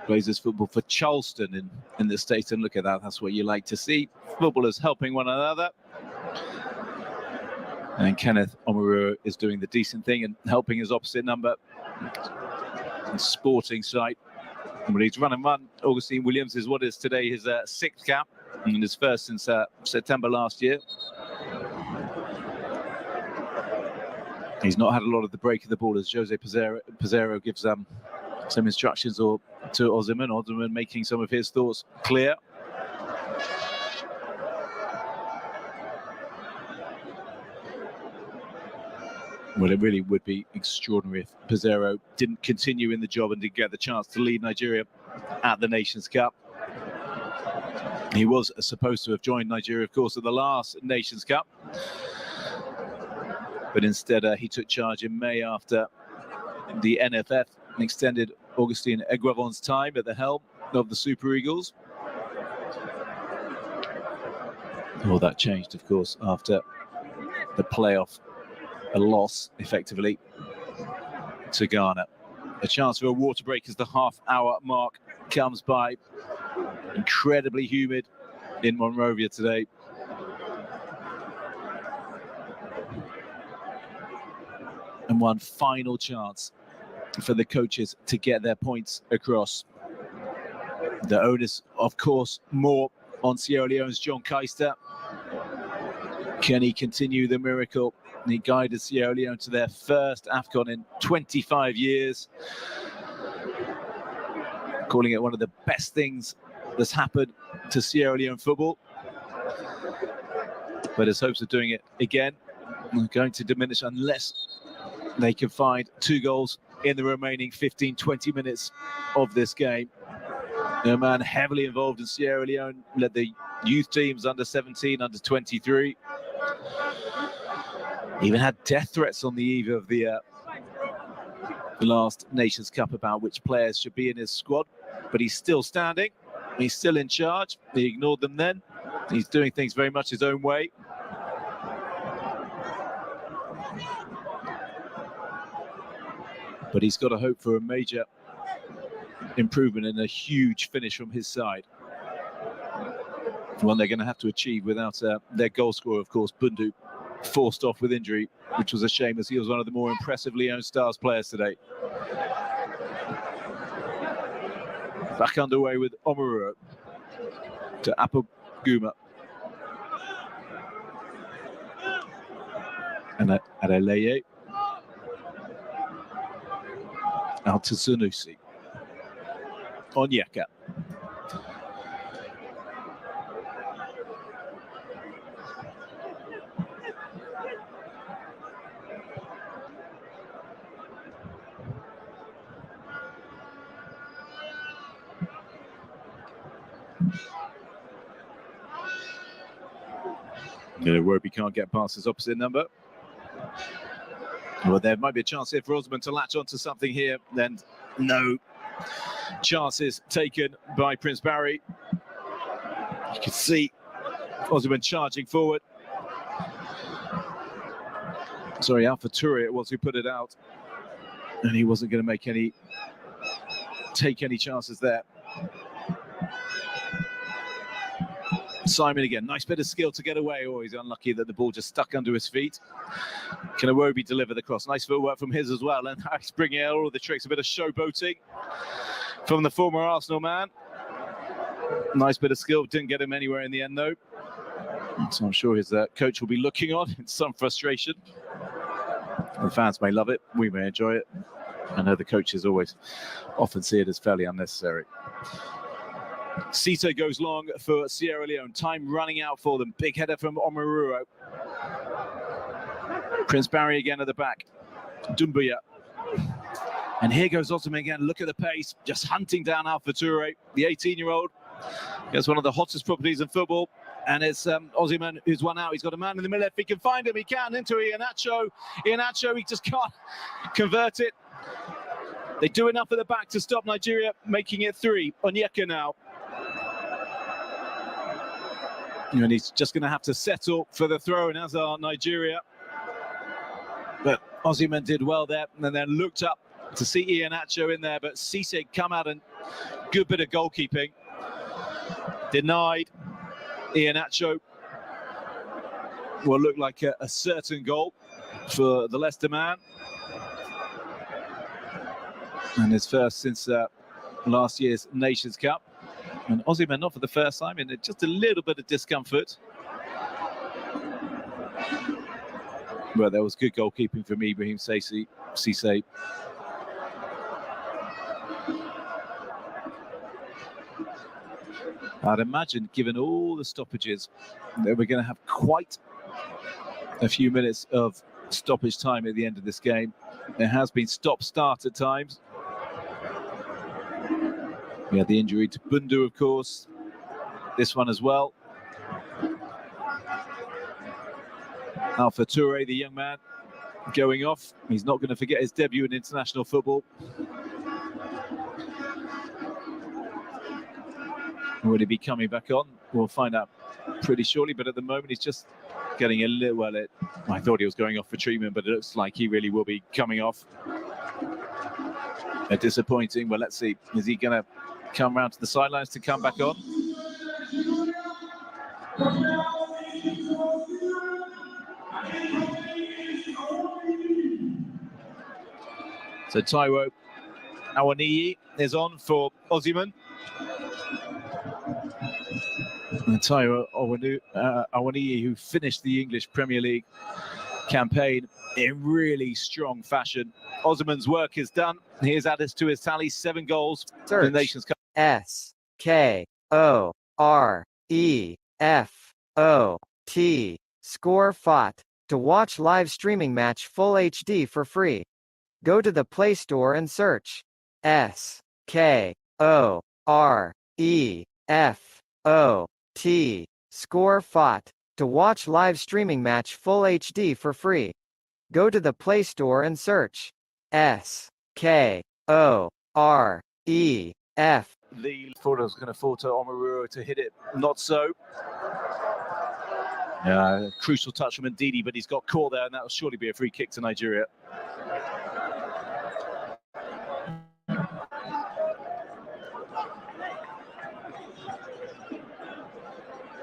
Plays his football for Charleston in the States. And look at that, that's what you like to see. Footballers helping one another. And Kenneth Omaruro is doing the decent thing and helping his opposite number. Sporting side. And when he's run and run, Augustine Williams is what is today his sixth cap, and his first since September last year. He's not had a lot of the break of the ball as Jose Pizarro gives some instructions to Osimhen. Osimhen making some of his thoughts clear. Well, it really would be extraordinary if Pizarro didn't continue in the job and didn't get the chance to lead Nigeria at the Nations Cup. He was supposed to have joined Nigeria, of course, at the last Nations Cup. But instead, he took charge in May after the NFF extended Augustine Eguavon's time at the helm of the Super Eagles. All that changed, of course, after the playoff. A loss, effectively, to Ghana. A chance for a water break as the half-hour mark comes by. Incredibly humid in Monrovia today. And one final chance for the coaches to get their points across. The onus, of course, more on Sierra Leone's John Keister. Can he continue the miracle? He guided Sierra Leone to their first AFCON in 25 years. Calling it one of the best things that's happened to Sierra Leone football. But his hopes of doing it again are going to diminish unless they can find 2 goals in the remaining 15-20 minutes of this game. A man heavily involved in Sierra Leone, led the youth teams under 17, under 23. Even had death threats on the eve of the last Nations Cup about which players should be in his squad. But he's still standing. He's still in charge. He ignored them then. He's doing things very much his own way. But he's got to hope for a major improvement and a huge finish from his side. One they're going to have to achieve without their goal scorer, of course, Bundu, forced off with injury, which was a shame as he was one of the more impressive Leone Stars players today. Back underway with Omaruro to Apaguma. And Adeleye. Out to Sanusi. Onyeka. Roby can't get past his opposite number. Well, there might be a chance here for Osman to latch onto something here. Then no chances taken by Prince Barry. You can see Osman charging forward. Sorry, Alpha Toure it was who put it out. And he wasn't going to take any chances there. Simon again, nice bit of skill to get away. Oh, he's unlucky that the ball just stuck under his feet. Can Iwobi deliver the cross? Nice footwork from his as well. And he's bringing out all the tricks, a bit of showboating from the former Arsenal man. Nice bit of skill, didn't get him anywhere in the end though. So I'm sure his coach will be looking on in some frustration. The fans may love it, we may enjoy it. I know the coaches often see it as fairly unnecessary. Sita goes long for Sierra Leone. Time running out for them. Big header from Omaruro. Prince Barry again at the back. Doumbouya. And here goes Osman again. Look at the pace. Just hunting down Alpha Toure, the 18-year-old. It's one of the hottest properties in football. And it's Osimhen who's one out. He's got a man in the middle. If he can find him, he can. Into Iheanacho. Iheanacho, he just can't convert it. They do enough at the back to stop Nigeria, making it 3. Onyeka now. And he's just going to have to settle for the throw, and as are Nigeria. But Osimhen did well there, and then looked up to see Iheanacho in there, but Cisse come out and good bit of goalkeeping. Denied. Iheanacho will look like a certain goal for the Leicester man. And his first since last year's Nations Cup. And Osimhen not for the first time, and just a little bit of discomfort. But there was good goalkeeping from Ibrahim Cisse. I'd imagine, given all the stoppages, that we're going to have quite a few minutes of stoppage time at the end of this game. There has been stop-start at times. We had the injury to Bundu, of course. This one as well. Alpha Toure, the young man, going off. He's not going to forget his debut in international football. Will he be coming back on? We'll find out pretty shortly, but at the moment he's just getting a little, well, I thought he was going off for treatment, but it looks like he really will be coming off. Disappointing, but let's see. Is he going to come round to the sidelines to come back on? So Taiwo Awoniyi is on for Osimhen. And Taiwo Awoniyi, who finished the English Premier League campaign in really strong fashion. Osimhen's work is done. He has added to his tally 7 goals in the Nations Cup. SKOREFOT. Score FOT. To watch live streaming match full HD for free, go to the Play Store and search SKOREFOT. Score FOT. To watch live streaming match full HD for free, go to the Play Store and search SKOREF. The thought I was going to fall to Omaruro to hit it. Not so. Crucial touch from Ndidi, but he's got caught there, and that will surely be a free kick to Nigeria.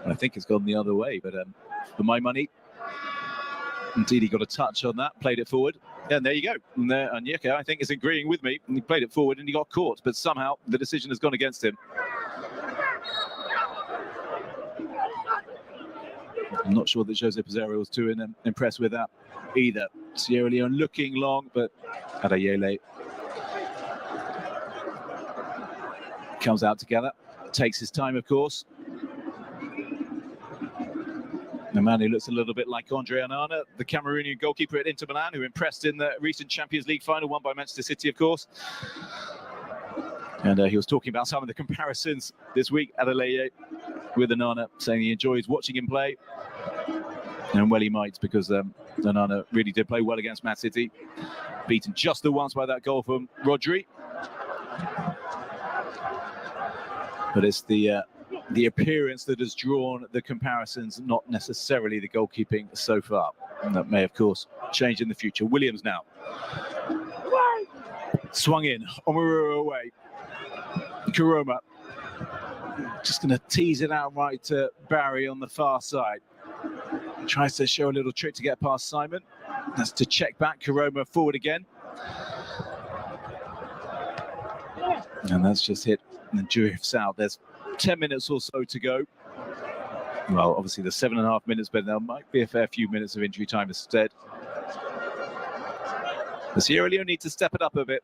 I think it's gone the other way, but for my money, Ndidi got a touch on that, played it forward. And there you go. And Onyeka, I think, is agreeing with me. And he played it forward and he got caught, but somehow the decision has gone against him. I'm not sure that Jose Pizarro was too impressed with that either. Sierra Leone looking long, but Adeyemi comes out together, takes his time, of course. The man who looks a little bit like Andre Onana, the Cameroonian goalkeeper at Inter Milan, who impressed in the recent Champions League final, won by Manchester City, of course. And he was talking about some of the comparisons this week, Adeyemi with Onana, saying he enjoys watching him play. And well, he might, because Onana really did play well against Man City, beaten just the once by that goal from Rodri. But it's the appearance that has drawn the comparisons, not necessarily the goalkeeping so far. And that may, of course, change in the future. Williams now. Swung in, Omaruru away. Karoma just going to tease it out right to Barry on the far side. Tries to show a little trick to get past Simon. That's to check back, Karoma forward again. And that's just hit the drifts out. There's 10 minutes or so to go. Well, obviously the 7.5 minutes, but there might be a fair few minutes of injury time instead. The Sierra Leone need to step it up a bit,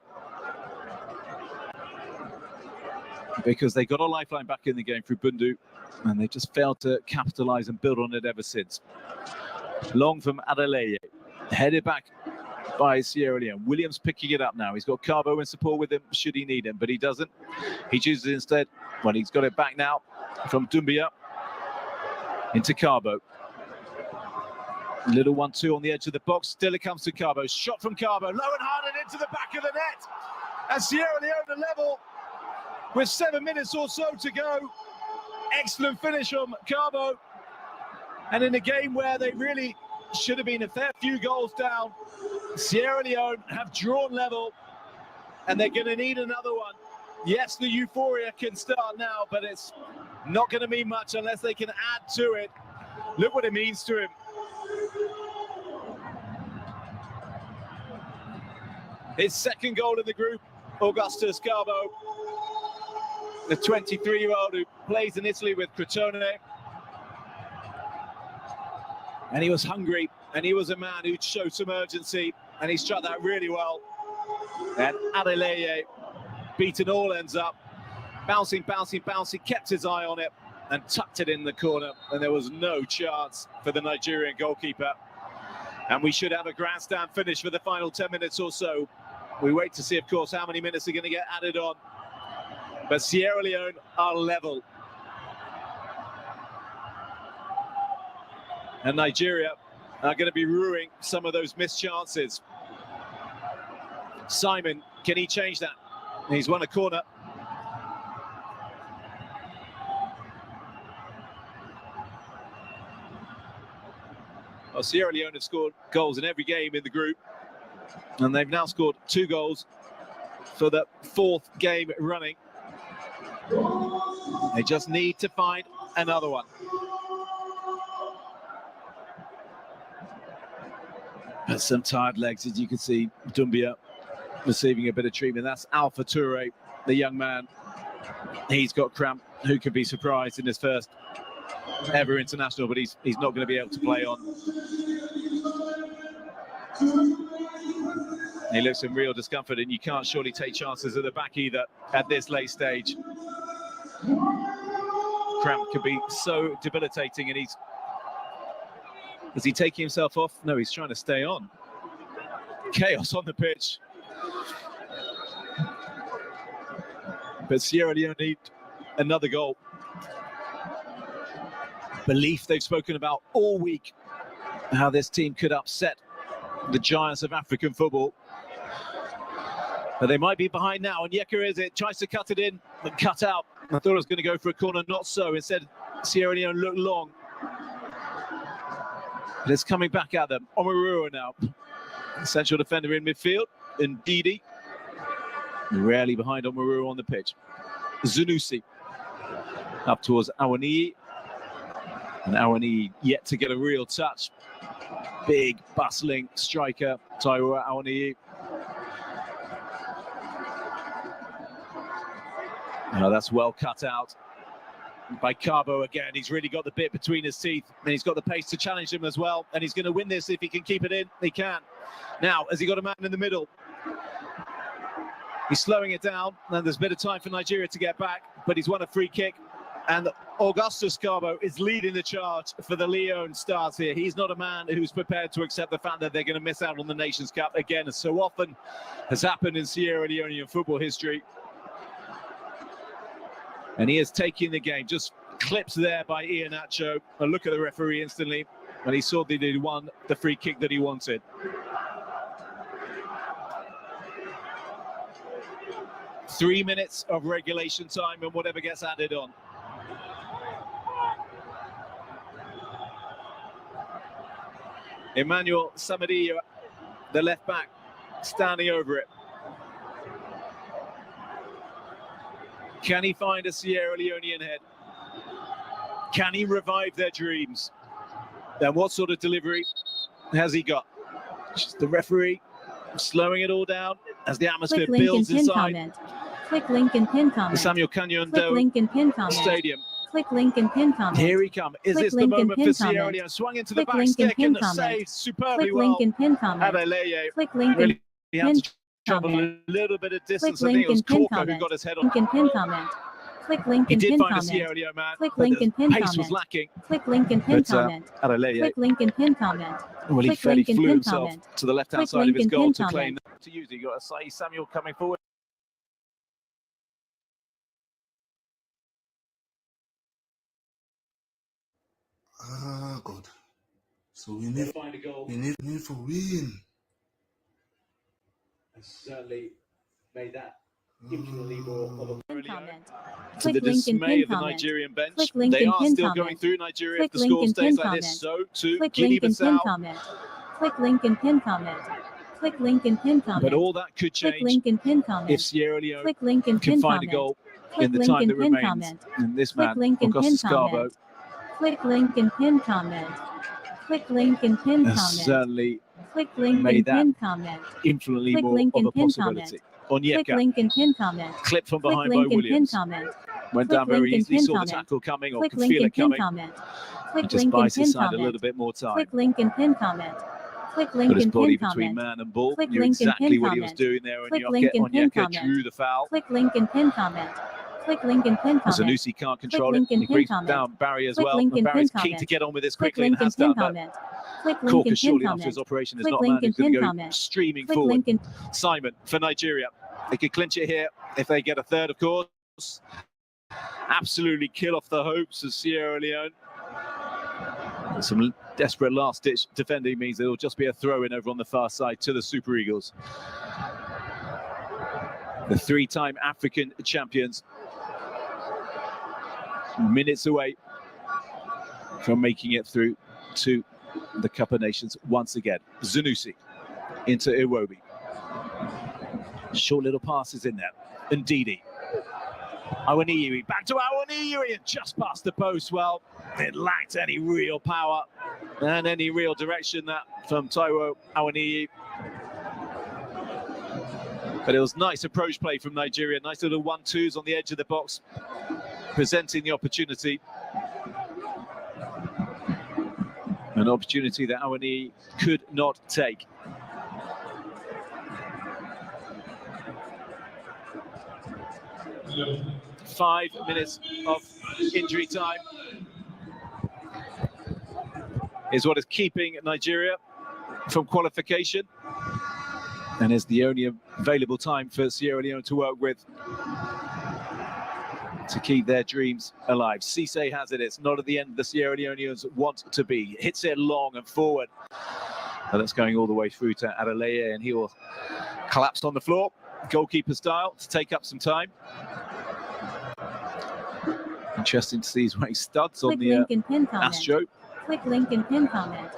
because they got a lifeline back in the game through Bundu, and they just failed to capitalise and build on it ever since. Long from Adeyemi, headed back by Sierra Leone. Williams picking it up now. He's got Carbo in support with him, should he need him, but he doesn't. He chooses instead, well, he's got it back now from Doumbia into Carbo. Little 1-2 on the edge of the box. Still it comes to Carbo. Shot from Carbo, low and hard and into the back of the net. And Sierra Leone level with 7 minutes or so to go. Excellent finish from Carbo. And in a game where they really should have been a fair few goals down, Sierra Leone have drawn level, and they're going to need another one. Yes, the euphoria can start now, but it's not going to mean much unless they can add to it. Look what it means to him. His second goal in the group, Augustus Carbo, the 23-year-old who plays in Italy with Crotone. And he was hungry, and he was a man who showed some urgency, and he struck that really well. And Adeyemi, beaten all ends up, bouncing, kept his eye on it, and tucked it in the corner, and there was no chance for the Nigerian goalkeeper. And we should have a grandstand finish for the final 10 minutes or so. We wait to see, of course, how many minutes are going to get added on. But Sierra Leone are level. And Nigeria are going to be ruining some of those missed chances. Simon, can he change that? He's won a corner. Well, Sierra Leone have scored goals in every game in the group, and they've now scored 2 goals for the 4th game running. They just need to find another one. But some tired legs, as you can see. Doumbia receiving a bit of treatment. That's Alpha Toure, the young man. He's got cramp. Who could be surprised in his first ever international, but he's not going to be able to play on. He looks in real discomfort, and you can't surely take chances at the back either at this late stage. Cramp could be so debilitating, and is he taking himself off? No, he's trying to stay on. Chaos on the pitch. But Sierra Leone need another goal. Belief they've spoken about all week, how this team could upset the giants of African football. But they might be behind now, and Yeka tries to cut it in, but cut out. I thought it was going to go for a corner, not so. Instead, Sierra Leone looked long. But it's coming back at them. Omaruru now, central defender in midfield, and Didi. Rarely behind Omaruru on the pitch. Zunusi up towards Awaniyi. And Awaniyi yet to get a real touch. Big, bustling striker, Taiwo Awaniyi. That's well cut out. by Cabo again. He's really got the bit between his teeth, and he's got the pace to challenge him as well. And he's going to win this if he can keep it in. He can. Now, has he got a man in the middle? He's slowing it down, and there's a bit of time for Nigeria to get back, but he's won a free kick. And Augustus Cabo is leading the charge for the Leone Stars here. He's not a man who's prepared to accept the fact that they're going to miss out on the Nations Cup again, as so often has happened in Sierra Leonean football history. And he is taking the game. Just clipped there by Iheanacho. A look at the referee instantly, and he saw that he'd won the free kick that he wanted. Three minutes of regulation time and whatever gets added on. Emmanuel Samadillo, the left back, standing over it. Can he find a Sierra Leonean head? Can he revive their dreams? Then what sort of delivery has he got? Just the referee slowing it all down as the atmosphere builds inside. Click link and pin comment. The Samuel Canyon Click link and pin comment. Stadium. Click link and pin comment. Here he comes. Is Click this the link and moment pin for Sierra comment. Leone? Swung into the Click back link and stick pin and comment. saved superbly Click well. link and pin comment. Adeleye Click link and really had pin to travel comment. a little bit of distance. Click I think link it was and pin Corker who comment. got his head on. Link and pin comment. Click link He and did pin find a comment. Sierra Leone man, Click but link the and pin pace was comment. lacking. Click link and pin But comment. Adeleye, Click link and pin comment. well, he Click fairly link and flew pin himself comment. to the left-hand Click side of link his and goal pin to claim comment. to use. He got Asai Samuel coming forward. Ah, God. So we need Find a goal. we need for win. And certainly made that infinitely more of a Pin comment. to the Click link and dismay pin of the comment. Nigerian bench. Click link They and are pin still comment. going through Nigeria. Click If the link score and stays pin like this, comment. so too Click Guinea link and pin Bissau. comment. Click link and pin comment. Click link and pin comment. But all that could Click change link and pin comment. if Sierra Leone Click link and can pin find a comment. goal Click in the link time and that pin remains. comment. And this Click man, link and pin Augustus Cabo, comment. Click link and pin comment. Click link and pin has comment. certainly Click link made and that pin comment. infinitely Click more link of and a pin possibility. comment. Click Onyeka, link and pin comment. clipped from Click behind by link and pin Williams. comment. Went Click down very link and easily, pin saw the comment. tackle coming or Click could link feel and it pin coming. comment. And Click just link and buys pin his side a comment. little bit more time. Click link and pin comment. Click Put link his and body pin between comment. man and ball. Click Knew link and exactly pin what he was comment. doing there. And Click link and pin Onyeka comment. drew the foul. Click link and pin comment. Click link and pin comment. Zanussi can't Click control it. link and He pin brings comment. down Barry as Click well. link And and pin Barry's keen comment. to get on with this Click quickly and link and has pin done that. comment. Click link Corker and pin surely after his comment. operation is Click not a link man who's and going pin to go comment. streaming Click forward. link and Simon for Nigeria. They could clinch it here if they get a third, of course. Absolutely kill off the hopes of Sierra Leone. Some desperate last-ditch defending means it'll just be a throw-in over on the far side to the Super Eagles. The three-time African champions. Minutes away from making it through to the Cup of Nations once again. Zanussi into Iwobi. Short little passes in there. Ndidi. Awaniyi, back to Awaniyi, and just past the post. Well, it lacked any real power and any real direction that from Taiwo Awaniyi. But it was nice approach play from Nigeria. Nice little 1-2s on the edge of the box, presenting the opportunity. An opportunity that Awaniyi could not take. Yeah. 5 minutes of injury time is what is keeping Nigeria from qualification, and is the only available time for Sierra Leone to work with to keep their dreams alive. Cisse has it. It's not at the end the Sierra Leoneans want to be. Hits it long and forward. And that's going all the way through to Adeleye, and he will collapse on the floor, goalkeeper style, to take up some time. Interesting to see he's wearing studs Click on the link and pin comment. Astro. Click link and pin comment.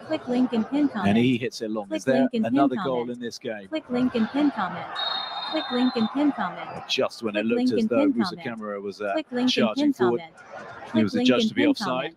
Click link and pin comment. And he hits it long. Click Is there link and pin another comment. goal in this game? Click link and pin comment. Click link and pin comment. Just when it Click looked link as and though pin Musa comment. Camara was Click link and charging pin forward. comment. He Click was link adjudged and to be pin offside. comment.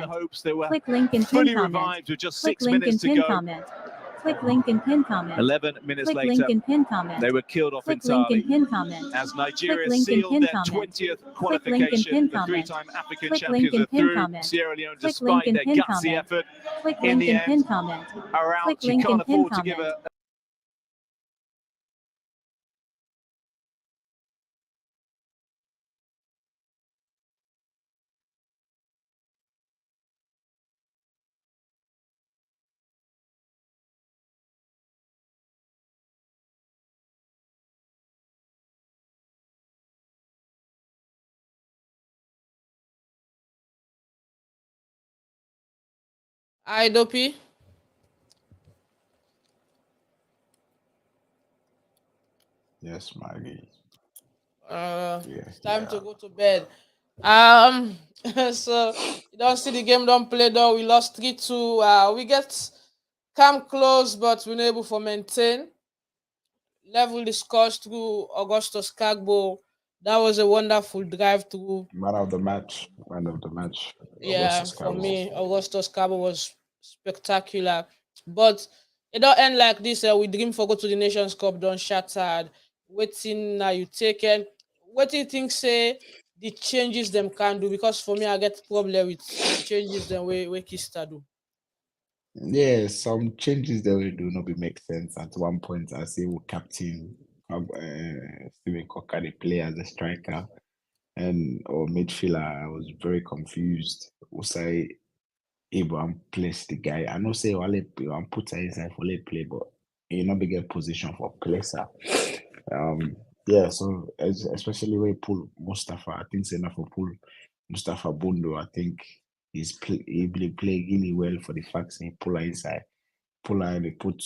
comment. hopes they were Click link in fully pin comment. revived with just Click 6 link in minutes to pin go. comment. Click link and pin comment. 11 minutes Click later, link and pin comment. they were killed off Click link entirely and pin comment. as Click Nigeria link and sealed pin their comment. 20th Click link and qualification. pin The comment. three-time African Click link champions and are pin through. comment. Sierra Leone, Click despite link and their pin gutsy comment. effort, Click in link the and pin end, comment. are Click out. You link can't and pin afford to give comment. a Hi, Dopeii. Yes, Maggie. It's time to go to bed. Um, so you don't see the game don't play though. We lost 3-2. We get come close, but we're not able to maintain. Level the scores through Augustus Kagbo. That was a wonderful drive through. Man of the match. Man of the match. Yeah, Augustus for Cabo. me, Augustus Cabo was spectacular. But it don't end like this. We dream for go to the Nations Cup, don't shattered. Waiting now you taken. What do you think say the changes them can do? Because for me, I get problem with the changes them we Kista do. Yeah, some changes that we do not be make sense. At one point, I see we captain Steven Cocker they play as a striker and or midfielder. I was very confused. Was I able to place the guy? I know say Wale put her inside for late play, but he not be get position for placer. Yeah, so especially when he pull Mustafa, I think it's enough for pull Mustafa Bundo. I think he play really well for the facts he pull her inside. Pull her, they put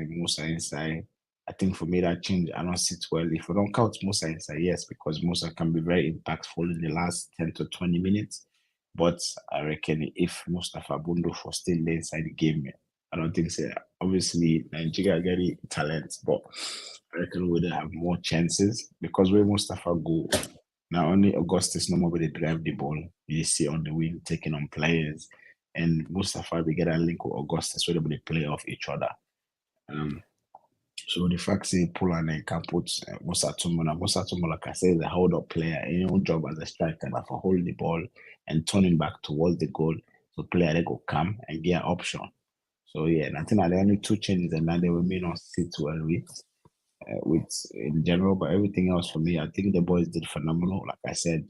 Musa inside. I think for me that change I don't sit well. If we don't count Musa inside, yes, because Musa can be very impactful in the last 10 to 20 minutes. But I reckon if Mustafa Bundo was still there inside the game, I don't think so. Obviously, Nigeria get the talent, but I reckon we would have more chances because where Mustafa go, now only Augustus no more will they drive the ball. You see on the wing taking on players, and Mustafa we get a link with Augustus where they play off each other. So the fact say pull and can put Musa Tumola, like I say, is a hold up player. Any job as a striker, that for hold the ball and turning back towards the goal. So player they go come and get an option. So yeah, and I think that the only two changes and that they will may not sit well with in general, but everything else for me, I think the boys did phenomenal. Like I said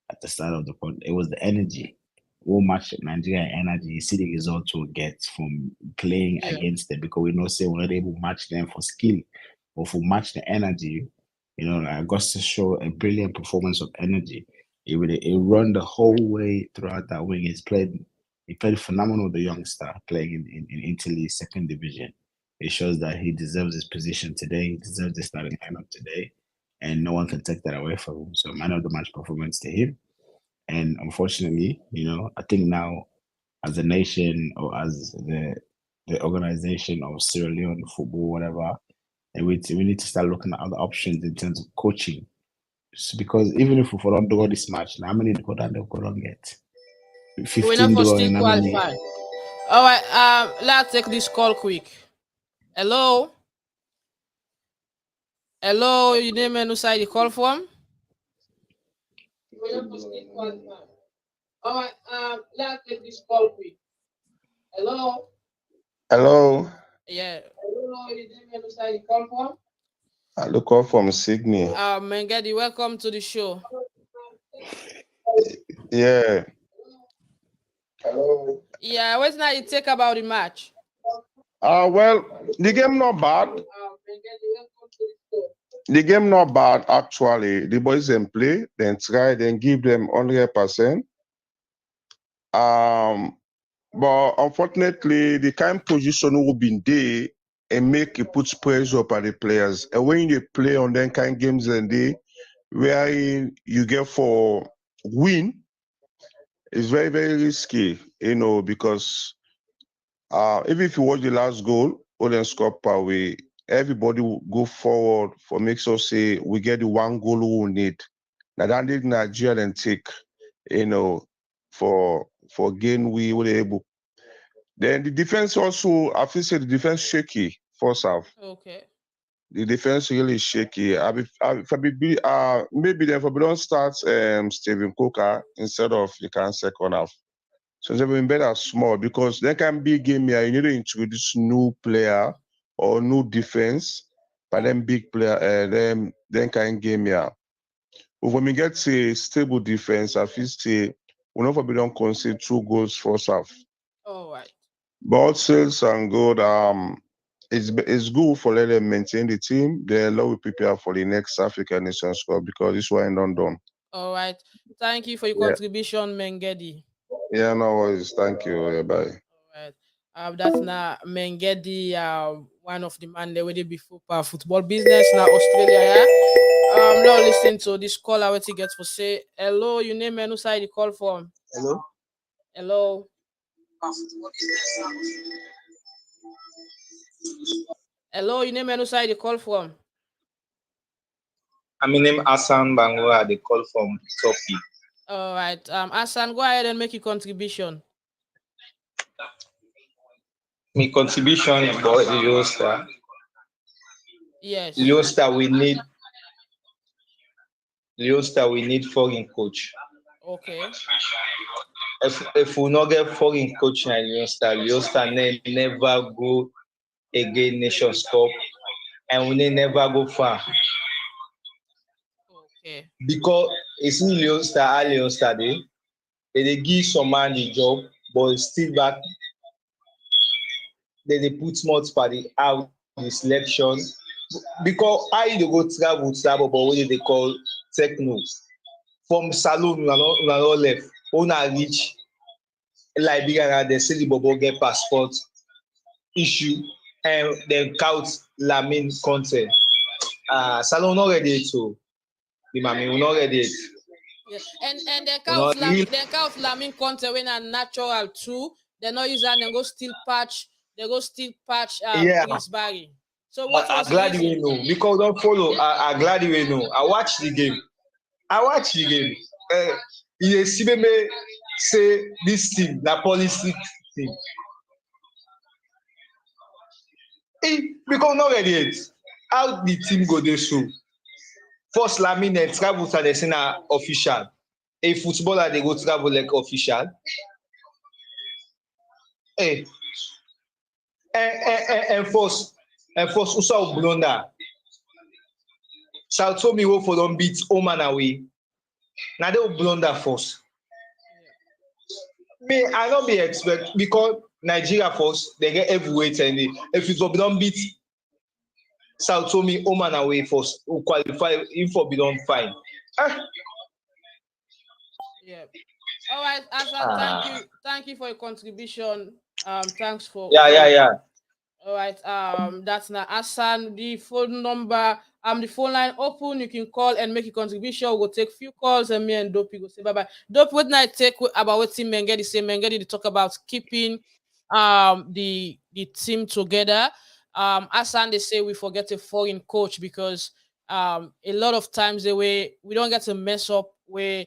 at the start of the pod, it was the energy. What much Nigeria energy you see the results we'll get from playing Yeah. against them because we know say we're not able to match them for skill, but for match the energy, like Augustus show a brilliant performance of energy. He run the whole way throughout that wing. He played phenomenal with the youngster playing in Italy's second division. It shows that he deserves his position today. He deserves the starting lineup today, and no one can take that away from him. So, man of the match performance to him. And unfortunately, I think now, as a nation or as the organization of Sierra Leone football, whatever, and we need to start looking at other options in terms of coaching. Because even if we don't do this match, now how many go down they go get? We're 15 not for do still and how many? qualify. All right, let's take this call quick. Hello? Hello, you name and who side you call from? We're not for still qualify. All right, let's take this call quick. Hello? Hello, Yeah. Hello, you name and who side you call from? I look up from Sydney. Mengedi, welcome to the show. Yeah. Hello. Yeah, what's now you take about the match? Well, the game not bad. The game not bad actually. The boys then play, then try, then give them 100%. But unfortunately, the kind of position will be there and make it puts pressure up on the players. And when you play on them kind of games and day, where you get for win, it's very, very risky, because even if you watch the last goal, Oden scored per way, everybody will go forward for make sure say we get the one goal we need. Now that did Nigeria then take, for gain we were able Then the defense also, I feel say the defense shaky first half. Okay. The defense really shaky. Maybe then if we don't start Steven Coker instead of the can second half. So they've been better small because they can be game here. You need to introduce new player or new defense, but then big player, then can game here. But when we get a stable defense, I feel say we not be don't concede 2 goals first half. All right. But sales and good. It's good for let them maintain the team. They allow we prepare for the next African Nations Cup because this one not done. All right. Thank you for your Yeah. contribution, Mengedi. Yeah, no worries. Thank you. Yeah, bye. Right. That's now Mengedi, one of the man they already before football business now Australia. Yeah. Now listen to this caller what he gets for say. Hello, you name and who side you call from? Hello. Hello. Hello, you name and who side you call from? I'm name Hassan Bangura. They call from Dopeii. All right. Hassan, go ahead and make your contribution. My contribution about the Ulster. Yes. Ulster we need foreign coach. Okay. If we not get foreign coach in Ulster never go again Nations Cup, and we never go far. Okay. Because it's in Ulster they give some man the job, but it's still back. They put smart for the selection. Because I go travel, but what they call techno. From Salone, we are not left. We are reach Liberia and they say the bobo get passport issue and then count Lamin content. Salone not ready to. The mommy we not ready. Yeah. And they count Lamin content when a natural too. They not use that. They go still patch. Chris Barry. So what was I'm glad the you know because don't follow. I'm glad you know. I watch the game. You see me say this team, the policy team. Because not ready yet. How the team go there so? First Lamin and travel to the Senate official. A footballer they go travel like official. And first Usa blunder. South Tommy wo for don beat home and away. Now they will blunder first. Me, I don't be expect because Nigeria first they get heavyweight and if it will be done beat South Tommy home and away first who qualify if for be done fine. Yeah. All right, Asa, thank you for your contribution. Thanks for Yeah. All right. That's now Hassan. The phone number. The phone line open. You can call and make a contribution. We'll take few calls and me and Dopeii go say bye bye. Dopeii, what I take about what team Mengedi say? Mengedi to talk about keeping the team together. Hassan they say we forget a foreign coach because a lot of times we don't get to mess up where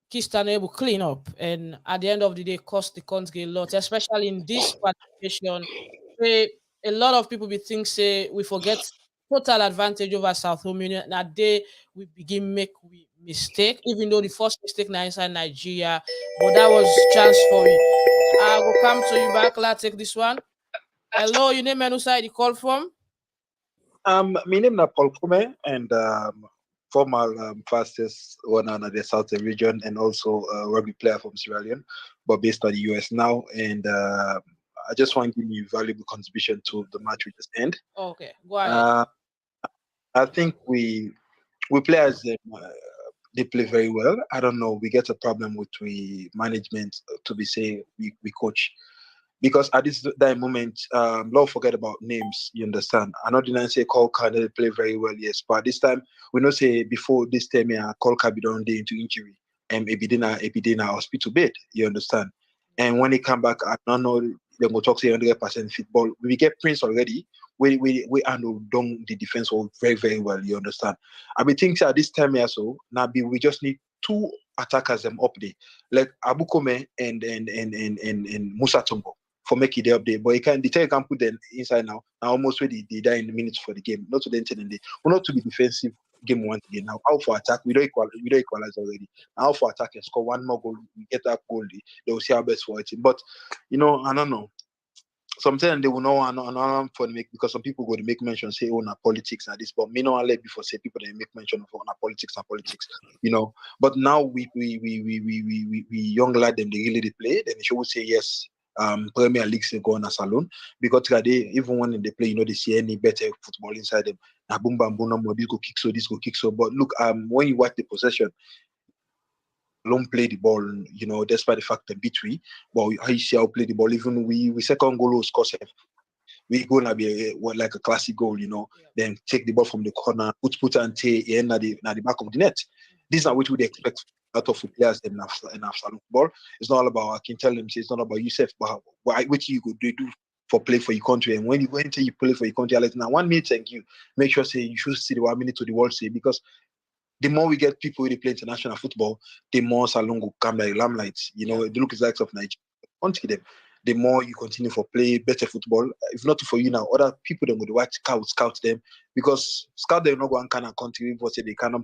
Keystone able clean up, and at the end of the day, cost the country a lot, especially in this participation. Where a lot of people be think say we forget total advantage over South Home Union. That day we begin make we mistake, even though the first mistake now inside Nigeria, but that was chance for it. I will come to you back. Let's take this one. Hello, you name and who side you call from? My name is Paul Konneh and former fastest runner in the Southern region and also a rugby player from Sierra Leone, but based in the US now. And I just want to give you a valuable contribution to the match we just end. Okay, go ahead. I think we play as they play very well. I don't know. We get a problem with the management to be say we coach. Because at that moment, don't forget about names, you understand. I know didn't say Kolka they play very well, yes. But this time we know say before this time Kolka be done day into injury and Epidina hospital bed, you understand. And when he come back, I don't know they go talk say 100% football. We get Prince already. We handle down the defense very, very well, you understand. I mean things at this time here so now we just need two attackers them up there, like Abukome and Musa Tumbo. for making the update. But the tell you can put them inside now. Now almost where they die in the minutes for the game. Not to the end they we're not to be defensive game one again. Now out for attack, we don't equalize already. Now out for attack and score one more goal, we get that goal, they will see our best for it. But I don't know. Sometimes they will know another for make because some people go to make mention say politics and this, but me no let before say people they make mention of politics, But now we young lad them they really play, then they should say yes. Premier League go on a Salone because today even when they play, they see any better football inside them. Now boom bam boom, this go kick so. But look, when you watch the possession. Don't play the ball, despite the fact that beat we, but how you see how play the ball. Even we second goal was score safe. We gonna be like a classic goal, Then take the ball from the corner, put and take in at the back of the net. This is not what we expect out of players in Salone football. It's not all about I can tell them it's not about yourself, but what you could do for play for your country. And when you play for your country, like now 1 minute thank you. Make sure say you should see the 1 minute to the world say because the more we get people who play international football, the more Salone will come like limelight. The look is like of Nigeria. Until them, the more you continue for play better football. If not for you now, other people then go to watch scout them because scout them not go and kind of country for say they can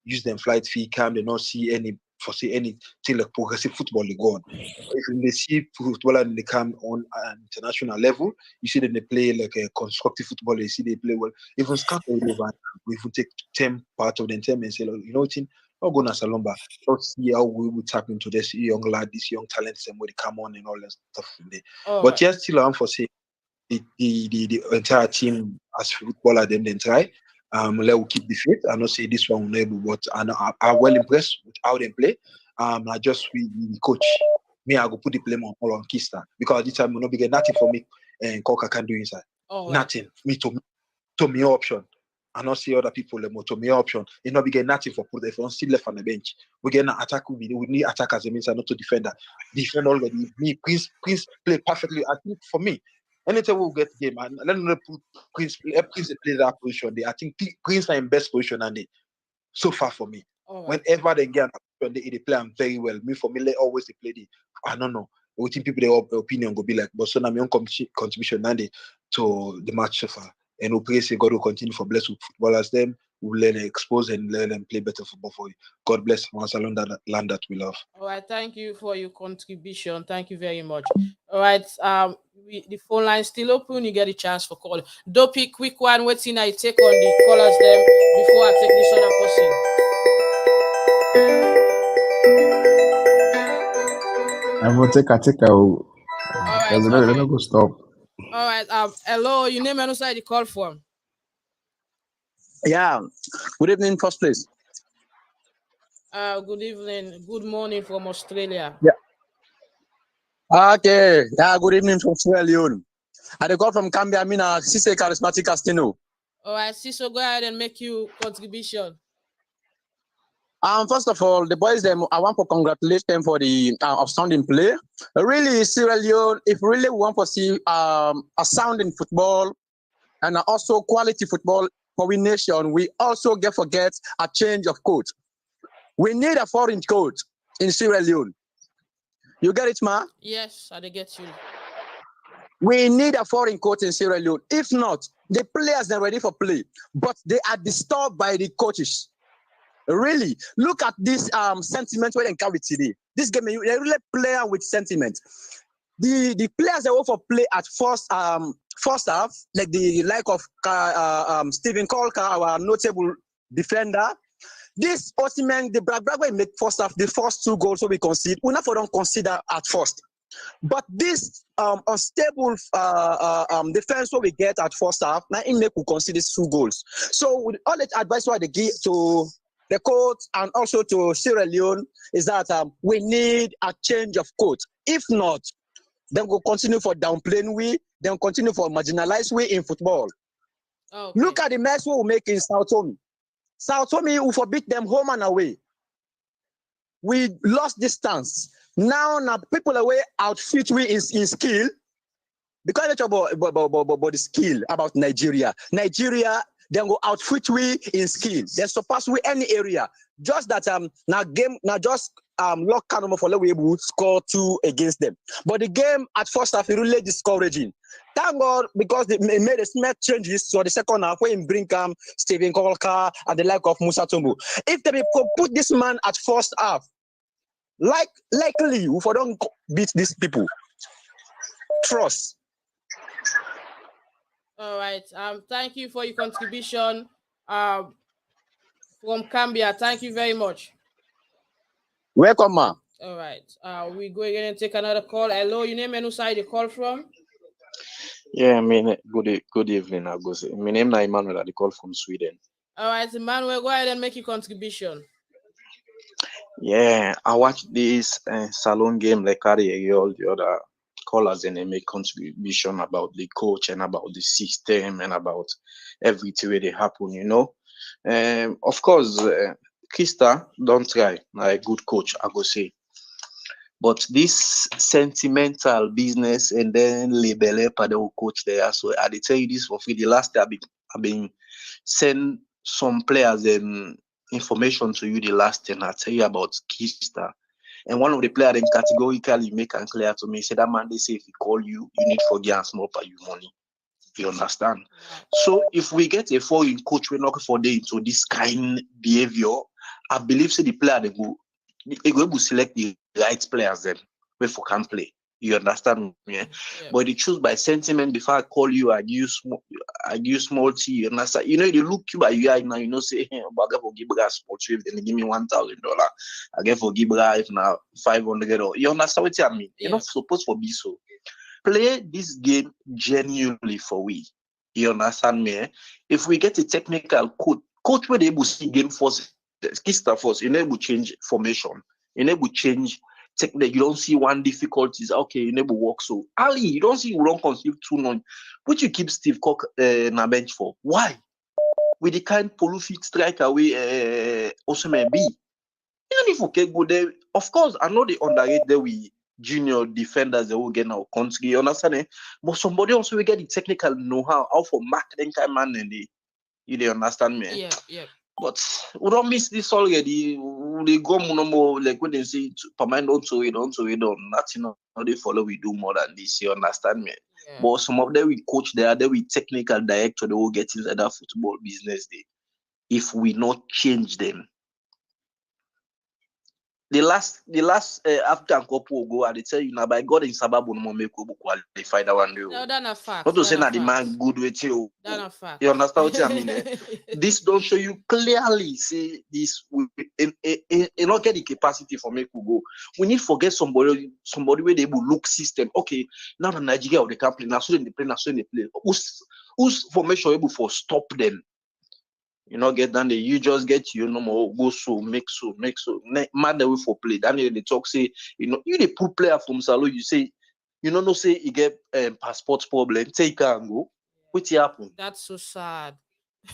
use them flight fee cam. They not see any till like progressive football they go on. If they see football and they come on an international level, you see them they play like a constructive football. They see they play well. Even scout we even take 10 part of the 10 and say, what? Not go to Salone, but let's see how we will tap into this young lad, this young talent, and where they come on and all that stuff. But yes, still I'm for say the entire team as footballer them then try. Let we keep the faith. I not say this one will never, but I'm well impressed with how they play. I just we coach. Me, I go put the blame all on Kista because this time will not be get nothing for me and Coca can do inside. Nothing. Me to me option. I not see other people to me option. It not be get nothing for put if still left on the bench. We get an attack. We need attackers. It means not to defender. Defend already. Me, Prince play perfectly. I think for me. Anytime we get game, and let me put Prince play that position. I think Prince are in best position and so far for me. Whenever they get they play them very well. Me for me, they always they play the. I don't know. We think people their opinion go be like, but so now my own contribution to the match so far. And we pray say God will continue for bless with footballers them. We'll learn expose and learn and play better football for you. God bless Salone, that land that we love. All right, thank you for your contribution. Thank you very much. All right, the phone line still open. You get a chance for call. Dopeii, quick one. Waiting, I take on the callers them before I take this other person. I'm gonna take a. All right, They're not go stop. All right. Hello. Your name and inside the call form. Yeah. Good evening, first place. Good evening. Good morning from Australia. Yeah. Okay. Yeah. Good evening from Sierra Leone. I call from Cambia. I mean, Cisse Charismatic Castino. All right, so go ahead and make your contribution. First of all, the boys, I want to congratulate them for the outstanding play. Really, Sierra Leone, if really we want to see a sounding football and also quality football for we nation, we also forget a change of coach. We need a foreign coach in Sierra Leone. You get it, ma? Yes, I get you. We need a foreign coach in Sierra Leone. If not, the players are ready for play, but they are disturbed by the coaches. Really, look at this sentiment we encounter today. This game, they really play with sentiment. The players that go for play at first half, like the of Stephen Colker, our notable defender. This Osimhen, the Bragg make first half, the first 2 goals so we concede. We never don't consider at first. But this unstable defense what we get at first half, now in make we consider 2 goals. So with all the advice what they give to the coach and also to Sierra Leone is that we need a change of coach. If not, then we'll continue for downplaying we, then continue for marginalized way in football. Okay. Look at the mess we will make in Sao Tome. Sao Tome will forbid them home and away. We lost distance. Now people away outfit we in skill. Because it's about the skill about Nigeria. Nigeria, then go outfit we in skill. Then surpass we any area. Just that now game now just lock Konneh for we able score 2 against them. But the game at first half is really discouraging. Thank God because they made a smart changes for the second half when bring Stephen Kolka and the like of Musa Tumbu. If they could put this man at first half, likely we don't beat these people. Trust. All right. Thank you for your contribution. From Cambia. Thank you very much. Welcome, ma. All right. We go again and take another call. Hello, your name and who side you call from? Yeah, I mean, good evening, I go say. My name is Emmanuel, I call from Sweden. All right, Emmanuel, go ahead and make your contribution. Yeah, I watched this Salone game like all the other callers and they make contribution about the coach and about the system and about everything where they happen, you know. Of course, Krista don't try, like a good coach, I go say. But this sentimental business and then label up the coach there. So I did tell you this for free. The last day I've been send some players information to you the last thing I tell you about Kista. And one of the players then categorically make and clear to me, say that man they say if he call you, you need for gas more for you money. You understand? So if we get a foreign coach, we're not for them into this kind behavior. I believe say the player they go select the right players then where for can play. You understand me? Yeah? But they choose by sentiment before I call you, I use small T. You understand? You know, they look you by you now, you know, say, hey, but I get for Gibra sport trip, then they give me $1,000. I get for Gibra if now 500 or you understand what I mean? You're not supposed to be so. Play this game genuinely for we. You understand me? Eh? If we get a technical coach where they able to see game force, Kista force, you able change formation, you able change technique. You don't see one difficulties. Okay, you never work so. Ali, you don't see you don't conceive too long. What you keep Steve Cook na bench for? Why? With the kind prolific striker away Osimhen be. Even if we can go there, of course, I know they underrate there we junior defenders that will get our country, you understand? Eh? But somebody also will get the technical know-how for marketing kind man and you understand me? Yeah, yeah. But we don't miss this already. They go no more like when they say permanent don't it on. Nothing how they follow we do more than this, you understand me? Yeah. But some of them we coach there with technical director, they will get inside that football business day. If we not change them. The last African Cup will go, and they tell you now by God in Sababu no make we qualify that one day. No, that's not fact. Not to say that the man good with you. That's not fact. You understand what I mean? Eh? This don't show you clearly. Say this will not get the capacity for make we go. We need to forget somebody where they will look system. Okay, now the Nigeria or they can play. Now so they play. Now so they play. Who's formation able for stop them? You know, get down there. You just get you no more go so make so. Man, they will for play. Then they talk say you know you the put player from Salone. You say you know no say you get passport problem. Take and go. What happen? That's so sad.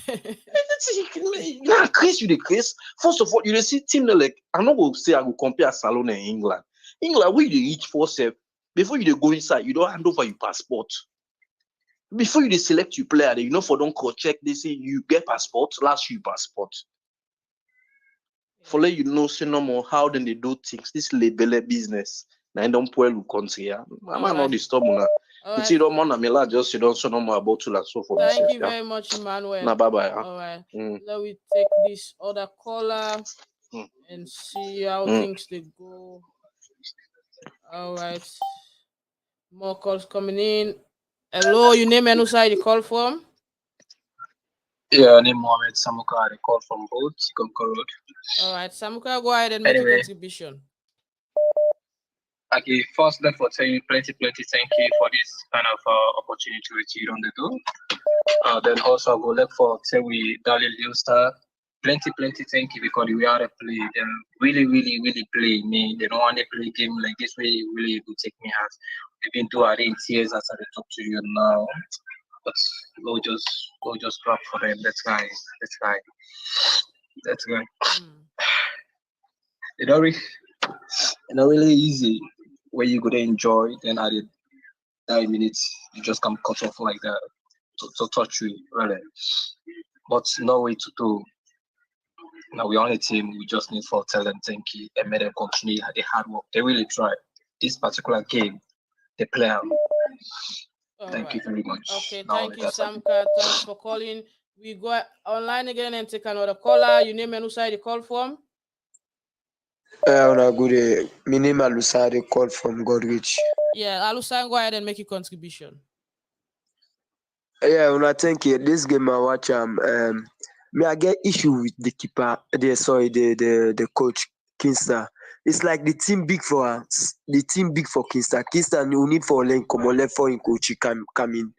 Nah, Chris, you the Chris. First of all, you see team like I'm not gonna say I will compare Salone in England. England, where you reach for self before you go inside, you don't hand over your passport. Before you select your player, you know for don't cross check. They say you get passport, last you passport. For let you know, say no more how then they do things. This label business. Now don't pull country. Yeah, I'm not disturb now. It's you don't want me just you don't so no more about to so for Thank you very much, Emmanuel. Nah, bye bye. All right. Let me take this other caller and see how things they go. All right. More calls coming in. Hello, your name and who side you call from? Yeah, name Mohammed Samuka. I call from both Concord Road. All right, Samuka, go ahead and make a contribution. Okay, first, for saying plenty thank you for this kind of opportunity which you don't do. Then also I go look for say we Dali Leone plenty thank you because we are a play them really play me. They don't want to play game like this way. Really good take me as they've been to our tears as I talk to you now. But go just clap for them. That's guy. It's not really easy where you gonna enjoy. Then at the 9 minutes, you just come cut off like that to touch you. Really, but no way to do. Now we're on a team. We just need to tell them thank you and make them continue the hard work. They really tried. This particular game, they play out. Thank you very much. Okay, Now thank you, Samka. Thanks for calling. We go online again and take another caller. Your name and who side you call from? Good. My name is Alusade, call from Godrich. Yeah, Alusan, go ahead and make your contribution. Yeah, when I think this game I watch me I get issue with the keeper. The coach Kingston. It's like the team big for us. The team big for Kingston. Kingston you need for lane come on left for in coach come in.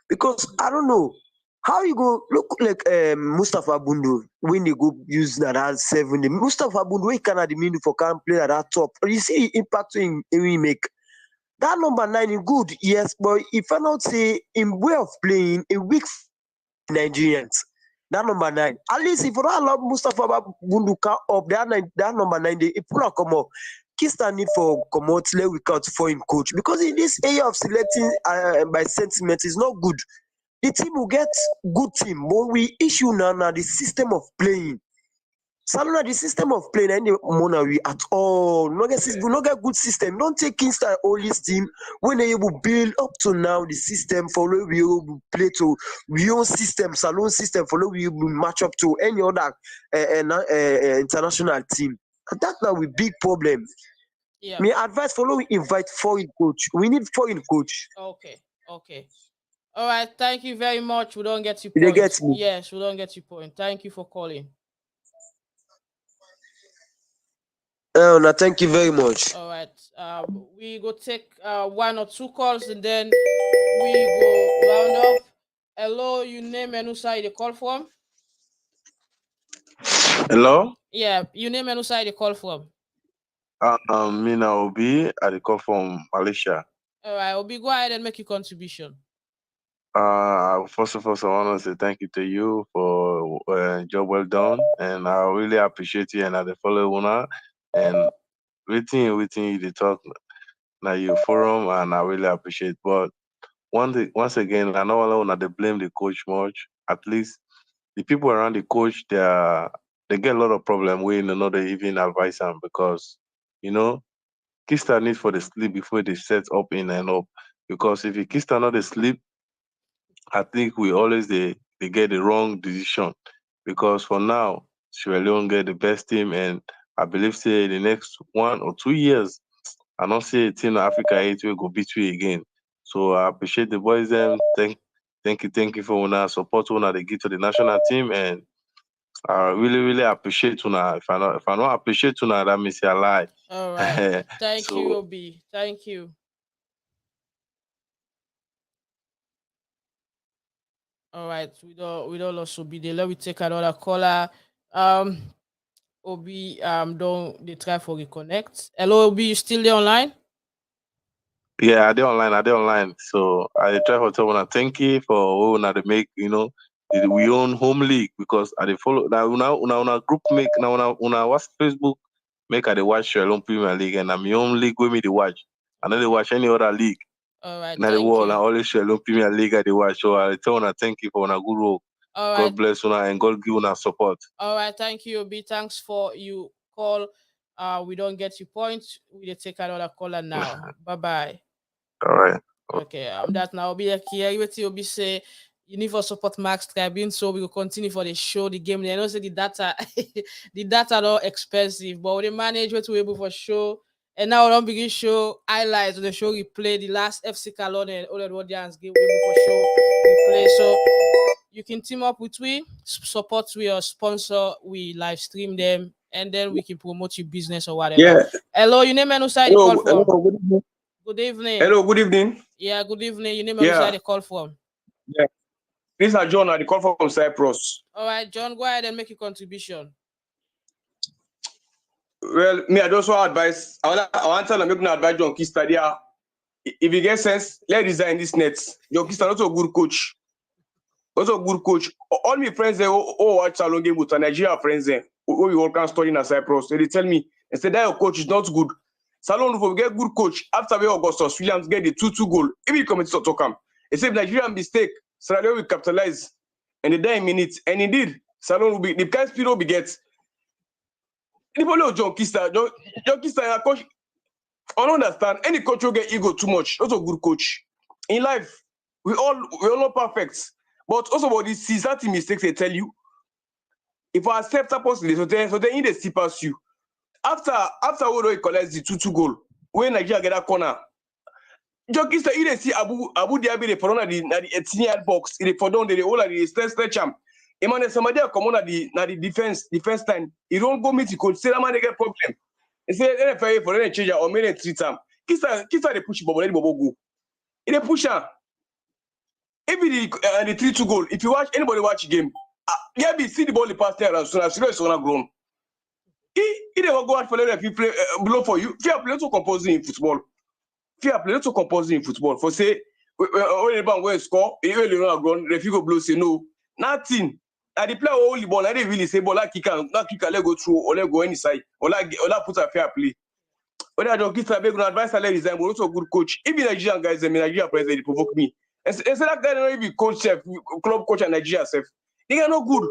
Because I don't know how you go look like Mustafa Bundu when they go use that 7. Mustafa Bundu he cannot mean for can play at that top. You see impact in we make. That number 9 is good, yes, but if I not say in way of playing a weak Nigerians, that number 9, at least if you don't allow Mustafa Bunduka up, that number 9, they pull out come up. Kista need for come out, let we count for him coach because in this area of selecting by sentiment is not good. The team will get good team, but we issue now the system of playing. Salone, the system of playing any Monawi at all. We not get good system. Don't take Kingston only team when they will build up to now the system for where we will play to we own system, Salone system for where we will match up to any other international team. And that now we big problem. Yeah. My advice follow we invite foreign coach. We need foreign coach. Okay. All right. Thank you very much. We don't get your They point. get me. Yes, we don't get your point. Thank you for calling. Thank you very much. All right. We go take 1 or 2 calls and then we go round up. Hello, your name and who side you call from? Hello? Yeah, your name and who side you call from? Mina Obi, I call from Malaysia. All right, Obi, go ahead and make your contribution. First of all, I want to say thank you to you for job well done, and I really appreciate you and I follow una and waiting you to talk now your forum, and I really appreciate. But once again, I know I want to blame the coach much. At least the people around the coach, they get a lot of problem when not even advise them because Kista need for the sleep before they set up in and up. Because if you Kista not the sleep, I think we always they get the wrong decision. Because for now, Sierra Leone get the best team, and I believe say the next 1 or 2 years, I don't see a team in Africa 8 will go beat you again. So I appreciate the boys them. Thank you for una support una they give to the national team, and I really appreciate una. If I not appreciate una, that means I lie. All right. Thank So- you, Obi. Thank you. All right, we don't lost Obi. Let me take another caller. Obi, don't they try for reconnect? Hello, Obi, you still there online? Yeah, I did online. So I try to tell una thank you for una to make, we own home league because I dey follow now una group make now una watch Facebook make I dey watch your own Premier League and I'm your own league with me to watch. I don't dey watch any other league. All right, Now the thank world you. I always share own Premier League I dey watch. So I tell una thank you for una good work. All God right. bless una and God give una support. All right, thank you, Obi. Thanks for you call. We don't get your point. We dey take another caller now. Bye-bye. All right. Okay, that now Obi here. You Obi say you need for support Max Tribune, so we will continue for the show, the game. I know say the data, the data are expensive, but we dey manage what we able for show. And now we don't begin show highlights of the show replay. The last FC Salone and all the audience game we able for show replay. So you can team up with we, support we or sponsor, we live stream them, and then we can promote your business or whatever. Yeah. Hello, your name and who side you Hello, call from? hello, good evening. Good evening. Hello, good evening. Yeah, good evening. Your name and who Yeah. side you call from? Yeah. This is John. I call from Cyprus. All right, John, go ahead and make your contribution. Well, me, I just want advice. I want to tell them, make no advice John Kista there. If you get sense, let design this net. John Kista also a good coach. Also a good coach. All my friends there, watch Salone game with Nigeria friends there, who we all can study in Cyprus. They tell me, instead that your coach is not good. Salone will get good coach after we Augustus Williams get the 2-2 goal. If he commits to come, it's a Nigerian mistake. Sierra Leone will capitalize. and the 10 minutes, and indeed, Salone will be the kind of speed will be get. Anybody John Kista, John Kista, coach. I don't understand. Any coach will get ego too much. Not a good coach. In life, we're all not perfect. But also about these certain mistakes they tell you. If I accept that person, so they in the see past you. After we collect the 2-2 goal, when Nigeria get that corner, Jockey say you didn't see Abu Dhabi the for the 18-yard box, the for down the whole of the stretch champ. Emmanuel somebody come on at the defense line. You don't go meet the coach, say that man they get problem. He say NFL for any change or make 3 times. Kisa they push Bobo, let Bobo go. They push her. Every the 3-2 goal, if you watch anybody watch the game, yeah, be see the ball the pass there as soon as it's gonna grown. He never go out for let you play blow for you. Fair play to composing in football. Fair play to composing in football. For say when the ball where score, even the run grown, the figure blow say no, nothing. And the player only ball, I didn't really say ball like kick let go through or let go any side or like put a fair play. When I don't get a big advice, I let resign, but also a good coach. Even Nigerian guys, the Nigeria president, they provoke me. And say that guy don't be coach chef, club coach and Nigeria chef. They are not good.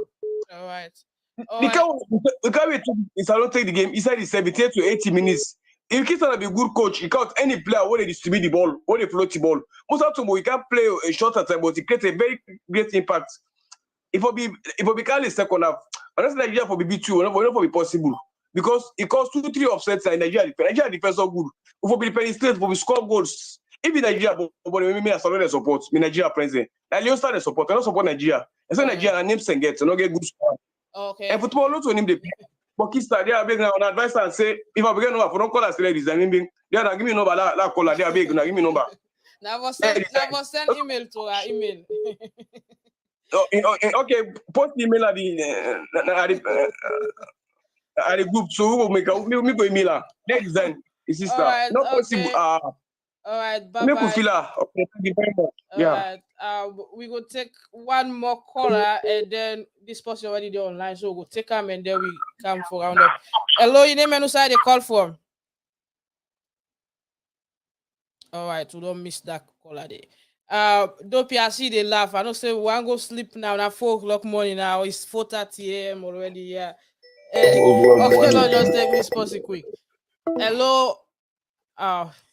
All right. The guy we Salone take the game inside the 78 to 80 minutes. If he's gonna be a good coach, he can't any player where they distribute the ball, where they float the ball. Most of the time, he can't play a shorter time, but he creates a very great impact. If we be called second half, unless Nigeria for be 2, not be possible. Because it costs 2-3 offsets and Nigeria defense so good. If we be penny straight, we score goals. If Nigeria, but me as Salone support, me Nigeria president. And Leone start support, I don't support Nigeria. I say Nigeria and names and get, so not get good score. Okay. And football not to name the but Kista, they are big now on advice and say if I begin number for don't call us ladies and they are give me number la call they are big now give me number. Now send email to our email. Okay, post email at the group so we will make me go email her. Design his sister. Right, Not possible. All right, bye Make bye. we feel her. Okay, thank you very much. Yeah. Right. We will take one more caller and then this person already there online, so we'll take him and then we come for round up. Hello, your name and who side they call from? All right, we don't miss that caller there. Dopeii, I see they laugh. I don't say we want to go sleep now. Now 4:00 morning now. It's 4:30 a.m. already. Yeah. Okay, no, just take this person quick. Hello.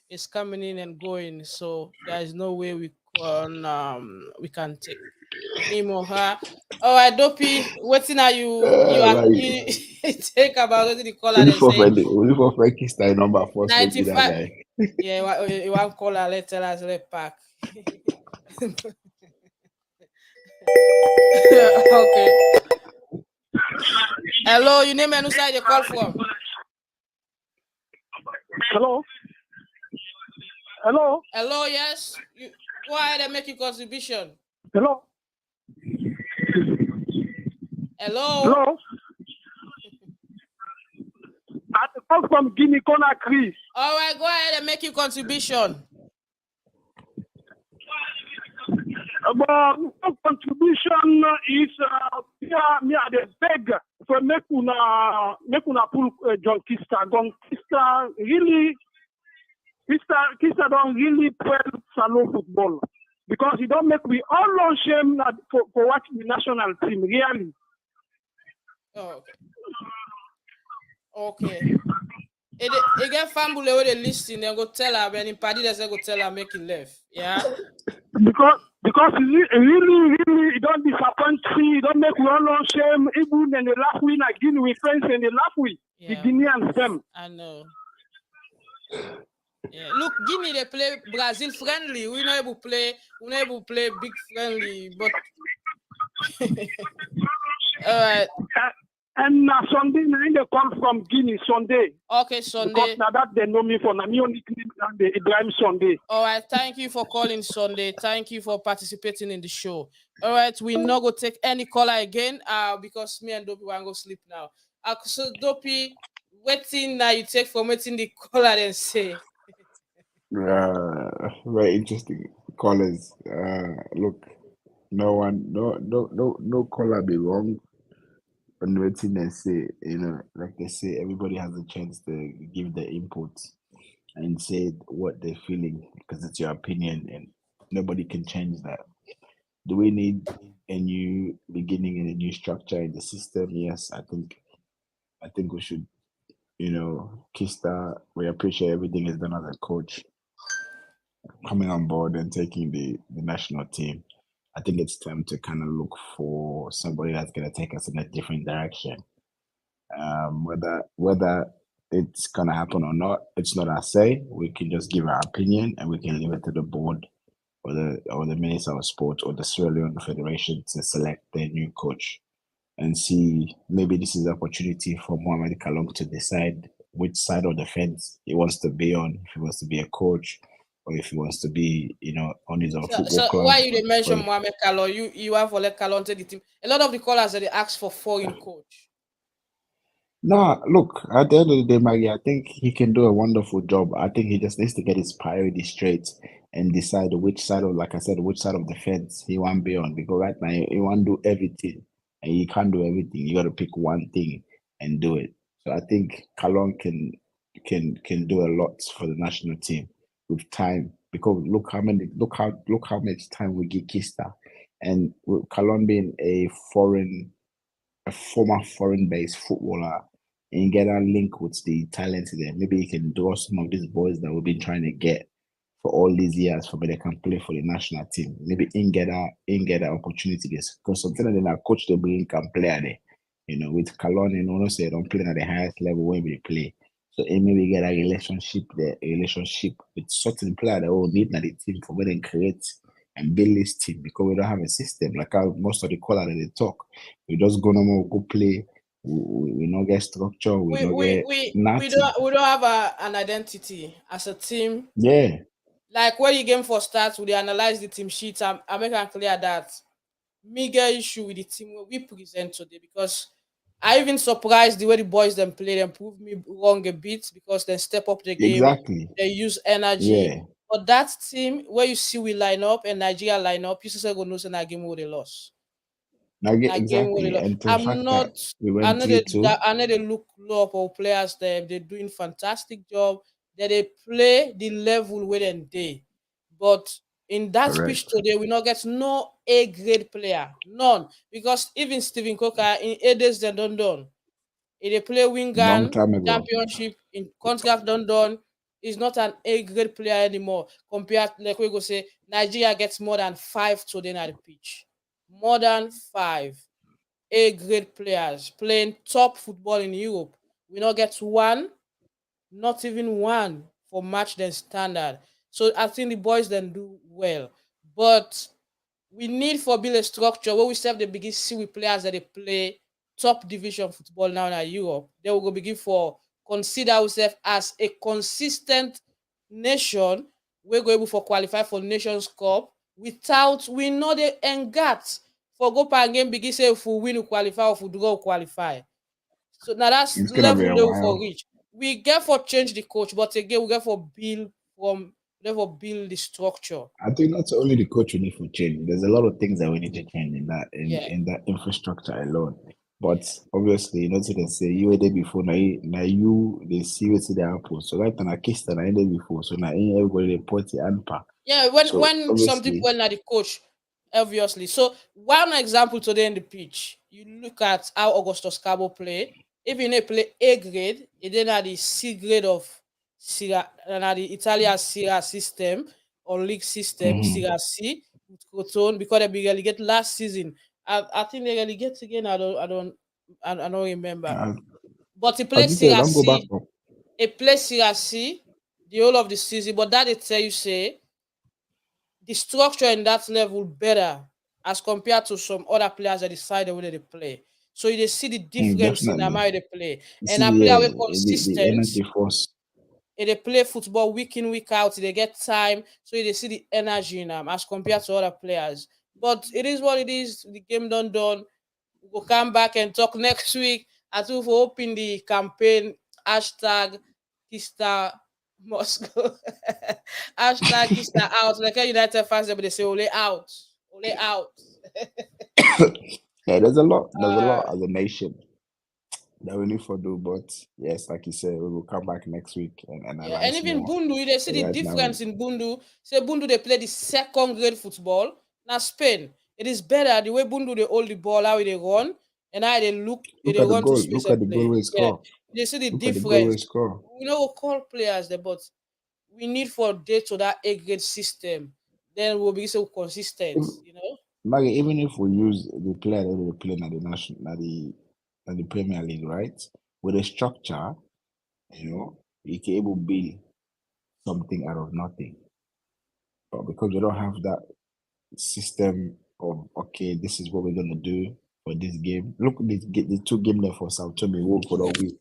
It's coming in and going, so there is no way we can take him or her. All right, Dopeii, what are you take about the caller and say Only for Frankie style number 4 95. Yeah, you want caller, let's tell us let pack. Okay. Hello, your name and who side you call from? Hello. Hello. Hello, yes. You go ahead and make your contribution. Hello. Hello. Hello. I call from Guinea Conakry. All right, go ahead and make your contribution. But contribution is me at the beg for make una pull John Kista. John Kista really. Kista don't really play Salone football because he don't make we all on shame for watching the national team, really. Oh, okay. It get family where they listen and go tell her when in party they go tell her make it left. Yeah. Because he really don't disappoint me. He don't make we all on shame. Even in the last win again with friends in the last week. The Guineans them. I know. Yeah. Look, Guinea they play Brazil friendly. We not able to play big friendly, but all right. And Sunday they call from Guinea Sunday. Okay, Sunday. Because now that they know me for me only the Ibrahim Sunday. All right, thank you for calling Sunday. Thank you for participating in the show. All right, we not go take any caller again. Because me and Dopeii want to go sleep now. So Dopeii, waiting now you take for waiting the caller and say. Very interesting callers. Look, no caller be wrong on waiting and say, like they say, everybody has a chance to give their input and say what they're feeling because it's your opinion and nobody can change that. Do we need a new beginning and a new structure in the system, yes, I think we should, Kista, we appreciate everything he's done as a coach, coming on board and taking the national team. I think it's time to kind of look for somebody that's going to take us in a different direction. Whether it's going to happen or not, it's not our say. We can just give our opinion and we can leave it to the board or the Minister of Sport or the Sierra Leone Federation to select their new coach and see maybe this is an opportunity for Mohamed Kalong to decide which side of the fence he wants to be on, if he wants to be a coach or if he wants to be, on his own football So club. why you didn't mention Or if, Mohamed Kalon? You have for let Kalon take the team. A lot of the callers that they ask for foreign coach. no, look, at the end of the day, Maggie, I think he can do a wonderful job. I think he just needs to get his priorities straight and decide which side of, like I said, which side of the fence he want to be on. Because right now, he want to do everything, and you can't do everything. You got to pick one thing and do it. So I think Kalon can do a lot for the national team with time. Because look how much time we give Kista, and with Kalon being a former foreign-based footballer and get a link with the talent there. Maybe he can draw some of these boys that we've been trying to get for all these years for they can play for the national team. Maybe get a opportunity this because sometimes then our coach they bring can play there. With Kalon and no say don't play at the highest level when we play. So maybe get a relationship with certain player that will need the team for when they create and build this team because we don't have a system. Like how most of the callers they talk. We just go normal, go play. We not get structure. We not get nothing. We don't have an identity as a team. Yeah. Like when you game for starts, we analyze the team sheets. I make it clear that me get issue with the team we present today because I even surprised the way the boys them play them prove me wrong a bit because they step up the game, Exactly. they use energy. Yeah. But that team where you see we line up and Nigeria line up, you say go no say that game where they lost. Now get That game where they exactly. lost. And to the fact that we went 3-2. I know they look low up our players there. They're doing fantastic job. That they play the level where they. But in that speech Correct. today, we not get no A grade player. None. Because even Steven Coker in 8 days they done. If they play Long Wingan time ago. championship in contract done, is not an A grade player anymore. Compared like we go say Nigeria gets more than 5 today at the pitch. More than 5 A grade players playing top football in Europe. We not get one, not even one for match than standard. So I think the boys then do well. But we need for build a structure where we serve the biggest see with players that they play top division football now in Europe. They will go begin for consider ourselves as a consistent nation. We're going able for qualify for Nations Cup without we know the engat for go per game begin say if we win we qualify or if we draw we qualify. So now that's It's gonna be level a level for while. reach. We get for change the coach, but again we get for build the structure. I think not only the coach we need to change. There's a lot of things that we need to change in that Yeah. in that infrastructure alone. But obviously, so they say you were there before. Now you they see what they happen. So right now, Kista I there before. So now everybody they put the anpa. Yeah, So when some people obviously, went at the coach, obviously. So one example today in the pitch, you look at how Augustus Cabo play. If you play A grade, it then at the C grade of Sierra and at the Italian Sierra system or league system, Sierra C with Crotone because they be relegate last season. I think they relegate again. I don't remember. But he I played just say Sierra don't go back C. up. He played Sierra C the whole of the season, but that it tell you say the structure in that level better as compared to some other players that decide the way they play. So you see the difference in how Definitely. they play. You And see, a player yeah, with the consistent, energy force. they play football week in, week out, they get time, so they see the energy in them as compared to other players. But it is what it is. The game done. We'll come back and talk next week. As we open the campaign hashtag Kista Moscow. Hashtag Kista out. Like United fans, they say Ole out. Ole out. Yeah, there's a lot Uh, as a nation that we need to do. But yes, like you said, we will come back next week and yeah, and analyze even more. Bundu, they see But the right now, difference in Bundu. Say Bundu, they play the second grade football. Now Spain, It is better the way Bundu they hold the ball, how they run, and how they look, Look they at the run to goal. space Look at and the play. goal we Yeah, score. they see the Look at the goal we difference. score. We know we'll call players there, but we need for day to that A grade system. Then we'll be so consistent, you know. Maggie, even if we use the player that we play in the national, in the Premier League, right? With a structure, you can able to build something out of nothing. But because we don't have that system of okay, this is what we're gonna do for this game. Look, the two game there for Sao Tome, we for the week.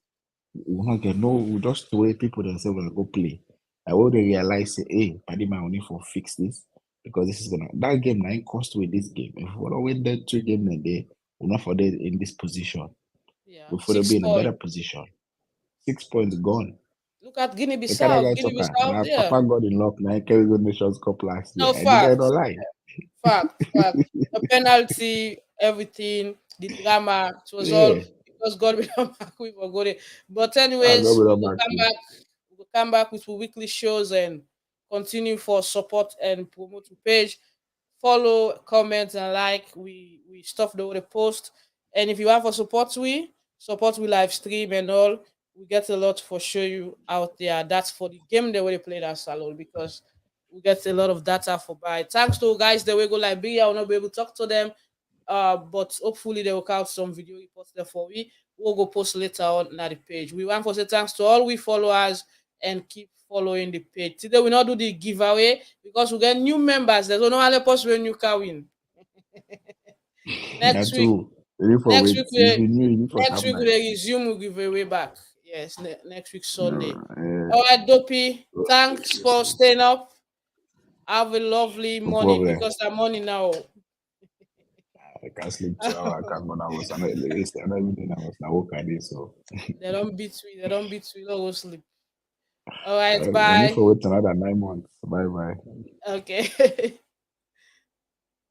We not get no. We just the way people themselves gonna go play. I will they realize, say, hey, Paddy man, we need for fix this because this is gonna that game now cost with this game. If we don't win that two game a day, we're not for that in this position. Yeah, We're for to 6 be in a better points. position. 6 points gone. Look at Guinea The kind of Bissau. guy Guinea soccer. Bissau, Now yeah. Papa got in luck. Now he carried the Nations Cup last year. No And the guy fact. don't lie. Fact. The penalty, everything, the drama, it was all Yeah. because God will not back with for good. But I go anyways, with we that will back come to. back. We will come back with weekly shows and continue for support and promote the page. Follow, comment, and like. We stuff the post. And if you want for support we live stream and all. We get a lot for show you out there. That's for the game the way they play that Salone because we get a lot of data for buy. Thanks to guys that we go Liberia, will not be able to talk to them. But hopefully they will count some video reports there for we. We'll go post later on the page. We want to say thanks to all we followers and keep following the page. Today we not do the giveaway because we get new members. There's no other post when you can win. That next week, too. Ready for next wait. week If we you new, you need for next come week night. we resume we give away back. Yes, next week Sunday. No, All right, Dopeii. Thanks for staying up. Have a lovely no morning problem. because I'm morning now. I can't sleep 2 hours. I can't go now. I know everything I was now work I did so. They don't beat me. They don't beat me. Don't go sleep. All right, I need bye. for wait another 9 months. Bye bye. Okay.